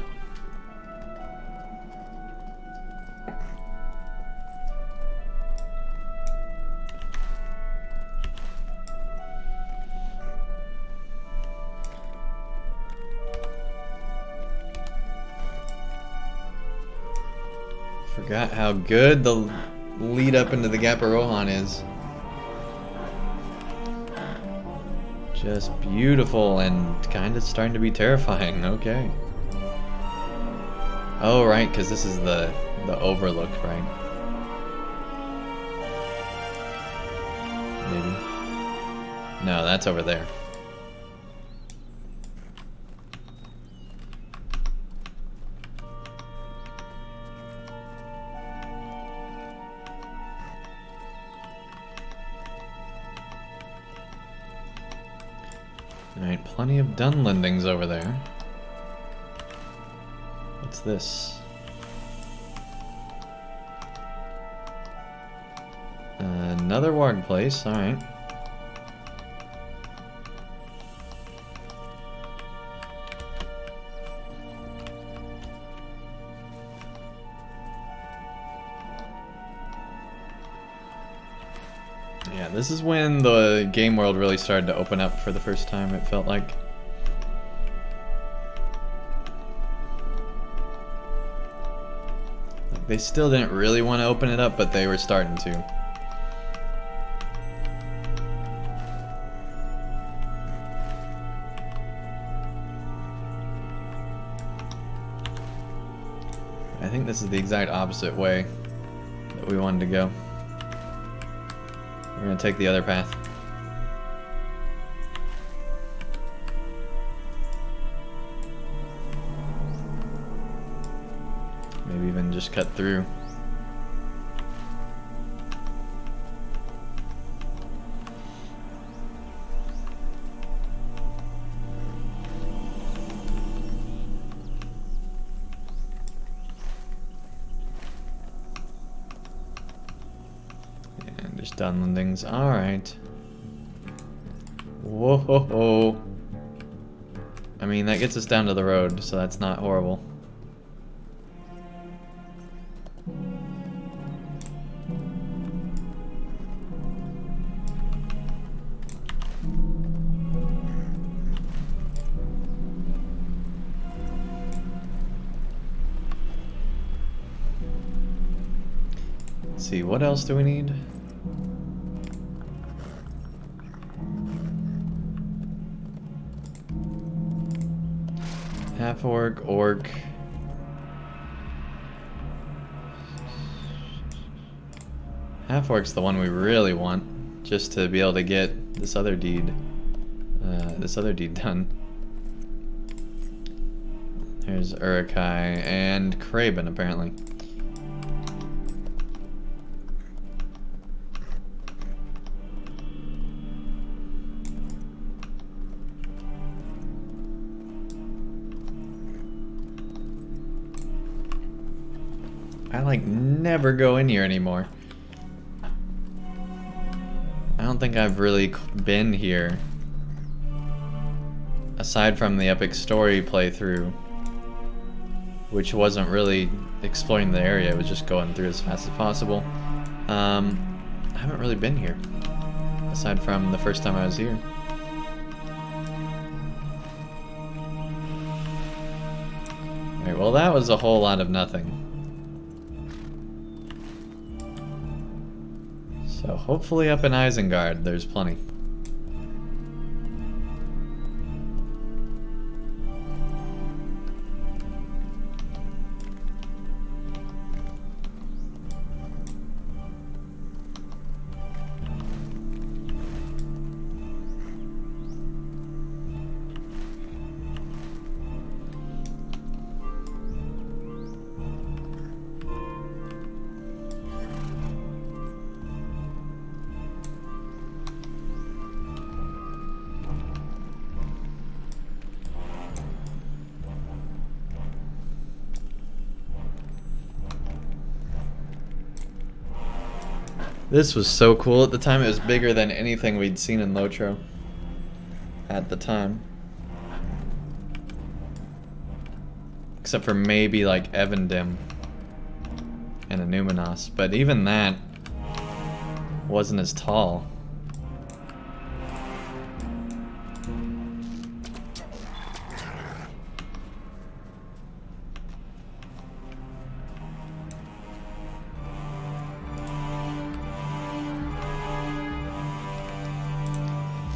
Forgot how good the lead up into the Gap of Rohan is. Just beautiful and kind of starting to be terrifying. Okay. Oh, right, because this is the overlook, right? Maybe. No, that's over there. Alright, plenty of Dunlendings over there. What's this? Another warg place, alright. Yeah, this is when the game world really started to open up for the first time, it felt like. They still didn't really want to open it up, but they were starting to. I think this is the exact opposite way that we wanted to go. We're gonna take the other path. Maybe even just cut through. And just Dunlendings. Alright. Whoa ho ho. I mean, that gets us down to the road, so that's not horrible. Let's see, what else do we need? Half-orc, orc. Half-orc's the one we really want, just to be able to get this other deed done. There's Uruk-hai and Kraben, apparently. I like never go in here anymore. I don't think I've really been here aside from the epic story playthrough, which wasn't really exploring the area, it was just going through as fast as possible. I haven't really been here aside from the first time I was here. Alright, well that was a whole lot of nothing. So hopefully up in Isengard there's plenty. This was so cool at the time. It was bigger than anything we'd seen in LOTRO at the time. Except for maybe like Evandim and Anuminos, but even that wasn't as tall.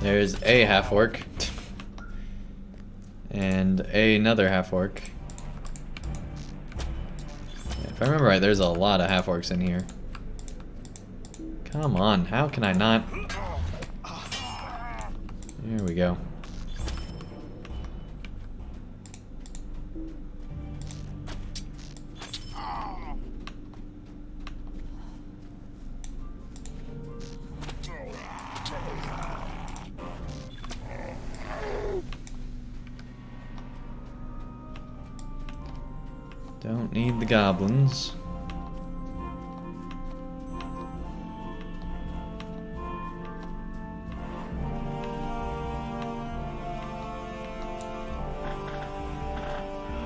There's a half-orc. And another half-orc. If I remember right, there's a lot of half-orcs in here. Come on, how can I not? There we go. Don't need the goblins.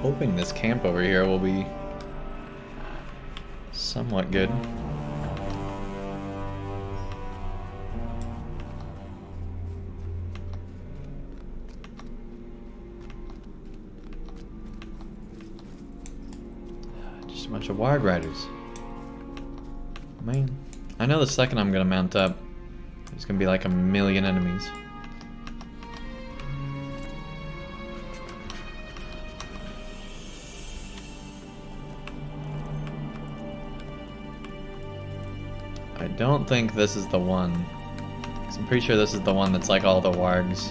Hoping this camp over here will be somewhat good. Just a bunch of Warg Riders. Man, I know the second I'm gonna mount up, there's gonna be like a million enemies. I don't think this is the one. 'Cause I'm pretty sure this is the one that's like all the wargs.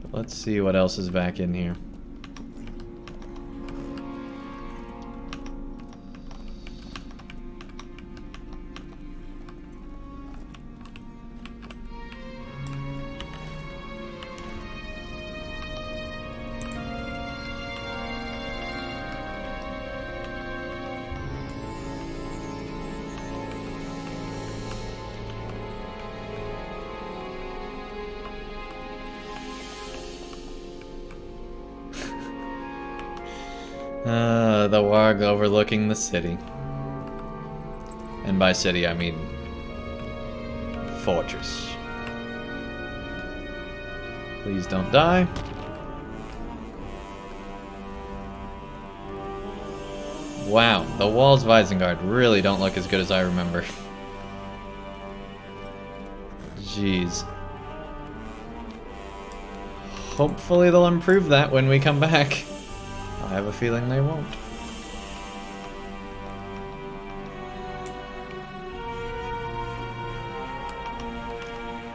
But let's see what else is back in here. The warg overlooking the city. And by city, I mean fortress. Please don't die. Wow, the walls of Isengard really don't look as good as I remember. Jeez. Hopefully they'll improve that when we come back. I have a feeling they won't.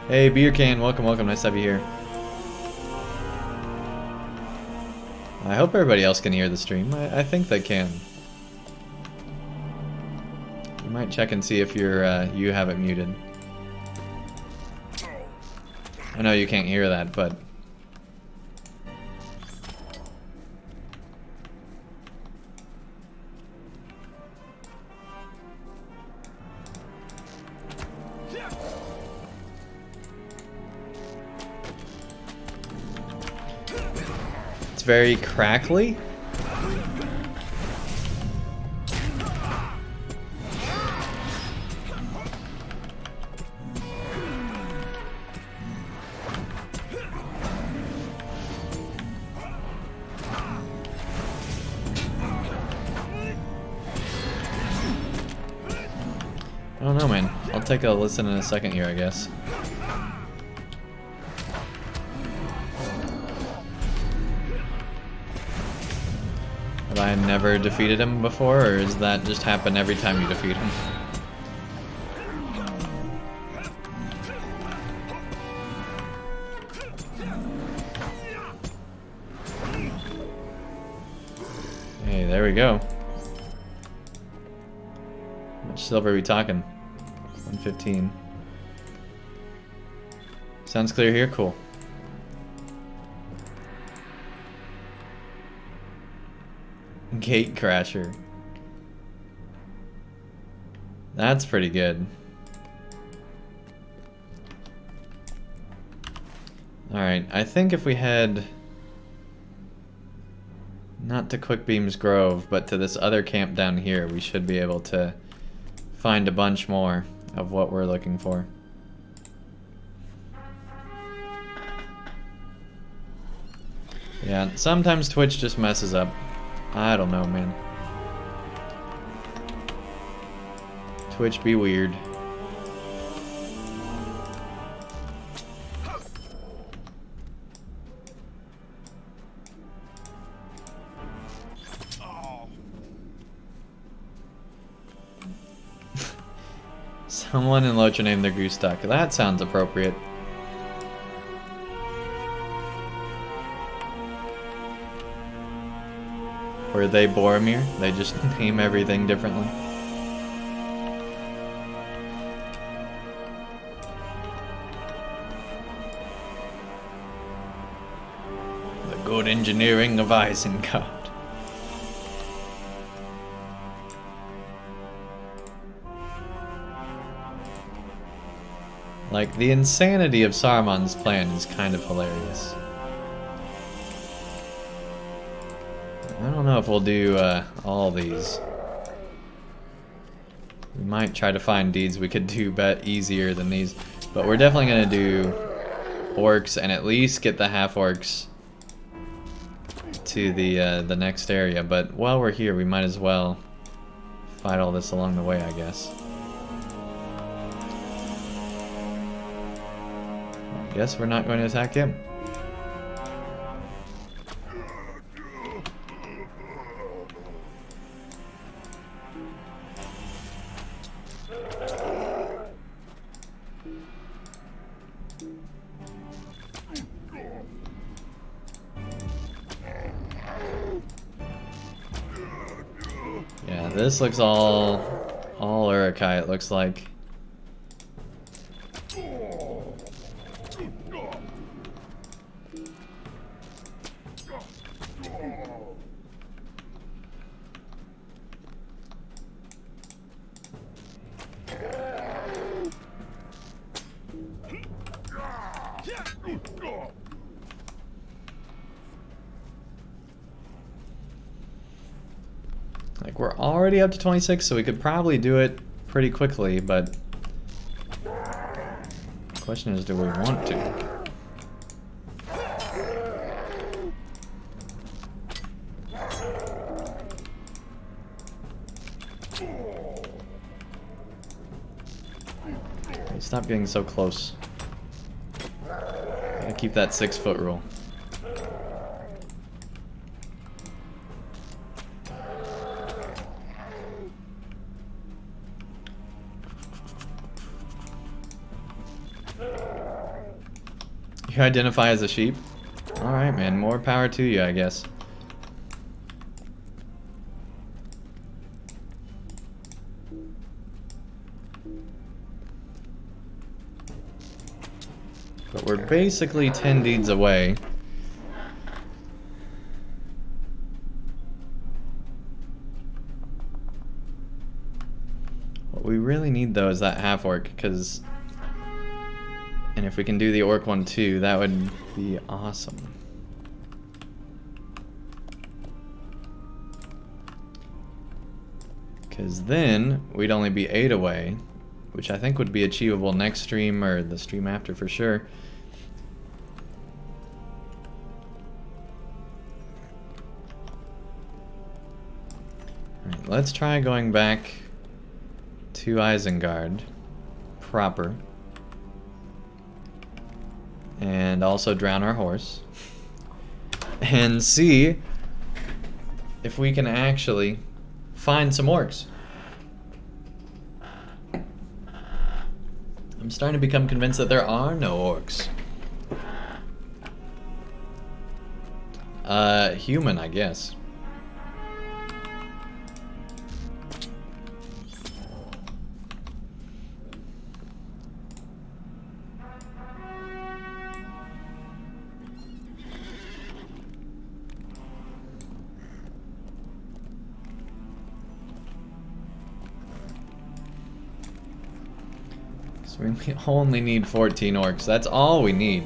Hey, Beer Can, welcome, welcome. Nice to have you here. I hope everybody else can hear the stream. I think they can. You might check and see if you have it muted. I know you can't hear that, but it's very crackly. I don't know, man. I'll take a listen in a second here, I guess. Have I never defeated him before, or does that just happen every time you defeat him? Hey, there we go. How much silver are we talking? 115. Sounds clear here? Cool. Gate Crasher. That's pretty good. Alright, I think if we head not to Quickbeam's Grove, but to this other camp down here, we should be able to find a bunch more of what we're looking for. Yeah, sometimes Twitch just messes up. I don't know, man. Twitch be weird. Someone in LOTRO named their goose duck. That sounds appropriate. Were they Boromir? They just name everything differently. The good engineering of Isengard. Like, the insanity of Saruman's plan is kind of hilarious. I don't know if we'll do all these. We might try to find deeds we could do easier than these. But we're definitely going to do orcs and at least get the half-orcs to the next area. But while we're here, we might as well fight all this along the way, I guess. I guess we're not going to attack him. Yeah, this looks all Urukai, it looks like. Like, we're already up to 26, so we could probably do it pretty quickly, but the question is, do we want to? Okay, stop getting so close. Gotta keep that 6-foot rule. You identify as a sheep? Alright, man. More power to you, I guess. But we're basically 10 deeds away. What we really need, though, is that half-orc, because... And if we can do the orc one too, that would be awesome. Because then we'd only be 8 away, which I think would be achievable next stream or the stream after for sure. Alright, let's try going back to Isengard proper. And also drown our horse. And see if we can actually find some orcs. I'm starting to become convinced that there are no orcs. Human, I guess. So we only need 14 orcs. That's all we need.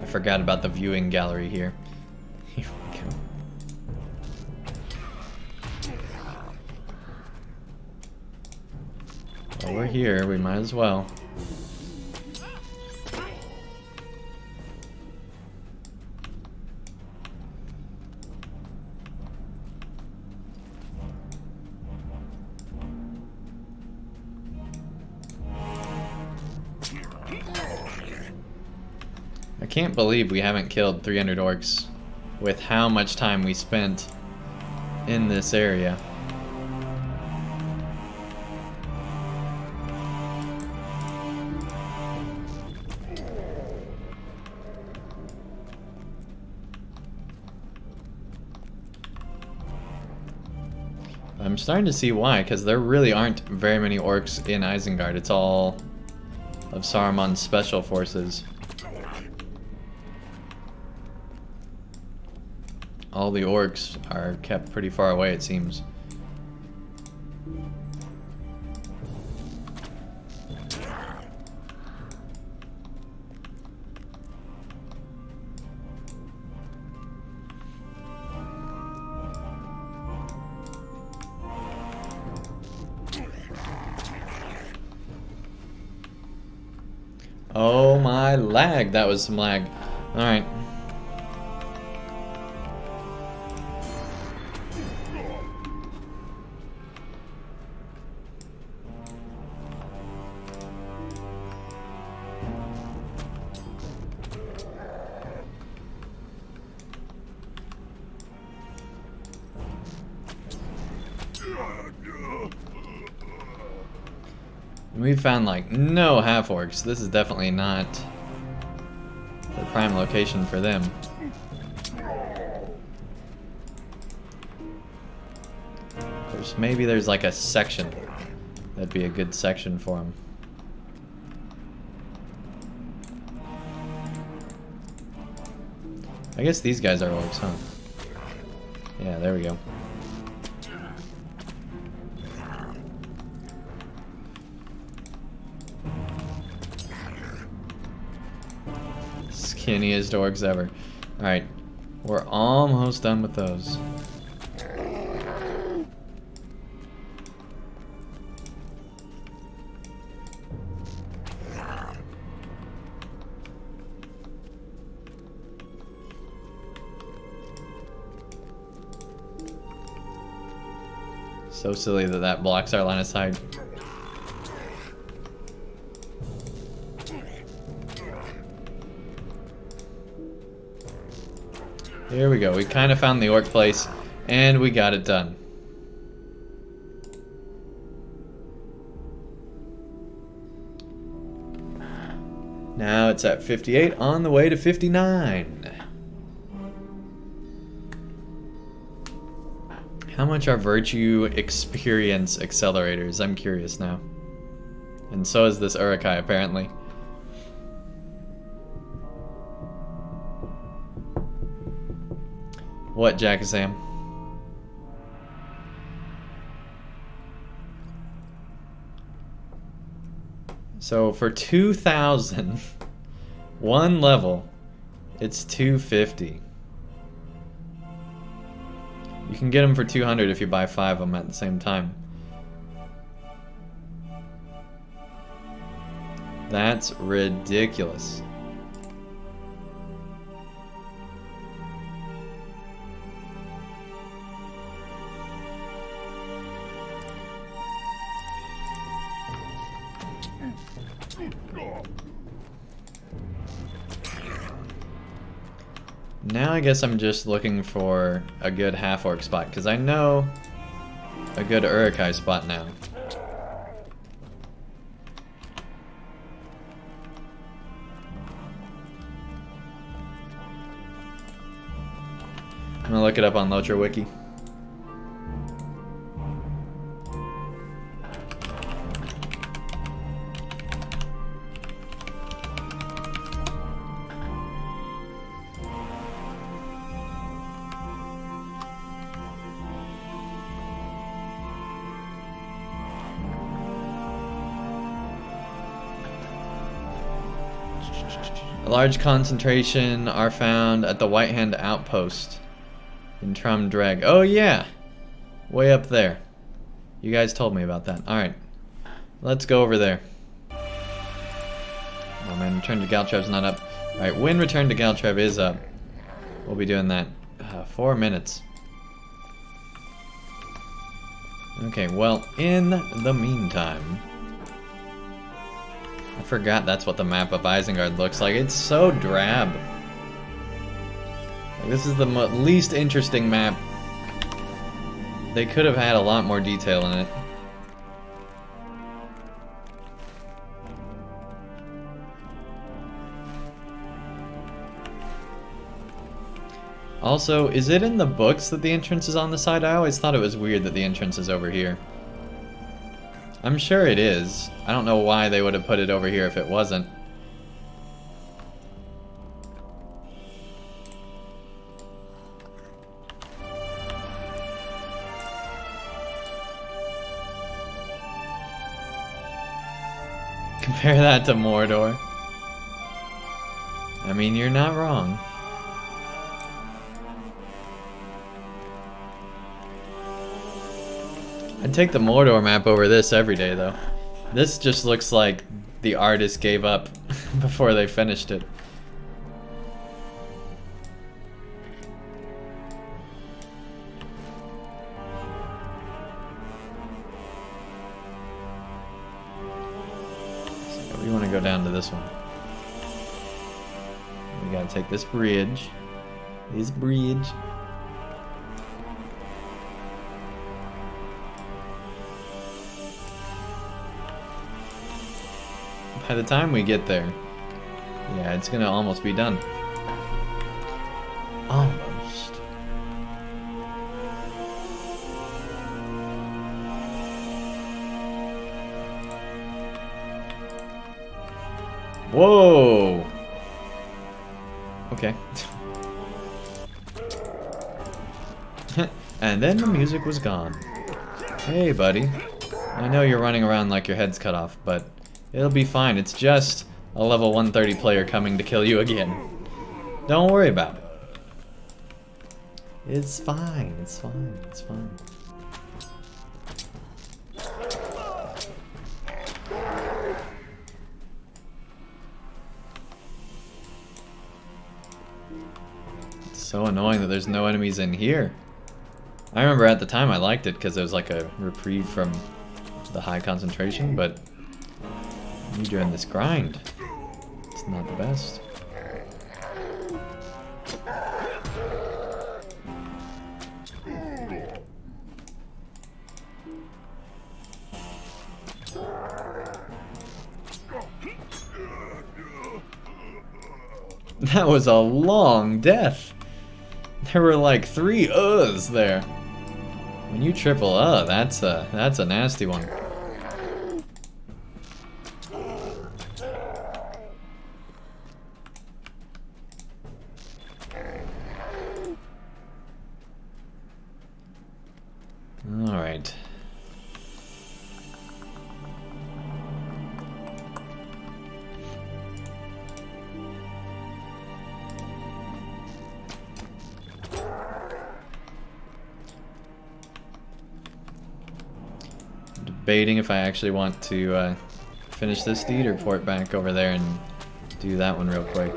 I forgot about the viewing gallery here. Here we go. Well, we're here. We might as well. I can't believe we haven't killed 300 orcs with how much time we spent in this area. I'm starting to see why, because there really aren't very many orcs in Isengard. It's all of Saruman's special forces. All the orcs are kept pretty far away, it seems. Oh my lag, that was some lag. Alright. We found like no half-orcs. This is definitely not the prime location for them. Of course, maybe there's like a section. That'd be a good section for them. I guess these guys are orcs, huh? Yeah, there we go. Skinniest orcs ever. Alright, we're almost done with those. So silly that that blocks our line of sight. Here we go. We kind of found the orc place, and we got it done. Now it's at 58, on the way to 59. How much are virtue experience accelerators? I'm curious now. And so is this Urukai, apparently. What, Jackasam? So for 2,000, one level, it's 250. You can get them for 200 if you buy 5 of them at the same time. That's ridiculous. Now I guess I'm just looking for a good half-orc spot, because I know a good Urukai spot now. I'm gonna look it up on LOTRO Wiki. A large concentration are found at the White Hand Outpost in Trum Dreg. Oh yeah, way up there. You guys told me about that. All right, let's go over there. Oh man, return to Galtrev's not up. All right, when return to Galtrev is up, we'll be doing that. 4 minutes. Okay, well, in the meantime, I forgot that's what the map of Isengard looks like. It's so drab. Like, this is the least interesting map. They could have had a lot more detail in it. Also, is it in the books that the entrance is on the side? I always thought it was weird that the entrance is over here. I'm sure it is. I don't know why they would have put it over here if it wasn't. Compare that to Mordor. I mean, you're not wrong. I'd take the Mordor map over this every day, though. This just looks like the artist gave up before they finished it. So we want to go down to this one. We gotta take this bridge. This bridge. By the time we get there, yeah, it's gonna almost be done. Almost. Whoa! Okay. And then the music was gone. Hey, buddy. I know you're running around like your head's cut off, but it'll be fine. It's just a level 130 player coming to kill you again. Don't worry about it. It's fine. It's fine. It's fine. It's so annoying that there's no enemies in here. I remember at the time I liked it because it was like a reprieve from the high concentration, but you doing this grind, it's not the best. That was a long death. There were like 3 uhs there. When you triple that's a nasty one. All right. Debating if I actually want to finish this deed or port back over there and do that one real quick.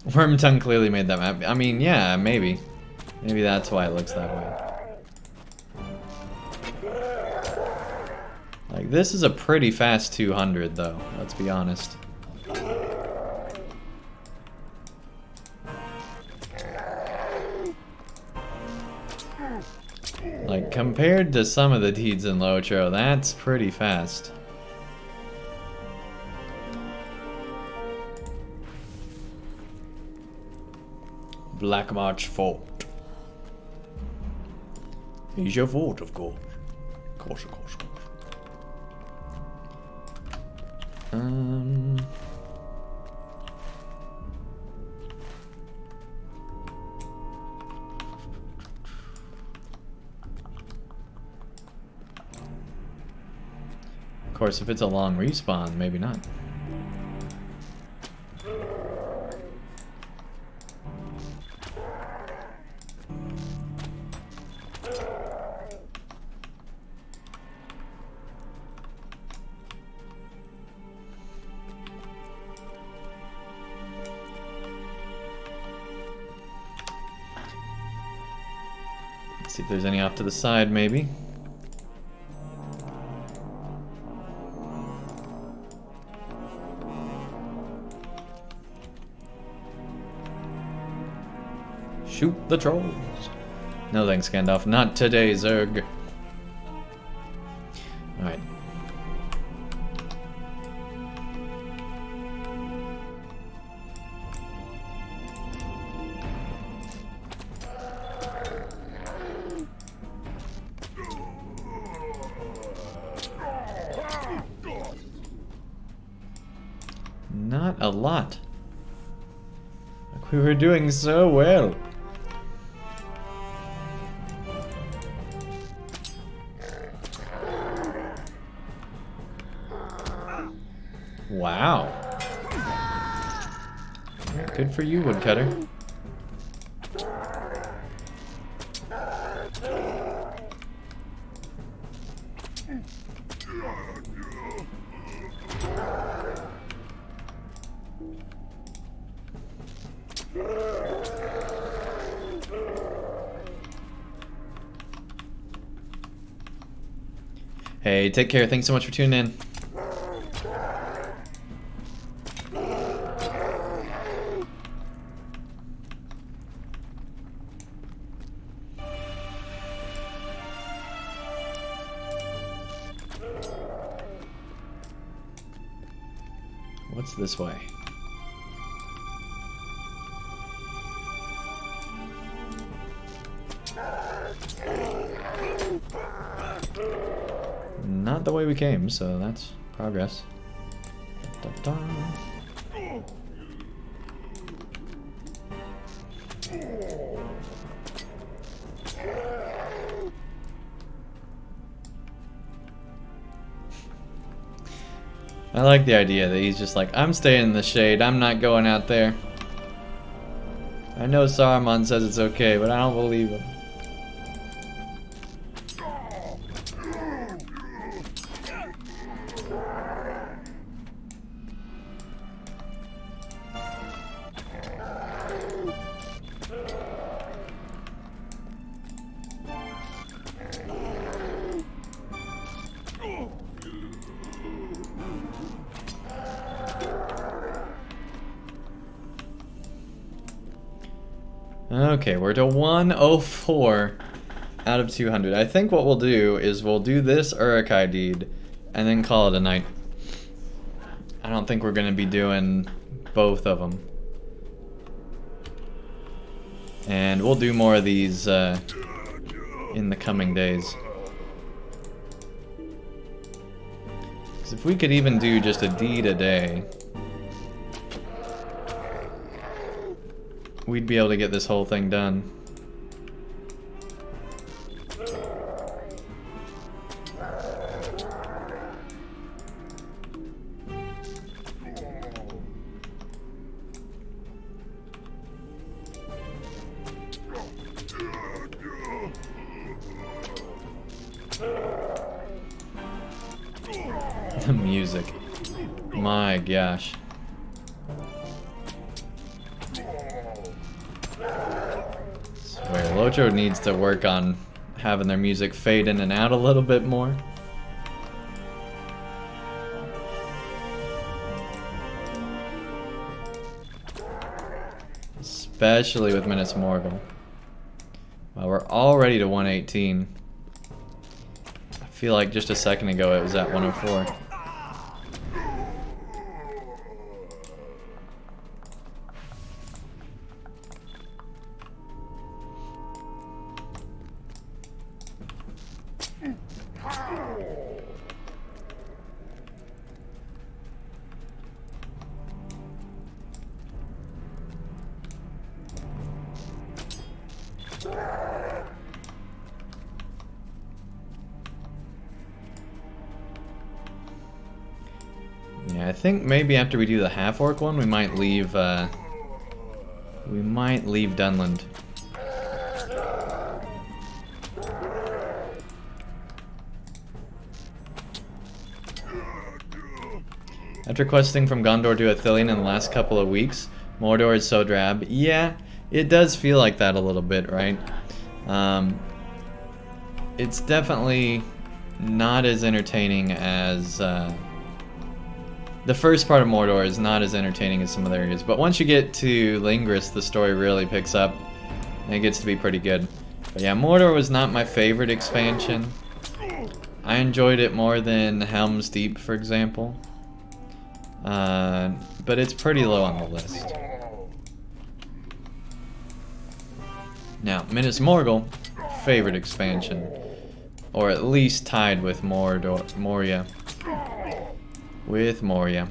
Wormtongue clearly made that map. I mean, yeah, maybe. Maybe that's why it looks that way. Like, this is a pretty fast 200, though. Let's be honest. Like, compared to some of the deeds in LOTRO, that's pretty fast. Black March Fort. He's your fort, of course. Of course, of course, of course. Of course, if it's a long respawn, maybe not. Let's see if there's any off to the side, maybe. Shoot the trolls. No thanks, Gandalf. Not today, Zerg. Alright. Not a lot. Like we were doing so well. Wow. Good for you, woodcutter. Hey, take care. Thanks so much for tuning in. What's this way? Not the way we came, so that's progress. Da-da-da. I like the idea that he's just like, I'm staying in the shade, I'm not going out there. I know Saruman says it's okay, but I don't believe him. Okay, we're to 104 out of 200. I think what we'll do is we'll do this Uruk-hai deed and then call it a night. I don't think we're going to be doing both of them. And we'll do more of these in the coming days. Because if we could even do just a deed a day, we'd be able to get this whole thing done. The music. My gosh. Swear, LOTRO needs to work on having their music fade in and out a little bit more. Especially with Minas Morgul. Well, we're already to 118. I feel like just a second ago it was at 104. think maybe after we do the half-orc one, we might leave Dunland. After questing from Gondor to Ithilien in the last couple of weeks, Mordor is so drab. Yeah, it does feel like that a little bit, right? It's definitely not as entertaining as... the first part of Mordor is not as entertaining as some other areas, but once you get to Lingris, the story really picks up, and it gets to be pretty good. But yeah, Mordor was not my favorite expansion. I enjoyed it more than Helm's Deep, for example. But it's pretty low on the list. Now, Minas Morgul, favorite expansion. Or at least tied with Moria. With Moria.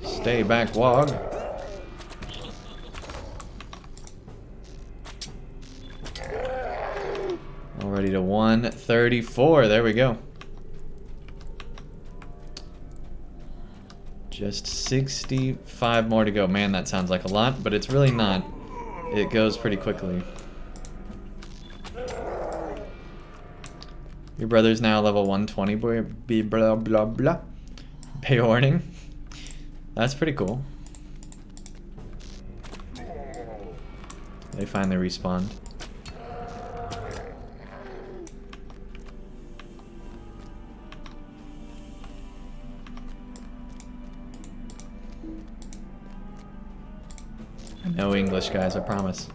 Stay back, Wog. Already to 134. There we go. Just 65 more to go. Man, that sounds like a lot, but it's really not. It goes pretty quickly. Your brother's now level 120, boy. Blah blah blah. Beorning. That's pretty cool. They finally respawned. No English, guys, I promise.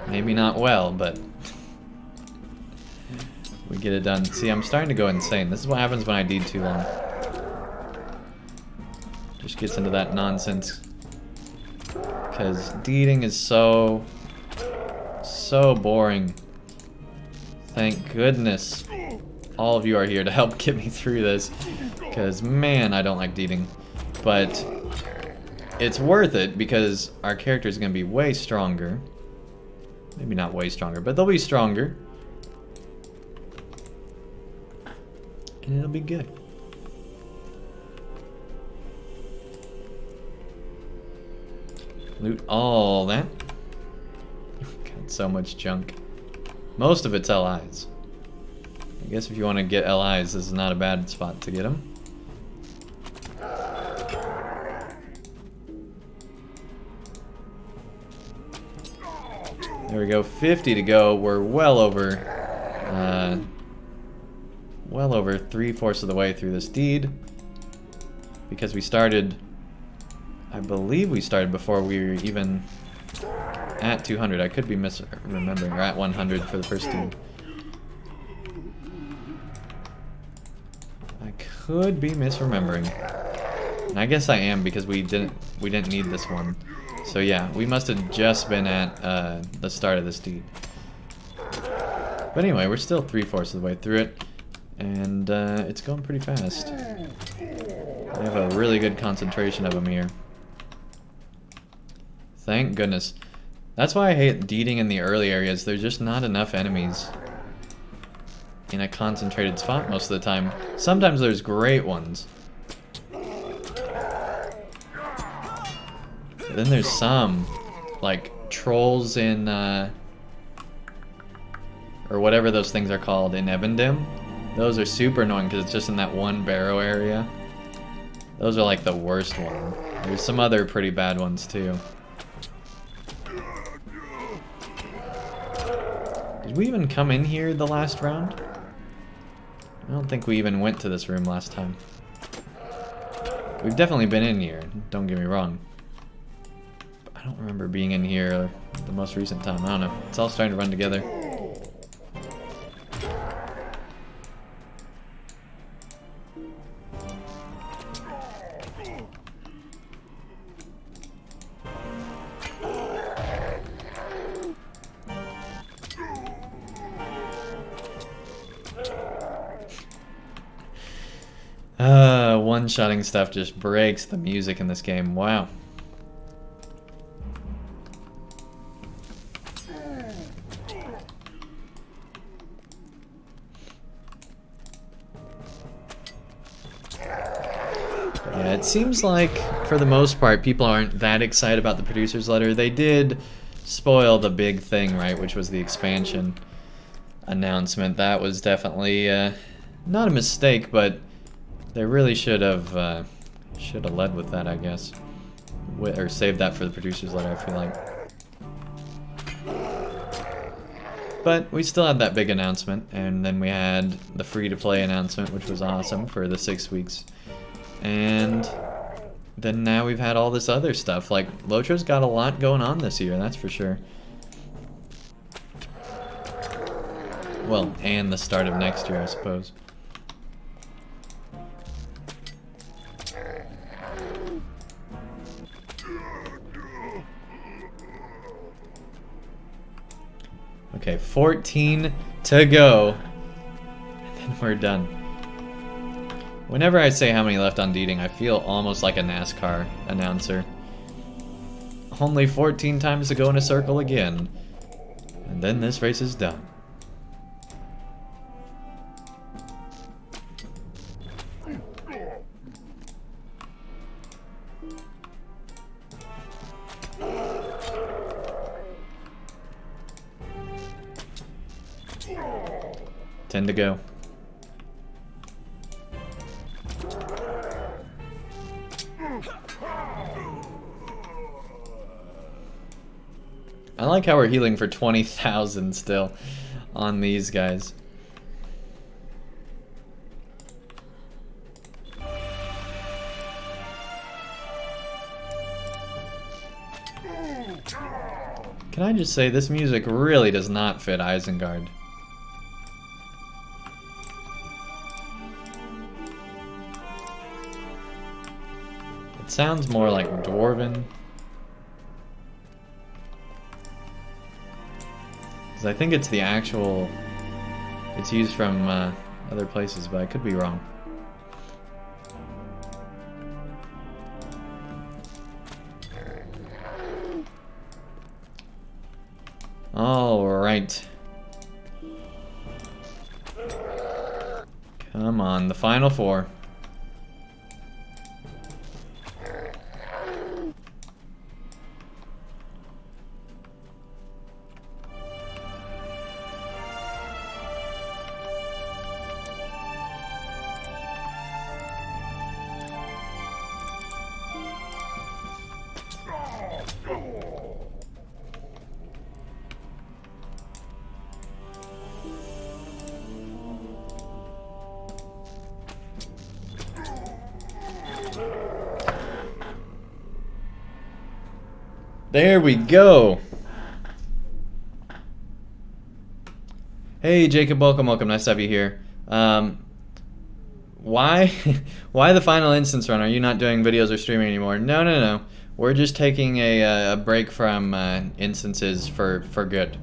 Maybe not well, but we get it done. See, I'm starting to go insane. This is what happens when I deed too long. Just gets into that nonsense. Because deeding is so boring. Thank goodness all of you are here to help get me through this. Because, man, I don't like deeding. But it's worth it because our character is going to be way stronger. Maybe not way stronger, but they'll be stronger. And it'll be good. Loot all that. Got so much junk. Most of it's LIs. I guess if you want to get LIs, this is not a bad spot to get them. There we go, 50 to go. We're well over 3/4 of the way through this deed. Because we started, I believe we started before we were even at 200. I could be misremembering, or at 100 for the first deed. I could be misremembering. And I guess I am because we didn't need this one. So yeah, we must have just been at the start of this deed. But anyway, we're still 3/4 of the way through it, and it's going pretty fast. We have a really good concentration of them here. Thank goodness. That's why I hate deeding in the early areas. There's just not enough enemies in a concentrated spot most of the time. Sometimes there's great ones. Then there's some, like, trolls in, or whatever those things are called in Evendim. Those are super annoying because it's just in that one barrow area. Those are like the worst one. There's some other pretty bad ones too. Did we even come in here the last round? I don't think we even went to this room last time. We've definitely been in here, don't get me wrong. I don't remember being in here the most recent time. I don't know. It's all starting to run together. One-shotting stuff just breaks the music in this game. Wow. Yeah, it seems like, for the most part, people aren't that excited about the producer's letter. They did spoil the big thing, right, which was the expansion announcement. That was definitely not a mistake, but they really should have led with that, I guess. Or saved that for the producer's letter, I feel like. But we still had that big announcement, and then we had the free-to-play announcement, which was awesome for the 6 weeks. And then now we've had all this other stuff. Like, LOTRO's got a lot going on this year, that's for sure. Well, and the start of next year, I suppose. Okay, 14 to go. And then we're done. Whenever I say how many left on Deeding, I feel almost like a NASCAR announcer. Only 14 times to go in a circle again. And then this race is done. Ten to go. I like how we're healing for 20,000 still on these guys. Can I just say, this music really does not fit Isengard. It sounds more like Dwarven. I think it's the actual, it's used from other places, but I could be wrong. All right. Come on, the final 4. There we go. Hey Jacob, welcome. Nice to have you here. Why the final instance run? Are you not doing videos or streaming anymore? No. We're just taking a break from instances for good.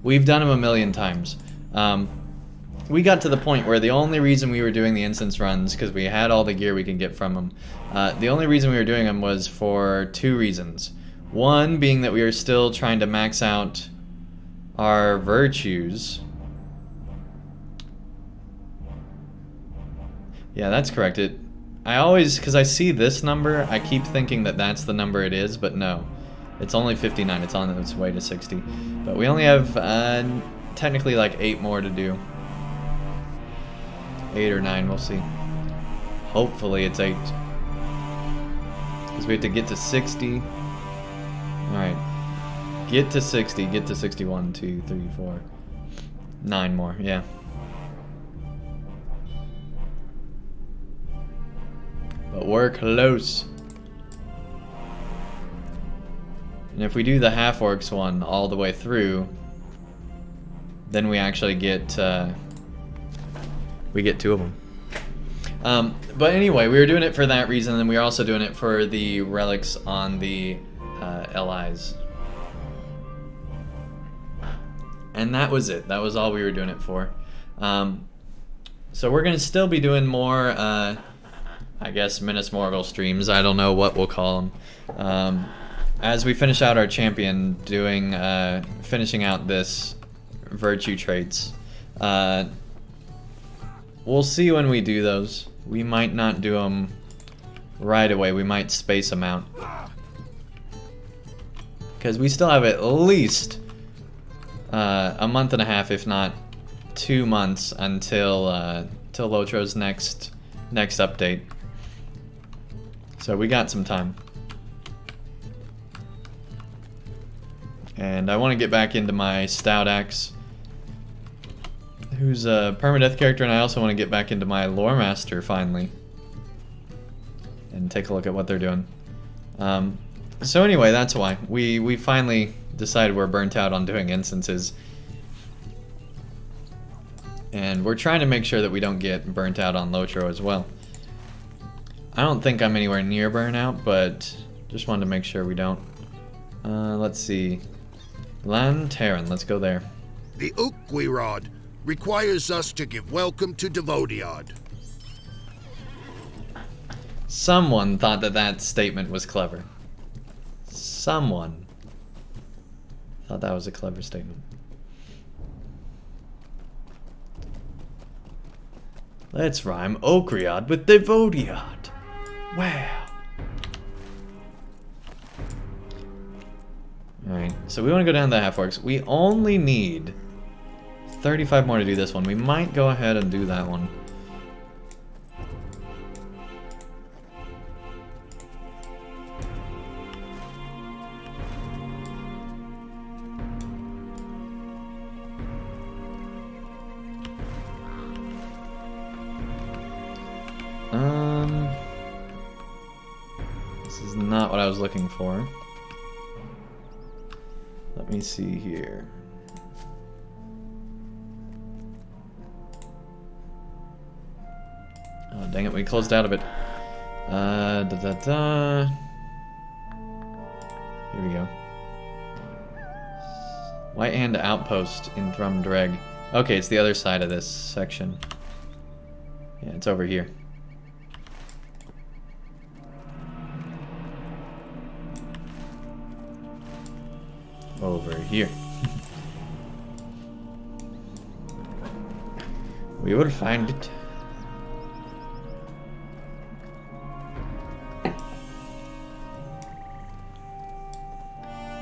We've done them a million times. We got to the point where the only reason we were doing the instance runs, because we had all the gear we can get from them, the only reason we were doing them was for 2 reasons. One being that we are still trying to max out our virtues. Yeah, that's correct. I always, because I see this number, I keep thinking that that's the number it is, but no. It's only 59. It's on its way to 60. But we only have technically like 8 more to do. 8 or 9, we'll see. Hopefully it's 8. Because we have to get to 60. Alright. Get to 60. Get to 61. 2, 3, 4. 9 more. Yeah. But we're close. And if we do the half-orcs one all the way through, then we actually get 2 of them. But anyway, we were doing it for that reason, and we were also doing it for the relics on the LIs. And that was it. That was all we were doing it for. So we're going to still be doing more, I guess, Minas Morgul streams. I don't know what we'll call them. As we finish out our champion, finishing out this virtue traits. We'll see when we do those. We might not do them right away, we might space them out. Because we still have at least a month and a half, if not 2 months, until till LOTRO's next update. So we got some time. And I want to get back into my Stout Axe, who's a permadeath character, and I also want to get back into my Lore Master finally. And take a look at what they're doing. So anyway, that's why. We finally decided we're burnt out on doing instances. And we're trying to make sure that we don't get burnt out on LOTRO as well. I don't think I'm anywhere near burnout, but just wanted to make sure we don't. Let's see. Lantaran, let's go there. The Ukwirod requires us to give welcome to Devodiad. Someone thought that that statement was clever. Someone thought that was a clever statement. Let's rhyme Okriod with Devodiad. Wow. Alright, so we want to go down the half-orcs. We only need 35 more to do this one. We might go ahead and do that one. This is not what I was looking for. Let me see here. Oh, dang it, we closed out of it. Here we go. White Hand Outpost in Thrumdrag. Okay, it's the other side of this section. Yeah, it's over here. Over here. We will find it.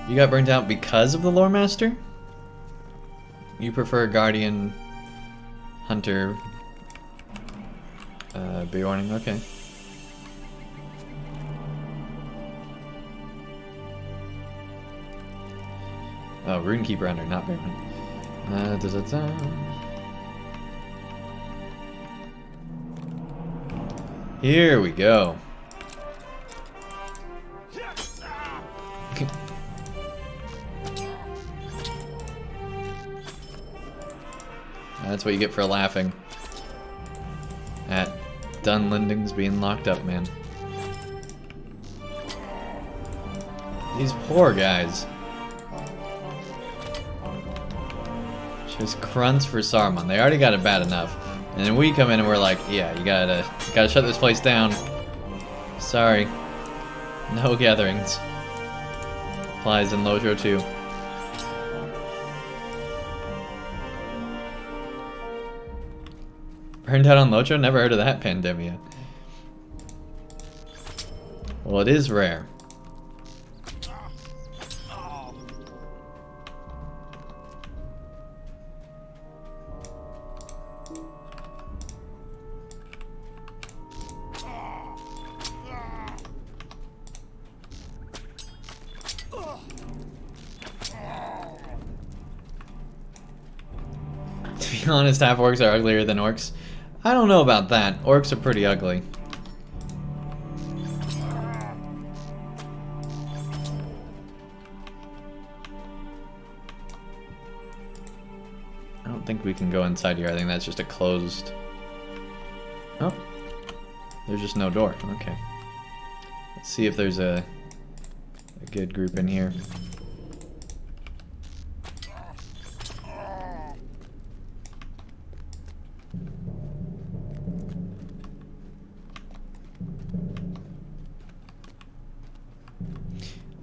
You got burnt out because of the Lore Master? You prefer Guardian, Hunter, Beorning? Okay. Oh, Runekeeper Hunter, not Beorning. Here we go. That's what you get for laughing at Dunlendings being locked up, man. These poor guys. Just grunts for Saruman. They already got it bad enough. And then we come in and we're like, yeah, you gotta shut this place down. Sorry. No gatherings. Applies in LOTRO too. Burned out on LOTRO? Never heard of that pandemia. Well, it is rare. To be honest, half-orcs are uglier than orcs. I don't know about that. Orcs are pretty ugly. I don't think we can go inside here. I think that's just a closed... Oh. There's just no door. Okay. Let's see if there's a good group in here.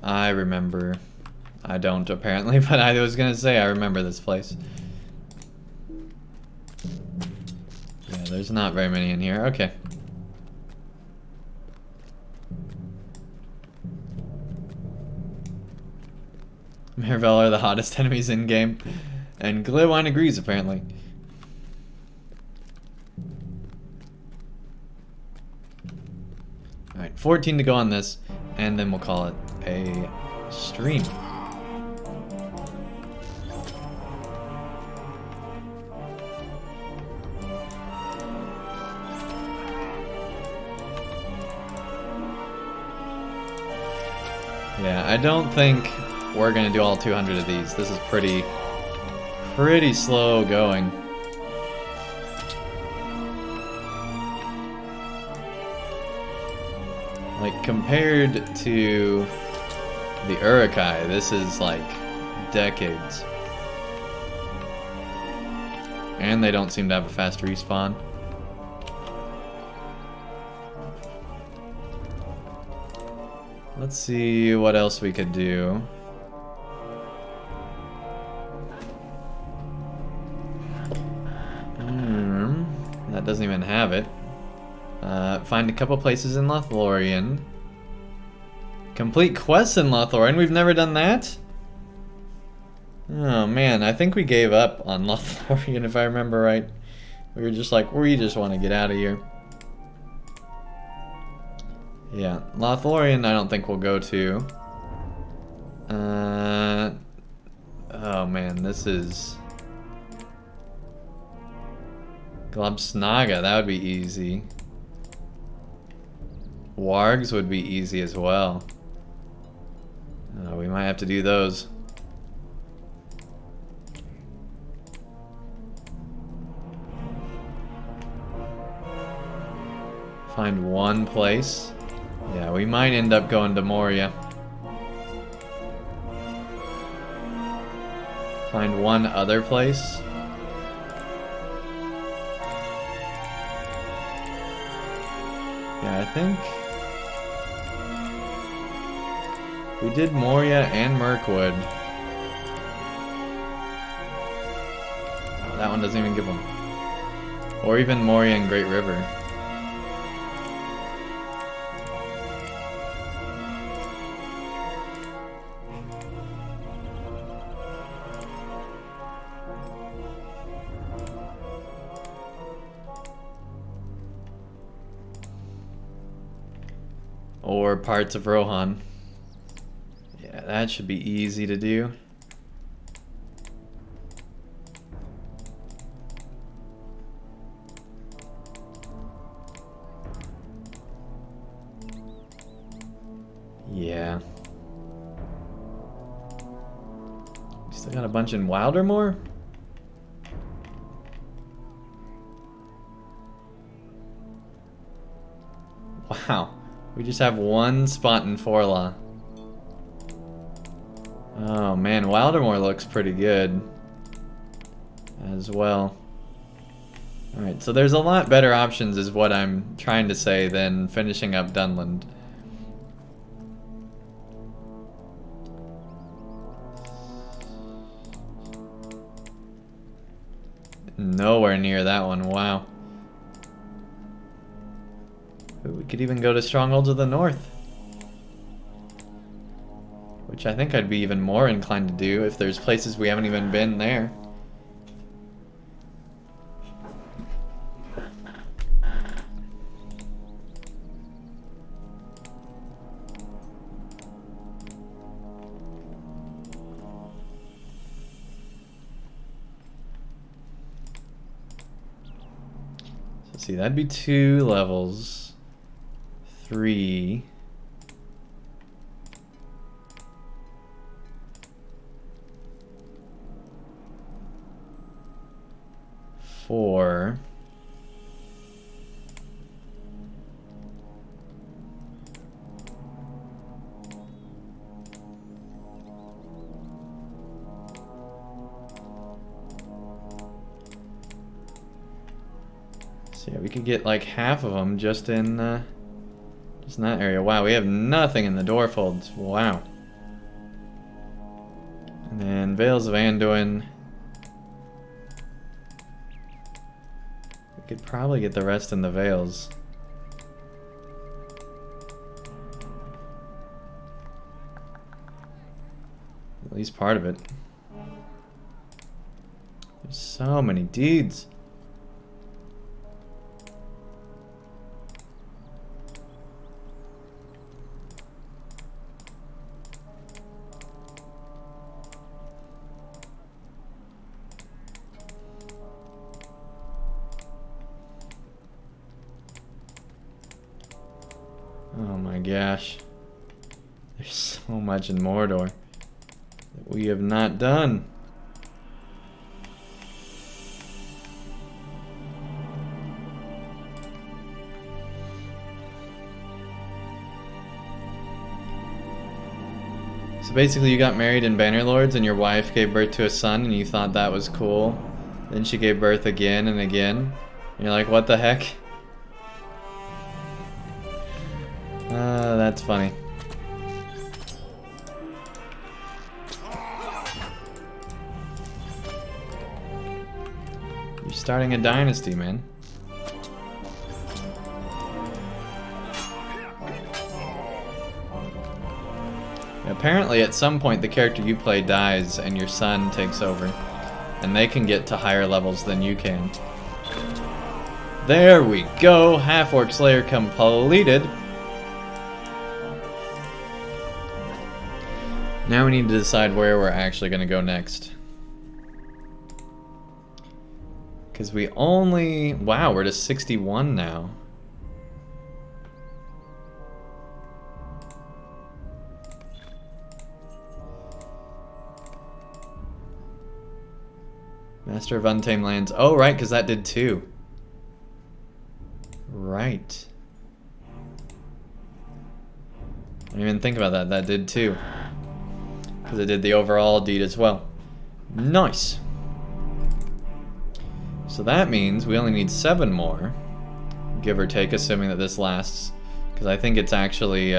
I remember. I don't apparently, but I was gonna say I remember this place. Yeah, there's not very many in here. Okay. Marvel are the hottest enemies in game. And Glitwine agrees, apparently. Alright, 14 to go on this, and then we'll call it a stream. Yeah, I don't think we're gonna do all 200 of these. This is pretty slow going. Like, compared to the Urukai, this is like decades. And they don't seem to have a fast respawn. Let's see what else we could do. That doesn't even have it. Find a couple places in Lothlorien. Complete quests in Lothlorien. We've never done that? Oh man, I think we gave up on Lothlorien if I remember right. We were just like, we just want to get out of here. Yeah, Lothlorien I don't think we'll go to. Oh man, this is... Globsnaga, that would be easy. Wargs would be easy as well. We might have to do those. Find one place. Yeah, we might end up going to Moria. Find one other place. Yeah, I think we did Moria and Mirkwood. Oh, that one doesn't even give one. Or even Moria and Great River. Or parts of Rohan. Yeah, that should be easy to do. Yeah. Still got a bunch in Wildermore? Wow. We just have one spot in Forlaw. Oh man, Wildermore looks pretty good as well. Alright, so there's a lot better options is what I'm trying to say than finishing up Dunland. Nowhere near that one, wow. We could even go to Strongholds of the North. Which I think I'd be even more inclined to do if there's places we haven't even been there. So see, that'd be 2 levels. 3. 4. So yeah, we could get like half of them just in that area. Wow, we have nothing in the Dwarfolds. Wow. And then Vales of Anduin. We could probably get the rest in the Vales. At least part of it. There's so many deeds. Oh my gosh. There's so much in Mordor that we have not done. So basically you got married in Bannerlords and your wife gave birth to a son and you thought that was cool. Then she gave birth again and again. And you're like, what the heck? That's funny. You're starting a dynasty, man. Apparently, at some point, the character you play dies and your son takes over. And they can get to higher levels than you can. There we go! Half-Orc Slayer completed! Now we need to decide where we're actually going to go next. Because we only... Wow, we're to 61 now. Master of Untamed Lands. Oh, right, because that did 2. Right. I didn't even think about that. That did 2. Because it did the overall deed as well. Nice. So that means we only need 7 more. Give or take, assuming that this lasts. Because I think it's actually...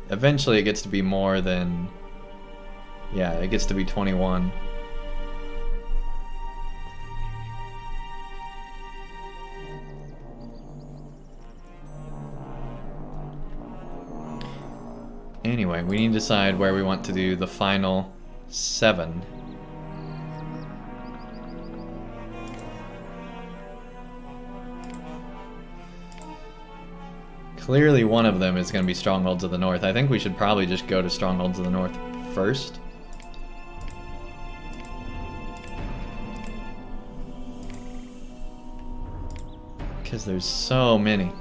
eventually it gets to be more than... Yeah, it gets to be 21. Anyway, we need to decide where we want to do the final 7. Clearly one of them is going to be Strongholds of the North. I think we should probably just go to Strongholds of the North first. Because there's so many.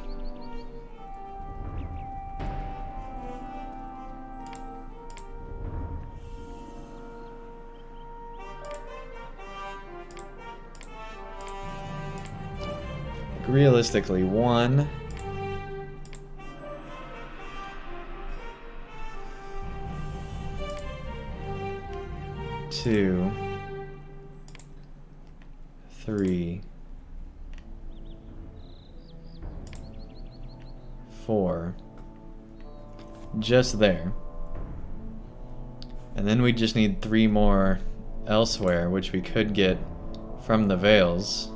Realistically, 1, 2, 3, 4, just there. And then we just need 3 more elsewhere, which we could get from the Vales.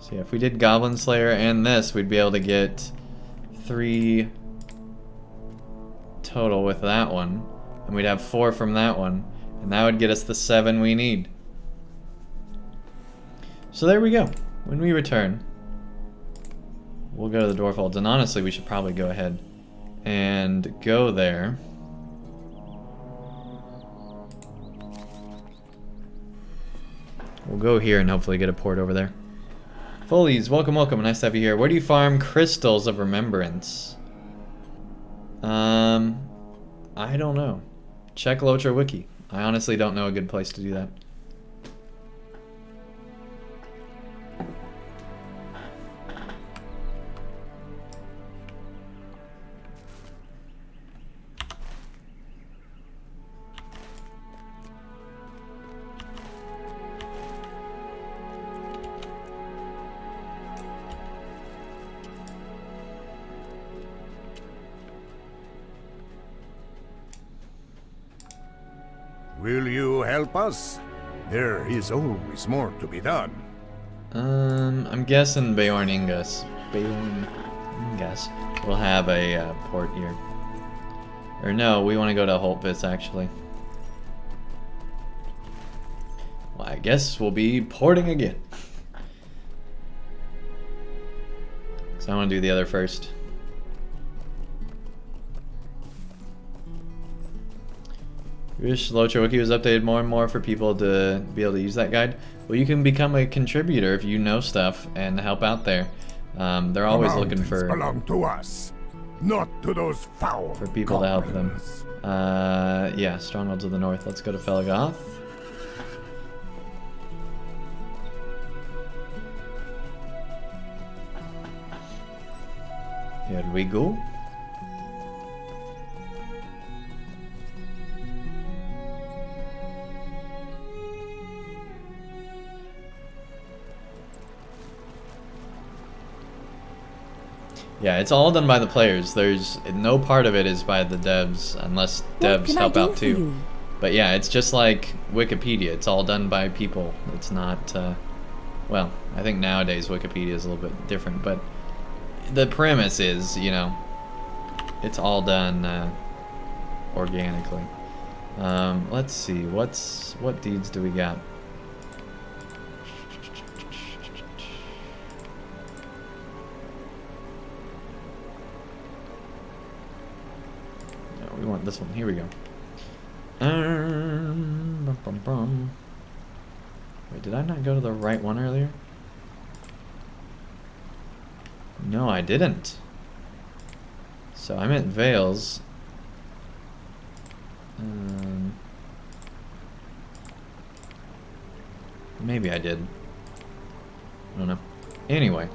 So yeah, if we did Goblin Slayer and this, we'd be able to get 3 total with that one. And we'd have 4 from that one. And that would get us the 7 we need. So there we go. When we return, we'll go to the Dwarfholds. And honestly, we should probably go ahead and go there. We'll go here and hopefully get a port over there. Follies, welcome, welcome. Nice to have you here. Where do you farm Crystals of Remembrance? I don't know. Check LOTRO Wiki. I honestly don't know a good place to do that. Will you help us? There is always more to be done. I'm guessing Beorn Ingus will have a port here. Or no, we want to go to Holtvis actually. Well, I guess we'll be porting again. So I want to do the other first. Wish LOTRO Wiki was updated more and more for people to be able to use that guide. Well, you can become a contributor if you know stuff and help out there. They're always looking for belong to us, not to those foul for people to help them. goblins. Yeah, strongholds of the north. Let's go to Felgoth. Here we go. Yeah, it's all done by the players. There's no part of it is by the devs, unless devs help out too. But yeah, it's just like Wikipedia. It's all done by people. It's not, well, I think nowadays Wikipedia is a little bit different, but the premise is, you know, it's all done organically. Let's see, what deeds do we got? We want this one. Here we go. Wait, did I not go to the right one earlier? No, I didn't. So I meant Vales. Maybe I did. I don't know. Anyway.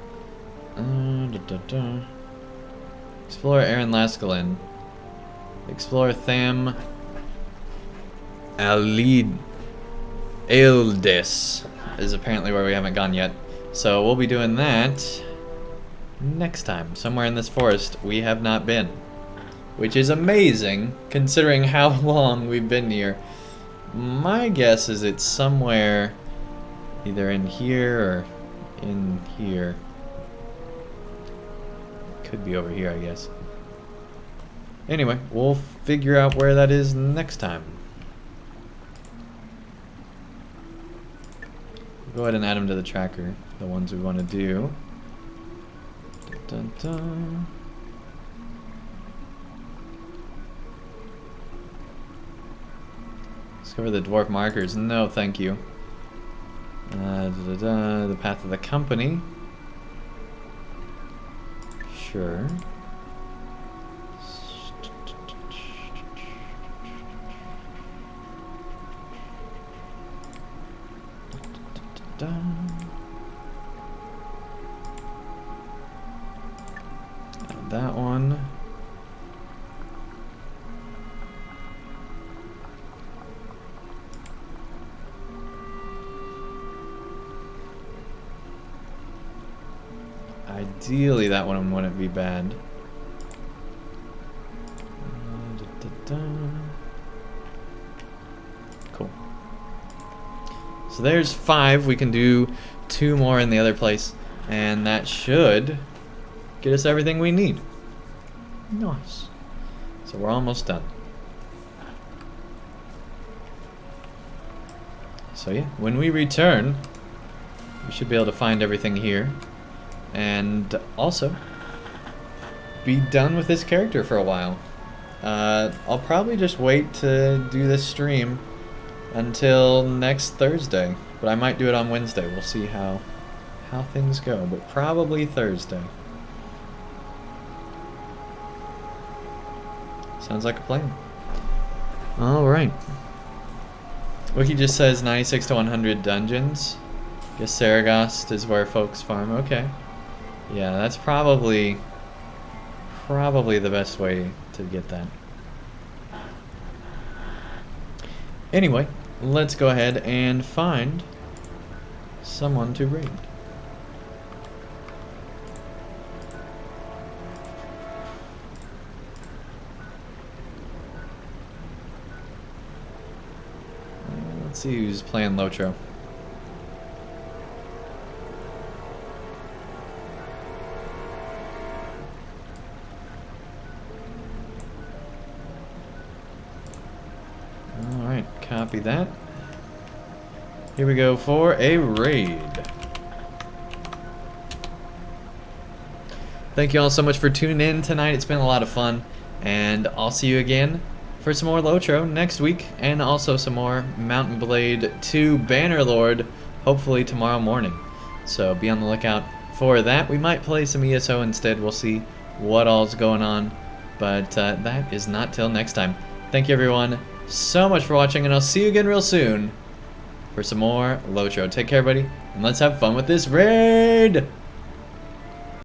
Explore Aaron Laskalin. Explore Tham Eldis is apparently where we haven't gone yet. So we'll be doing that next time. Somewhere in this forest we have not been. Which is amazing considering how long we've been here. My guess is it's somewhere either in here or in here. Could be over here, I guess. Anyway, we'll figure out where that is next time. Go ahead and add them to the tracker, the ones we want to do. Dun, dun, dun. Discover the dwarf markers. No, thank you. The path of the company. Sure. That one. Ideally, that one wouldn't be bad. Cool. So there's 5. We can do 2 more in the other place, and that should get us everything we need. Nice. So we're almost done. So yeah, when we return, we should be able to find everything here, and also be done with this character for a while. I'll probably just wait to do this stream until next Thursday, but I might do it on Wednesday. We'll see how things go, but probably Thursday. Sounds like a plan. All right. Wiki just says 96 to 100 dungeons. Guess Saragost is where folks farm. Okay. Yeah, that's probably the best way to get that. Anyway, let's go ahead and find someone to raid. see who's playing LOTRO. Alright, copy that. Here we go for a raid. Thank you all so much for tuning in tonight. It's been a lot of fun. And I'll see you again for some more LOTRO next week. And also some more Mountain Blade 2 Bannerlord, hopefully tomorrow morning. So be on the lookout for that. We might play some ESO instead. We'll see what all's going on. But that is not till next time. Thank you everyone so much for watching, and I'll see you again real soon for some more LOTRO. Take care, everybody, and let's have fun with this raid!